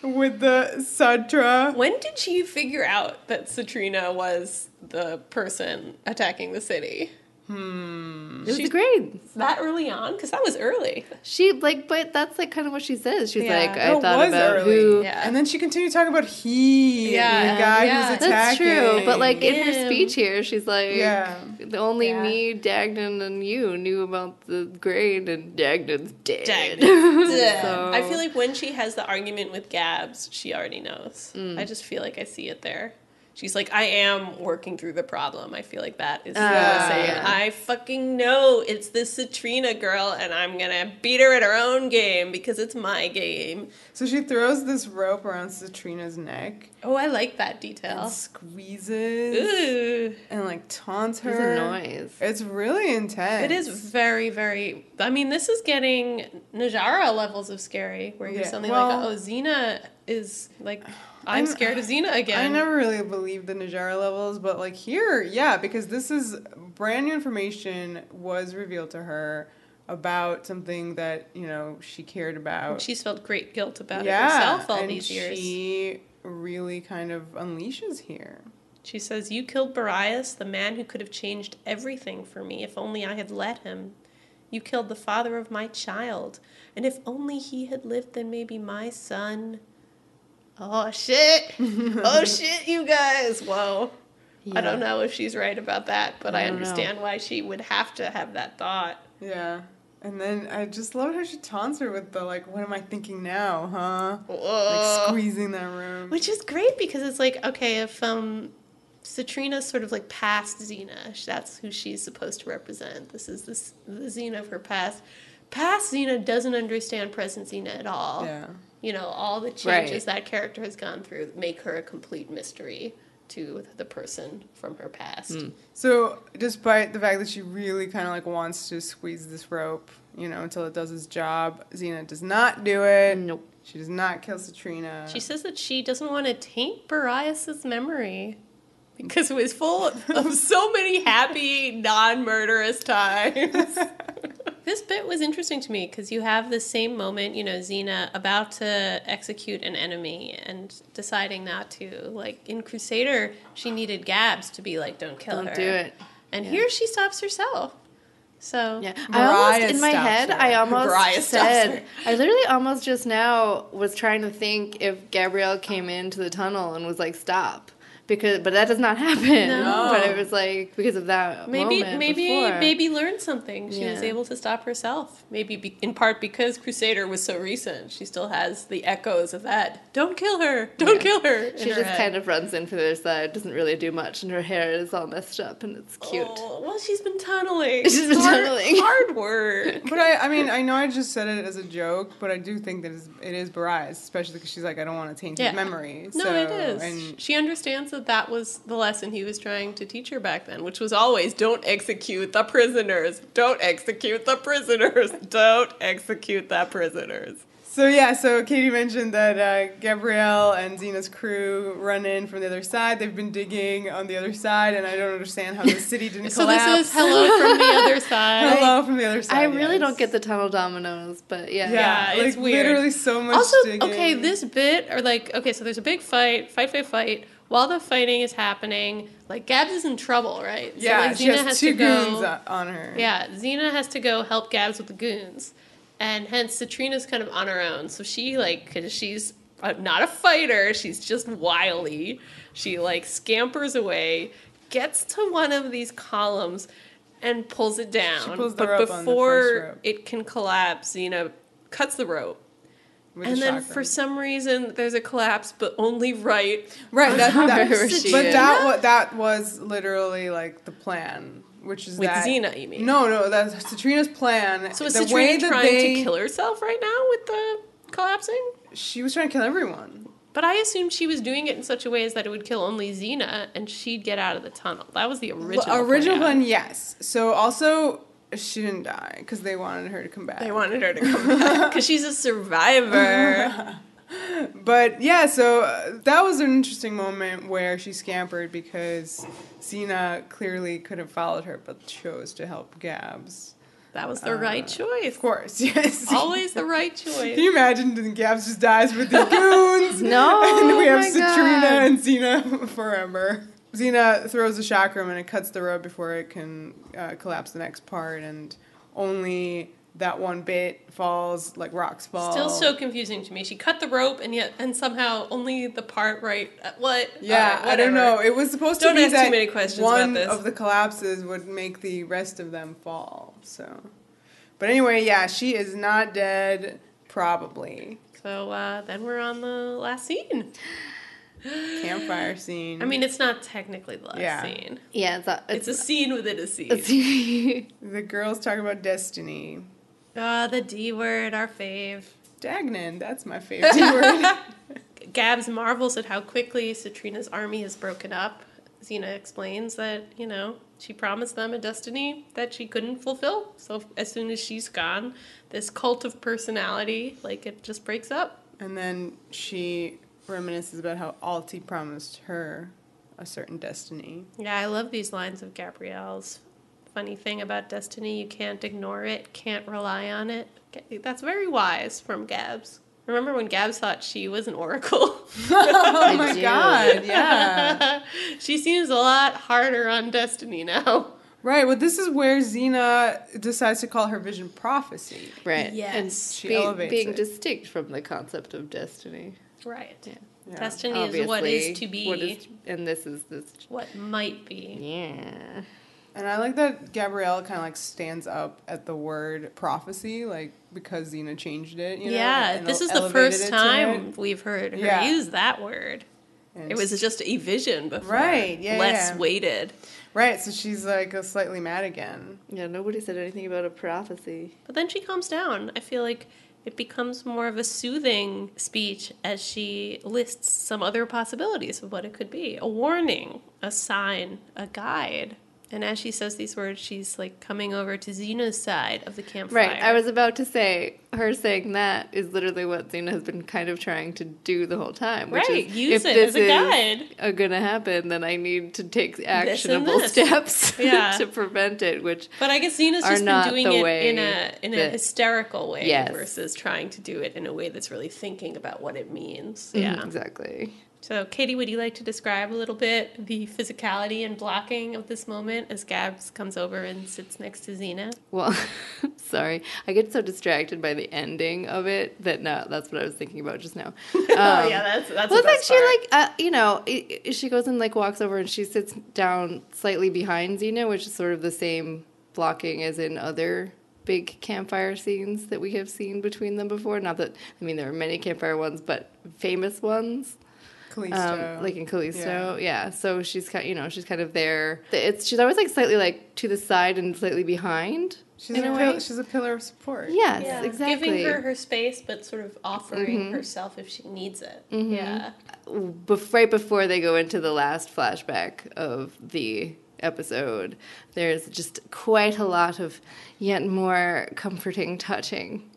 with the Satra. When did she figure out that Satrina was the person attacking the city? It was the grade. That early on? Because that was early. She, like, but that's, like, kind of what she says. She's Yeah. like, No, I it thought was about early. who... Yeah. And then she continued talking about he, Yeah, the guy yeah. who's That's attacking. true, but, like, in her Him. speech here, she's like, Yeah. only Yeah. me, Dagnan, and you knew about the grain, and Dagnan's dead. So- I feel like when she has the argument with Gabs, she already knows. I just feel like I see it there. She's like, I am working through the problem. I feel like that is Xena saying, yeah. I fucking know it's this Satrina girl, and I'm gonna beat her at her own game because it's my game. So she throws this rope around Satrina's neck Oh, I like that detail. and squeezes Ooh. and, like, taunts There's her. a noise. It's really intense. It is very, very... I mean, this is getting Najara levels of scary, where you're Yeah, suddenly well- like, oh, Xena is, like, I'm scared of Xena again. I never really believed the Najara levels, but, like, here, yeah, because this is brand new information was revealed to her about something that, you know, she cared about. She's felt great guilt about it herself all and these years. she really kind of unleashes here. She says, you killed Boreipus, the man who could have changed everything for me if only I had let him. You killed the father of my child, and if only he had lived, then maybe my son... Oh, shit. Oh, shit, you guys. Whoa. I don't know if she's right about that, but I don't know. understand why she would have to have that thought. Yeah. And then I just love how she taunts her with the, like, what am I thinking now, huh? Whoa. Like, squeezing that room. Which is great because it's like, okay, if Satrina's sort of like past Xena, that's who she's supposed to represent. This is the Xena of her past. Past Xena doesn't understand present Xena at all. Yeah. You know, all the changes that character has gone through make her a complete mystery to the person from her past. So, despite the fact that she really kind of, like, wants to squeeze this rope, you know, until it does its job, Xena does not do it. Nope. She does not kill Satrina. She says that she doesn't want to taint Boreipus' memory because it was full of so many happy, non-murderous times. This bit was interesting to me because you have the same moment, you know, Xena about to execute an enemy and deciding not to. Like, in Crusader, she needed Gabs to be like, don't kill her. Don't do it. And here she stops herself. So, Yeah, I almost, Borias in my stops head, her. I almost Borias stops said, her. I literally almost just now was trying to think if Gabrielle came into the tunnel and was like, stop. But that does not happen. No. But it was like, because of that moment before. maybe learned something. She was Yeah. able to stop herself. Maybe in part because Crusader was so recent. She still has the echoes of that. Don't kill her. Don't kill her. She just kind of runs in for their side, doesn't really do much, and her hair is all messed up, and it's cute. Oh, well, she's been tunneling. She's been tunneling. Hard work. But I mean, I know I just said it as a joke, but I do think that it is Borias, especially because she's like, I don't want to taint his memory. No, so, it is. And She understands that was the lesson he was trying to teach her back then, which was always, don't execute the prisoners. Don't execute the prisoners. Don't execute the prisoners. So Katie mentioned that Gabrielle and Xena's crew run in from the other side. They've been digging on the other side, and I don't understand how the city didn't So collapse. this is hello from the other side. Hello from the other side. I really yes. don't get the tunnel dominoes, but yeah. Yeah, it's like weird. literally so much Also, digging. okay, this bit, or like, okay, so there's a big fight. While the fighting is happening, like, Gabs is in trouble, right? Yeah, so, like, she Xena has two to go, goons on her. Yeah, Xena has to go help Gabs with the goons. And hence, Satrina's kind of on her own. So she, like, because she's not a fighter, she's just wily. She, like, scampers away, gets to one of these columns, and pulls it down. She pulls the but rope on the before first rope. it can collapse, Xena cuts the rope. With And a then chakra. for some reason, there's a collapse, but only right. Right, Where she is. that was literally like the plan, which is With that Xena, you mean? No, that's Satrina's plan. So is the Satrina way that trying they, to kill herself right now with the collapsing? She was trying to kill everyone. But I assumed she was doing it in such a way as that it would kill only Xena, and she'd get out of the tunnel. That was the original plan, yes. So also she didn't die because they wanted her to come back. They wanted her to come back because she's a survivor. But yeah, so that was an interesting moment where she scampered because Xena clearly could have followed her, but chose to help Gabs. That was the right choice. Of course, yes. Always the right Can choice. you imagine that Gabs just dies with the goons? No, And we have my Satrina God. and Xena forever. Xena throws the chakram and it cuts the rope before it can collapse the next part, and only that one bit falls, like rocks fall. Still so confusing to me. She cut the rope, and somehow only the part right. What? Yeah, I don't know. It was supposed Don't to be ask that too many questions one about this. of the collapses would make the rest of them fall. So, but anyway, yeah, she is not dead, probably. So then we're on the last scene. Campfire scene. I mean, it's not technically the last scene. Yeah, It's a scene within a scene. The girls talk about destiny. The D word, our fave. Dagnan, that's my favorite word. Gabs marvels at how quickly Satrina's army has broken up. Xena explains that, she promised them a destiny that she couldn't fulfill. So as soon as she's gone, this cult of personality, it just breaks up. And then she reminisces about how Alti promised her a certain destiny. Yeah, I love these lines of Gabrielle's. Funny thing about destiny, you can't ignore it, can't rely on it. That's very wise from Gabs. Remember when Gabs thought she was an oracle? Oh my God, yeah. She seems a lot harder on destiny now. Right, well, this is where Xena decides to call her vision prophecy. right. Yes. And She elevates being it. distinct from the concept of destiny. Right. Yeah. Destiny is what Obviously, is to be, and this is this. what might be. Yeah. And I like that Gabrielle kind of stands up at the word prophecy, because Xena changed it, Yeah, and this is the elevated first it to time it. we've heard her Yeah. use that word. And It was just a vision before. Right, yeah, Less yeah. weighted. Right, so she's slightly mad again. Yeah, nobody said anything about a prophecy. But then she calms down. I feel like it becomes more of a soothing speech as she lists some other possibilities of what it could be. A warning, a sign, a guide. And as she says these words, she's coming over to Xena's side of the campfire. Right. I was about to say, her saying that is literally what Xena has been kind of trying to do the whole time. Which Right, is, use if it this as a guide. is going to happen, then I need to take actionable this. steps Yeah. to prevent it, which But I guess Xena's are just been not doing the it way in a that- hysterical way Yes. versus trying to do it in a way that's really thinking about what it means. Mhm, Yeah. exactly. So, Katie, would you like to describe a little bit the physicality and blocking of this moment as Gabs comes over and sits next to Xena? Well, sorry. I get so distracted by the ending of it that that's what I was thinking about just now. Yeah, that's Well, the then best part. she she goes and walks over and she sits down slightly behind Xena, which is sort of the same blocking as in other big campfire scenes that we have seen between them before. Not that, there are many campfire ones, but famous ones. Callisto. Like in Callisto. Yeah. So she's she's kind of there. She's always like slightly like to the side and slightly behind. She's a pillar of support. Yes, Yeah, exactly. giving her space, but sort of offering herself if she needs it. Yeah. Right before they go into the last flashback of the episode, there's just quite a lot of yet more comforting touching.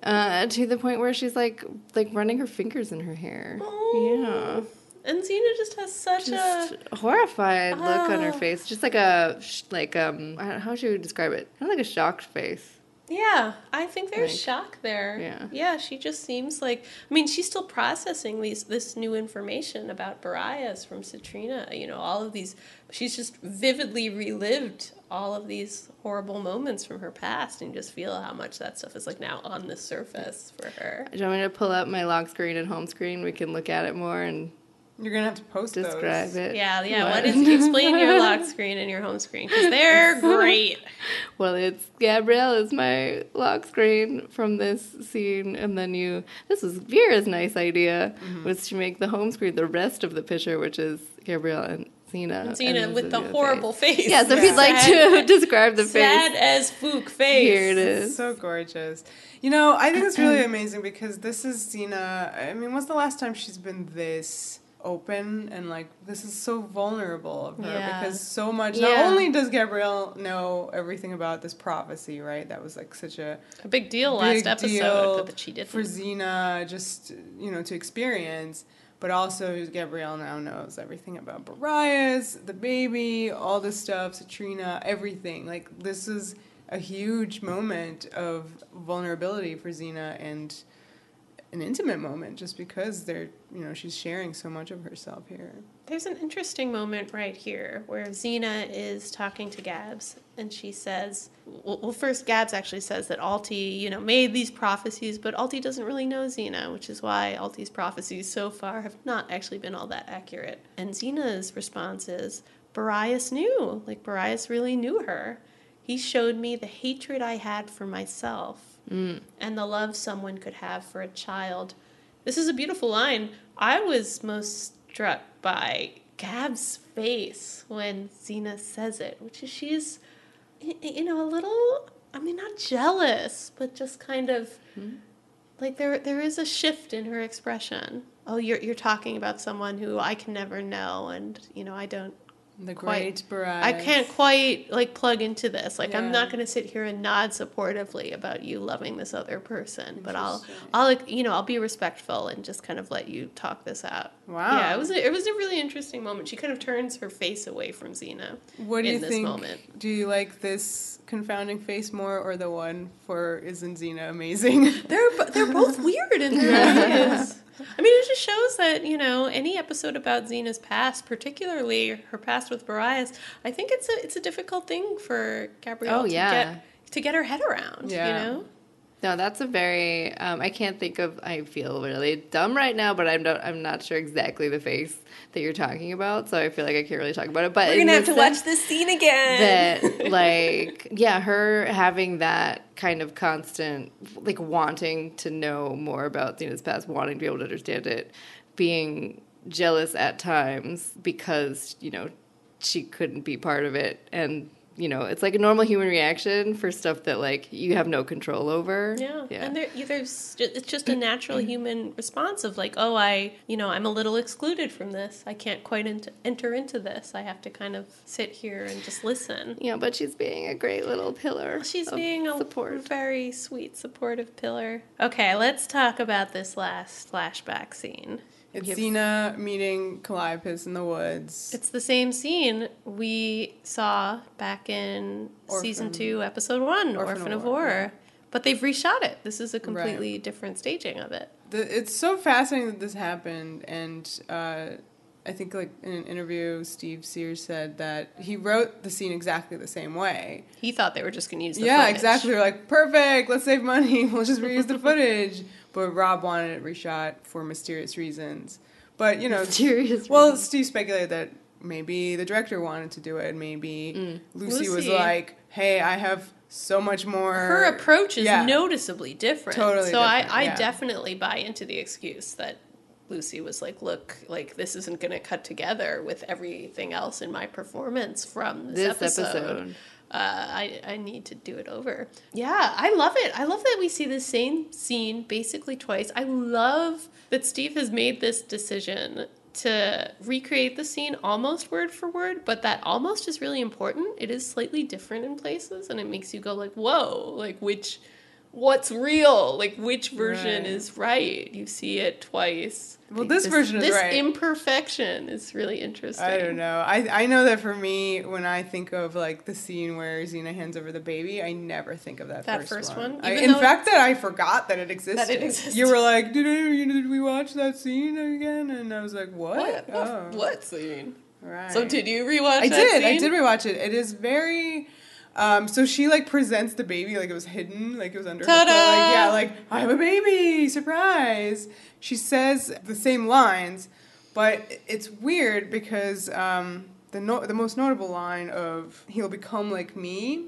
To the point where she's like running her fingers in her hair. Oh. Yeah. And Xena just has such a horrified look on her face. Just like how should you describe it? Kind of like a shocked face. Yeah, I think there's shock there. Yeah. Yeah, she just seems like, I mean, she's still processing this new information about Borias from Satrina, all of these, she's just vividly relived all of these horrible moments from her past, and you just feel how much that stuff is like now on the surface for her. Do you want me to pull up my lock screen and home screen? We can look at it more and you're going to have to post describe those. it. Yeah. Explain your lock screen and your home screen, because they're great. Well, it's Gabrielle is my lock screen from this scene, and then this was Vera's nice idea, was to make the home screen the rest of the picture, which is Gabrielle and Xena. And Xena with the horrible face. Yeah, so if you'd like to describe the face. Sad as Fook face. Here it is. It's so gorgeous. I think it's really amazing because this is Xena. I mean, when's the last time she's been this open and this is so vulnerable of her because so much not only does Gabrielle know everything about this prophecy, right, that was such a big deal last episode that she did for Xena just to experience, but also Gabrielle now knows everything about Borias, the baby, all this stuff, Satrina, everything. This is a huge moment of vulnerability for Xena and an intimate moment just because she's sharing so much of herself here. There's an interesting moment right here where Xena is talking to Gabs and she says, well first Gabs actually says that Alti, made these prophecies, but Alti doesn't really know Xena, which is why Alti's prophecies so far have not actually been all that accurate. And Xena's response is, Borias knew, Borias really knew her. He showed me the hatred I had for myself. And the love someone could have for a child. This is a beautiful line. I was most struck by Gab's face when Xena says it, which is she's, a little, not jealous, but just kind of, there is a shift in her expression. Oh, you're talking about someone who I can never know, and, I don't. The great Borias. I can't quite plug into this. I'm not going to sit here and nod supportively about you loving this other person, but I'll be respectful and just kind of let you talk this out. Wow. Yeah, it was a really interesting moment. She kind of turns her face away from Xena. What do you think? Moment. Do you like this confounding face more, or the one for isn't Xena amazing? They're both weird in their ways. It just shows that, any episode about Xena's past, particularly her past with Borias, I think it's a difficult thing for Gabrielle to get her head around, No, that's a very, I can't think of, I feel really dumb right now, but I'm not sure exactly the face that you're talking about, so I feel like I can't really talk about it. But we're going to have to watch this scene again. That, her having that kind of constant, wanting to know more about Xena's past, wanting to be able to understand it, being jealous at times because, she couldn't be part of it, and it's a normal human reaction for stuff that you have no control over. Yeah. And it's just a natural human response of I'm a little excluded from this. I can't quite enter into this. I have to kind of sit here and just listen. Yeah, but she's being a great little pillar. She's being a support. Very sweet, supportive pillar. Okay, let's talk about this last flashback scene. It's Xena meeting Boreipus in the woods. It's the same scene we saw back in Season 2, Episode 1, Orphan of War. Yeah. But they've reshot it. This is a completely different staging of it. It's so fascinating that this happened, and I think in an interview, Steve Sears said that he wrote the scene exactly the same way. He thought they were just going to use the footage. Yeah, exactly. They're perfect, let's save money, we'll just reuse the footage. But Rob wanted it reshot for mysterious reasons. But, well, Steve speculated that maybe the director wanted to do it. Maybe Lucy was like, hey, I have so much more. Her approach is noticeably different. Totally so different. I definitely buy into the excuse that Lucy was like, look, like this isn't going to cut together with everything else in my performance from this episode. I need to do it over. Yeah, I love it. I love that we see the same scene basically twice. I love that Steve has made this decision to recreate the scene almost word for word, but that almost is really important. It is slightly different in places, and it makes you go like, whoa, like what's real? Like which version is right? You see it twice. Well, this version is right. This imperfection is really interesting. I don't know. I know that for me, when I think of like the scene where Xena hands over the baby, I never think of that first one. In fact, that I forgot that it existed. You were like, did we watch that scene again? And I was like, what? What scene? Right. So did you rewatch that scene? I did rewatch it. It is very... so she like presents the baby like it was hidden, like it was under her clothes. Like I have a baby, surprise. She says the same lines, but it's weird because the most notable line of "he'll become like me,"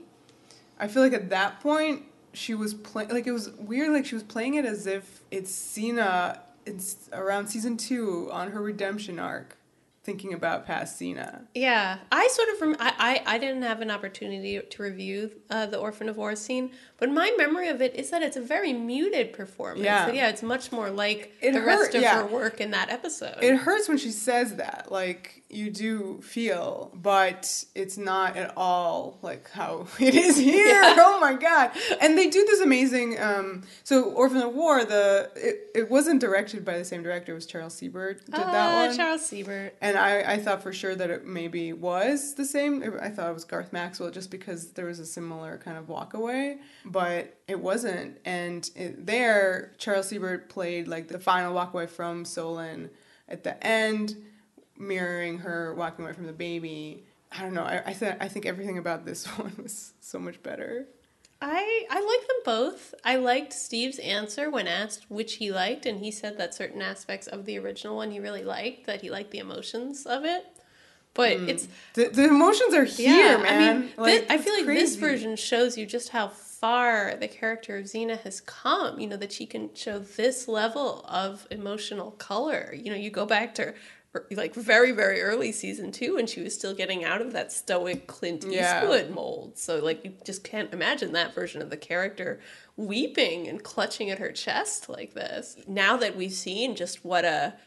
I feel like at that point she was playing like it was weird, like she was playing it as if it's Xena. It's around season 2 on her redemption arc. Thinking about past Xena. Yeah. I sort of... I didn't have an opportunity to review the Orphan of War scene, but my memory of it is that it's a very muted performance. Yeah. So it's much more like rest of her work in that episode. It hurts when she says that. Like, you do feel, but it's not at all like how it is here. Yeah. Oh my God. And they do this amazing... so Orphan of War, it wasn't directed by the same director. It was Charles Siebert did that one. Charles Siebert. And I thought for sure that it maybe was the same. I thought it was Garth Maxwell just because there was a similar kind of walk away, but it wasn't. And there, Charles Siebert played like the final walk away from Solon at the end, mirroring her walking away from the baby. I don't know. I think everything about this one was so much better. I like them both. I liked Steve's answer when asked which he liked, and he said that certain aspects of the original one he really liked, that he liked the emotions of it. But it's... The emotions are here, man. I mean, I feel like this version shows you just how far the character of Xena has come, that she can show this level of emotional color. You go back to like very, very early season 2 when she was still getting out of that stoic Clint Eastwood mold. So like you just can't imagine that version of the character weeping and clutching at her chest like this. Now that we've seen just what an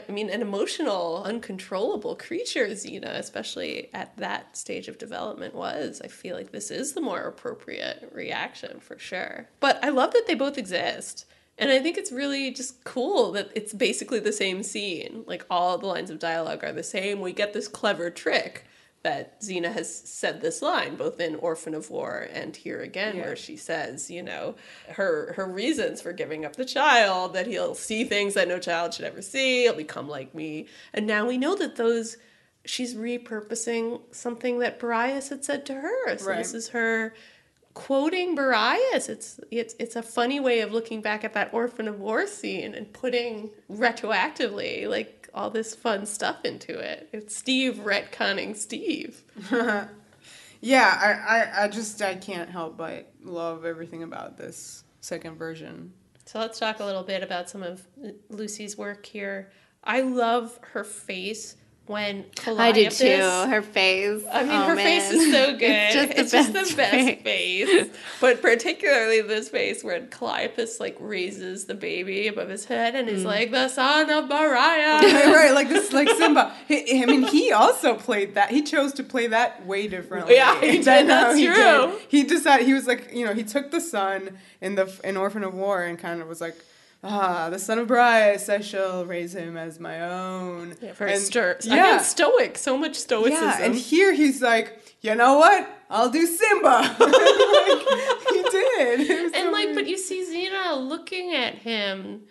emotional, uncontrollable creature Xena, especially at that stage of development, was, I feel like this is the more appropriate reaction for sure. But I love that they both exist. And I think it's really just cool that it's basically the same scene. Like, all the lines of dialogue are the same. We get this clever trick that Xena has said this line, both in Orphan of War and here again, where she says, her reasons for giving up the child, that he'll see things that no child should ever see, he'll become like me. And now we know that she's repurposing something that Borias had said to her. So this is her... quoting Boreipus. It's a funny way of looking back at that Orphan of War scene and putting retroactively like all this fun stuff into it. It's Steve retconning Steve. I can't help but love everything about this second version. So let's talk a little bit about some of Lucy's work here. I love her face when Calliope... I do too. Her face. I mean, her face is so good. It's just the best face. But particularly this face when Calliope raises the baby above his head and is like, the son of Borias. Right, like this, like Simba. He also played that. He chose to play that way differently. Yeah, he did. That's true. He decided, he was like, he took the son in Orphan of War and kind of was like, the son of Borias, I shall raise him as my own. Yeah, very again, stoic. So much stoicism. Yeah, and here he's like, you know what? I'll do Simba. He did. But you see Xena looking at him,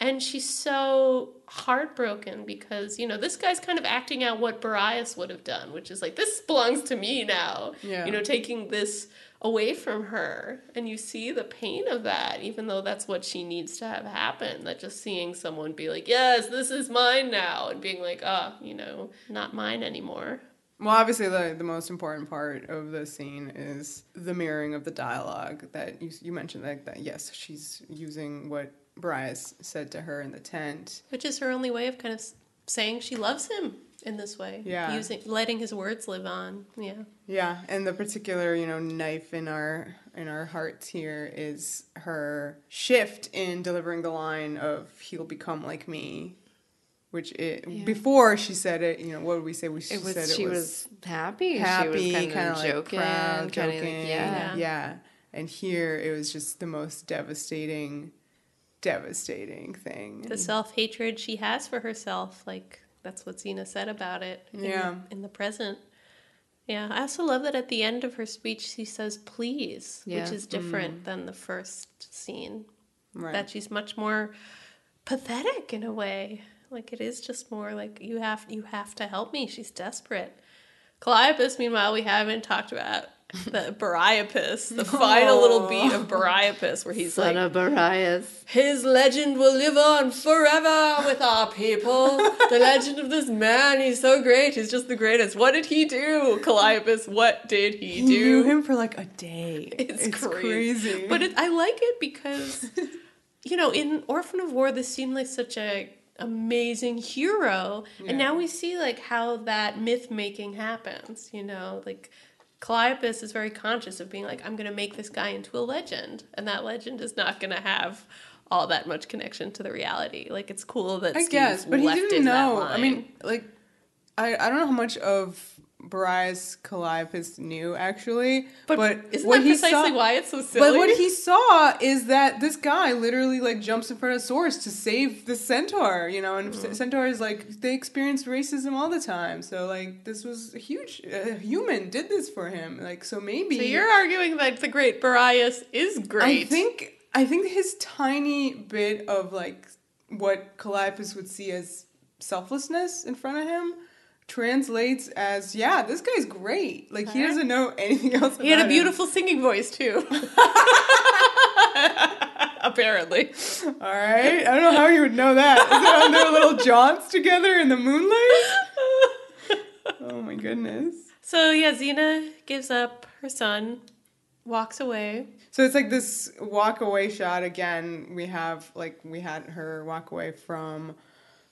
and she's so heartbroken because, this guy's kind of acting out what Borias would have done, which is like, this belongs to me now. Yeah. Taking this away from her, and you see the pain of that, even though that's what she needs to have happen, that just seeing someone be like, yes, this is mine now, and being like, not mine anymore. Well, obviously the most important part of the scene is the mirroring of the dialogue that you mentioned, that yes, she's using what Borias said to her in the tent. Which is her only way of kind of saying she loves him in this way. Yeah. Letting his words live on. Yeah. Yeah, and the particular, knife in our hearts here is her shift in delivering the line of "he'll become like me," which before she said it, what would we say? She was happy. Happy, She was kind of joking, proud, kinda joking. Yeah. And here it was just the most devastating thing. The self-hatred she has for herself, like that's what Xena said about it in the present. Yeah, I also love that at the end of her speech she says please, which is different than the first scene. Right. That she's much more pathetic in a way. Like it is just more like you have to help me. She's desperate. Calliope, meanwhile, we haven't talked about the Boreipus, the final little beat of Boreipus, where he's Son of Borias. His legend will live on forever with our people. The legend of this man, he's so great. He's just the greatest. What did he do, Calliope? What did he do? You knew him for like a day. It's crazy. But I like it because, in Orphan of War, this seemed like such a amazing hero. Yeah. And now we see like how that myth making happens, like Calliope is very conscious of being like, I'm going to make this guy into a legend. And that legend is not going to have all that much connection to the reality. Like, it's cool that Steve but he left didn't in know. that line. I mean, like, I don't know how much of Borias Calliope knew, actually. But isn't that precisely why it's so silly? But what he saw is that this guy literally, like, jumps in front of swords to save the centaur, and centaurs, like, they experience racism all the time. So, like, this was a huge... human did this for him. Like, so maybe... So you're arguing that the great Boreas is great. I think his tiny bit of, like, what Calliope would see as selflessness in front of him translates as, this guy's great. Like, he doesn't know anything else about him. He had a beautiful singing voice, too. Apparently. All right. I don't know how you would know that. Is it on their little jaunts together in the moonlight? Oh, my goodness. So, Xena gives up her son, walks away. So it's like this walk away shot again. We had her walk away from...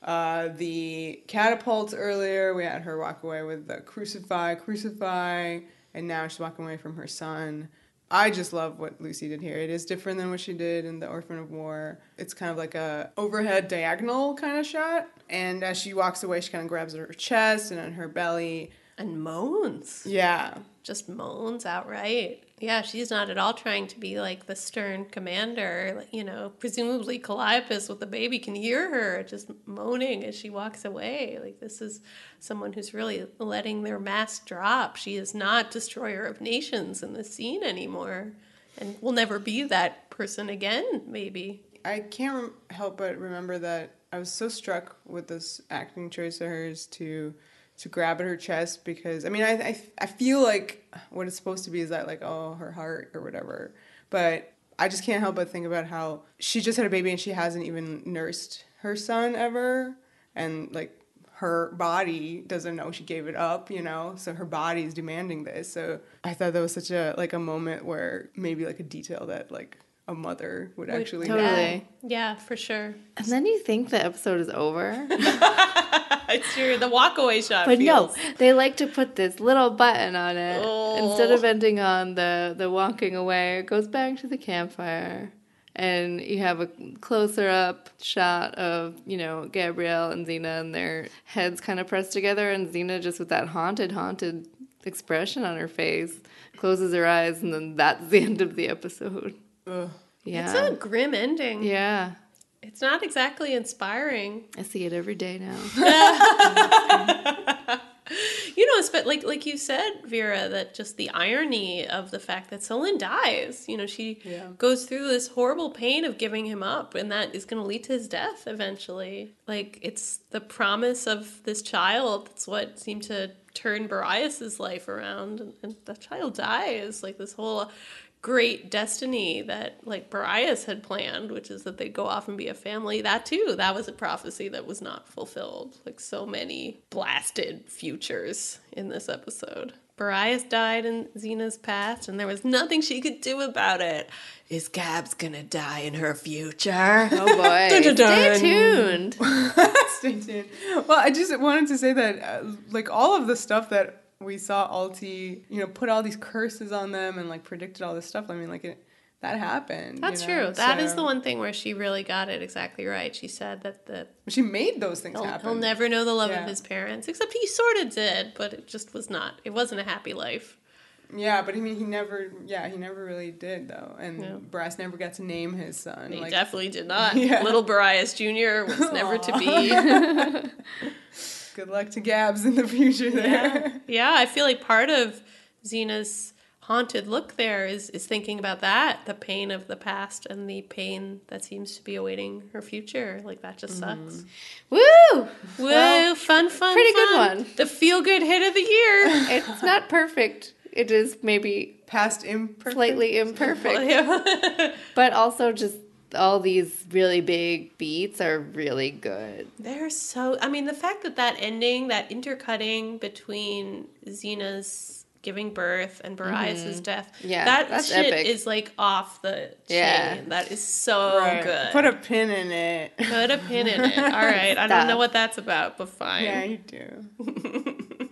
the catapults earlier, we had her walk away with the crucify, and now she's walking away from her son. I just love what Lucy did here. It is different than what she did in the Orphan of War. It's kind of like a overhead diagonal kind of shot, and as she walks away, she kind of grabs at her chest and on her belly. And moans. Yeah. Just moans outright. Yeah, she's not at all trying to be like the stern commander. Presumably Calliope with the baby can hear her just moaning as she walks away. Like, this is someone who's really letting their mask drop. She is not destroyer of nations in this scene anymore. And will never be that person again, maybe. I can't help but remember that I was so struck with this acting choice of hers to grab at her chest, because, I feel like what it's supposed to be is that, like, her heart or whatever. But I just can't help but think about how she just had a baby and she hasn't even nursed her son ever. And, like, her body doesn't know she gave it up, So her body is demanding this. So I thought that was such a moment where maybe, like, a detail that, like, a mother would actually totally. Yeah, for sure. And then you think the episode is over. It's true. The walkaway shot. But no, they like to put this little button on it. Instead of ending on the walking away, it goes back to the campfire. And you have a closer up shot of, Gabrielle and Xena and their heads kind of pressed together. And Xena just with that haunted expression on her face closes her eyes. And then that's the end of the episode. Ugh. Yeah. It's a grim ending. Yeah. It's not exactly inspiring. I see it every day now. But like you said, Vera, that just the irony of the fact that Solon dies. She goes through this horrible pain of giving him up, and that is going to lead to his death eventually. Like, it's the promise of this child that's what seemed to turn Boreas' life around, and the child dies. Like, this whole great destiny that, like, Boreas had planned, which is that they'd go off and be a family. That was a prophecy that was not fulfilled. Like, so many blasted futures in this episode. Borias died in Xena's past, and there was nothing she could do about it. Is Gabs gonna die in her future? Oh boy. Dun, dun, dun. Stay tuned. Stay tuned. Well, I just wanted to say that, like, all of the stuff that we saw Alti, put all these curses on them and, like, predicted all this stuff. I mean, like, that happened. That's true. That is the one thing where she really got it exactly right. She said that she made those things happen. He'll never know the love of his parents, except he sort of did, but it just was not. It wasn't a happy life. Yeah, but I mean, he never really did, though. And Borias never got to name his son. He definitely did not. Yeah. Little Borias Jr. was never to be. Good luck to Gabs in the future there. Yeah, I feel like part of Xena's haunted look there is thinking about that, the pain of the past and the pain that seems to be awaiting her future. Like, that just sucks. Woo! Woo! Well, fun. Pretty good one. The feel-good hit of the year. It's not perfect. It is maybe past imperfect, slightly imperfect. But also just all these really big beats are really good. They're so... I mean, the fact that ending, that intercutting between Xena's giving birth and Borias' death, that's shit epic. Is like off the chain. Yeah. That is so good. Put a pin in it. Put a pin in it. All right. I don't know what that's about, but fine. Yeah, you do.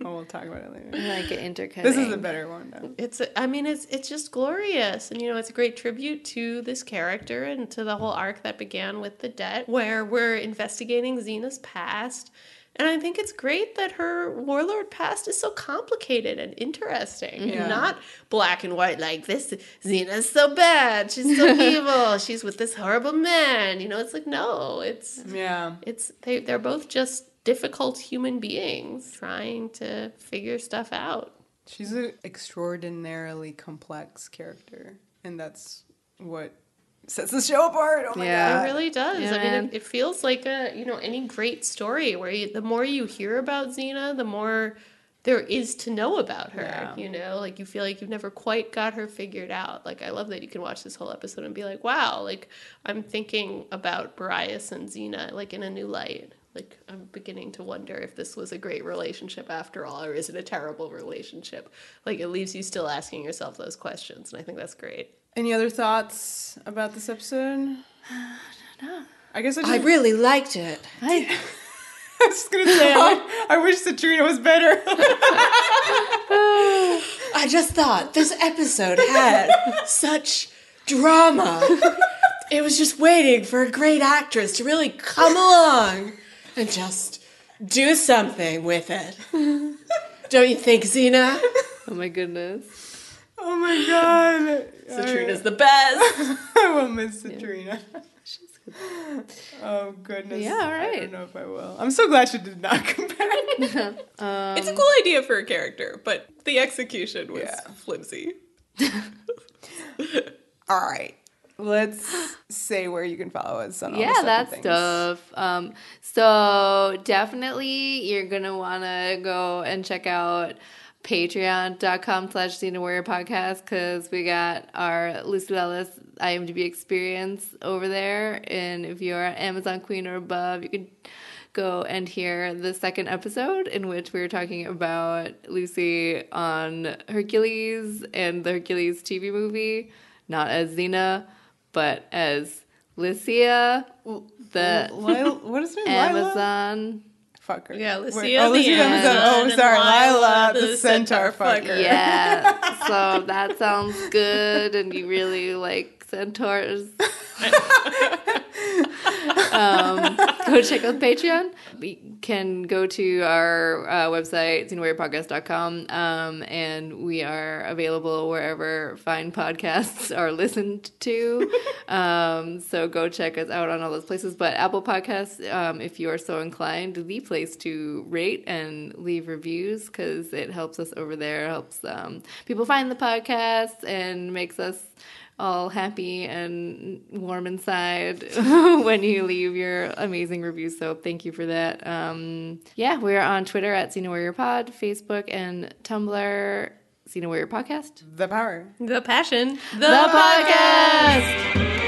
We'll talk about it later. I like it intercutting. This is a better one, though. It's just glorious. And, it's a great tribute to this character and to the whole arc that began with the debt, where we're investigating Xena's past. And I think it's great that her warlord past is so complicated and interesting and not black and white like this. Xena's so bad. She's so evil. She's with this horrible man. It's like, no, they're both just difficult human beings trying to figure stuff out. She's an extraordinarily complex character, and that's what sets the show apart. Oh my God. It really does. Yeah, I mean, it feels like any great story where the more you hear about Xena, the more there is to know about her. Like, you feel like you've never quite got her figured out. Like, I love that you can watch this whole episode and be like, wow, like, I'm thinking about Borias and Xena, like, in a new light. Like, I'm beginning to wonder if this was a great relationship after all, or is it a terrible relationship? Like, it leaves you still asking yourself those questions, and I think that's great. Any other thoughts about this episode? No. I guess I really liked it. I was just going to say, I wish Satrina was better. I just thought this episode had such drama. It was just waiting for a great actress to really come along and just do something with it. Don't you think, Xena? Oh my goodness. Oh my God. Satrina's the best. I will miss Satrina. Yeah. She's good. Oh, goodness. Yeah, all right. I don't know if I will. I'm so glad she did not come back. It's a cool idea for a character, but the execution was flimsy. All right. Let's say where you can follow us on all the stuff. So definitely you're going to want to go and check out patreon.com/Xena Warrior Podcast, because we got our Lucy Ellis IMDb experience over there. And if you're an Amazon Queen or above, you can go and hear the second episode, in which we were talking about Lucy on Hercules and the Hercules TV movie, not as Xena, but as Lycia, the what is her name? Amazon fucker. Yeah, Lycia. Sorry, Lila, the centaur fucker. Yeah, so that sounds good, and you really like centaurs. Go check out Patreon. We can go to our website, xenawarriorpodcast.com, and we are available wherever fine podcasts are listened to. So go check us out on all those places. But Apple Podcasts, if you are so inclined, the place to rate and leave reviews, because it helps us over there, helps people find the podcast, and makes us all happy and warm inside when you leave your amazing reviews. So thank you for that. We're on Twitter at Xena Warrior Pod, Facebook and Tumblr, Xena Warrior Podcast. The power. The passion. The podcast!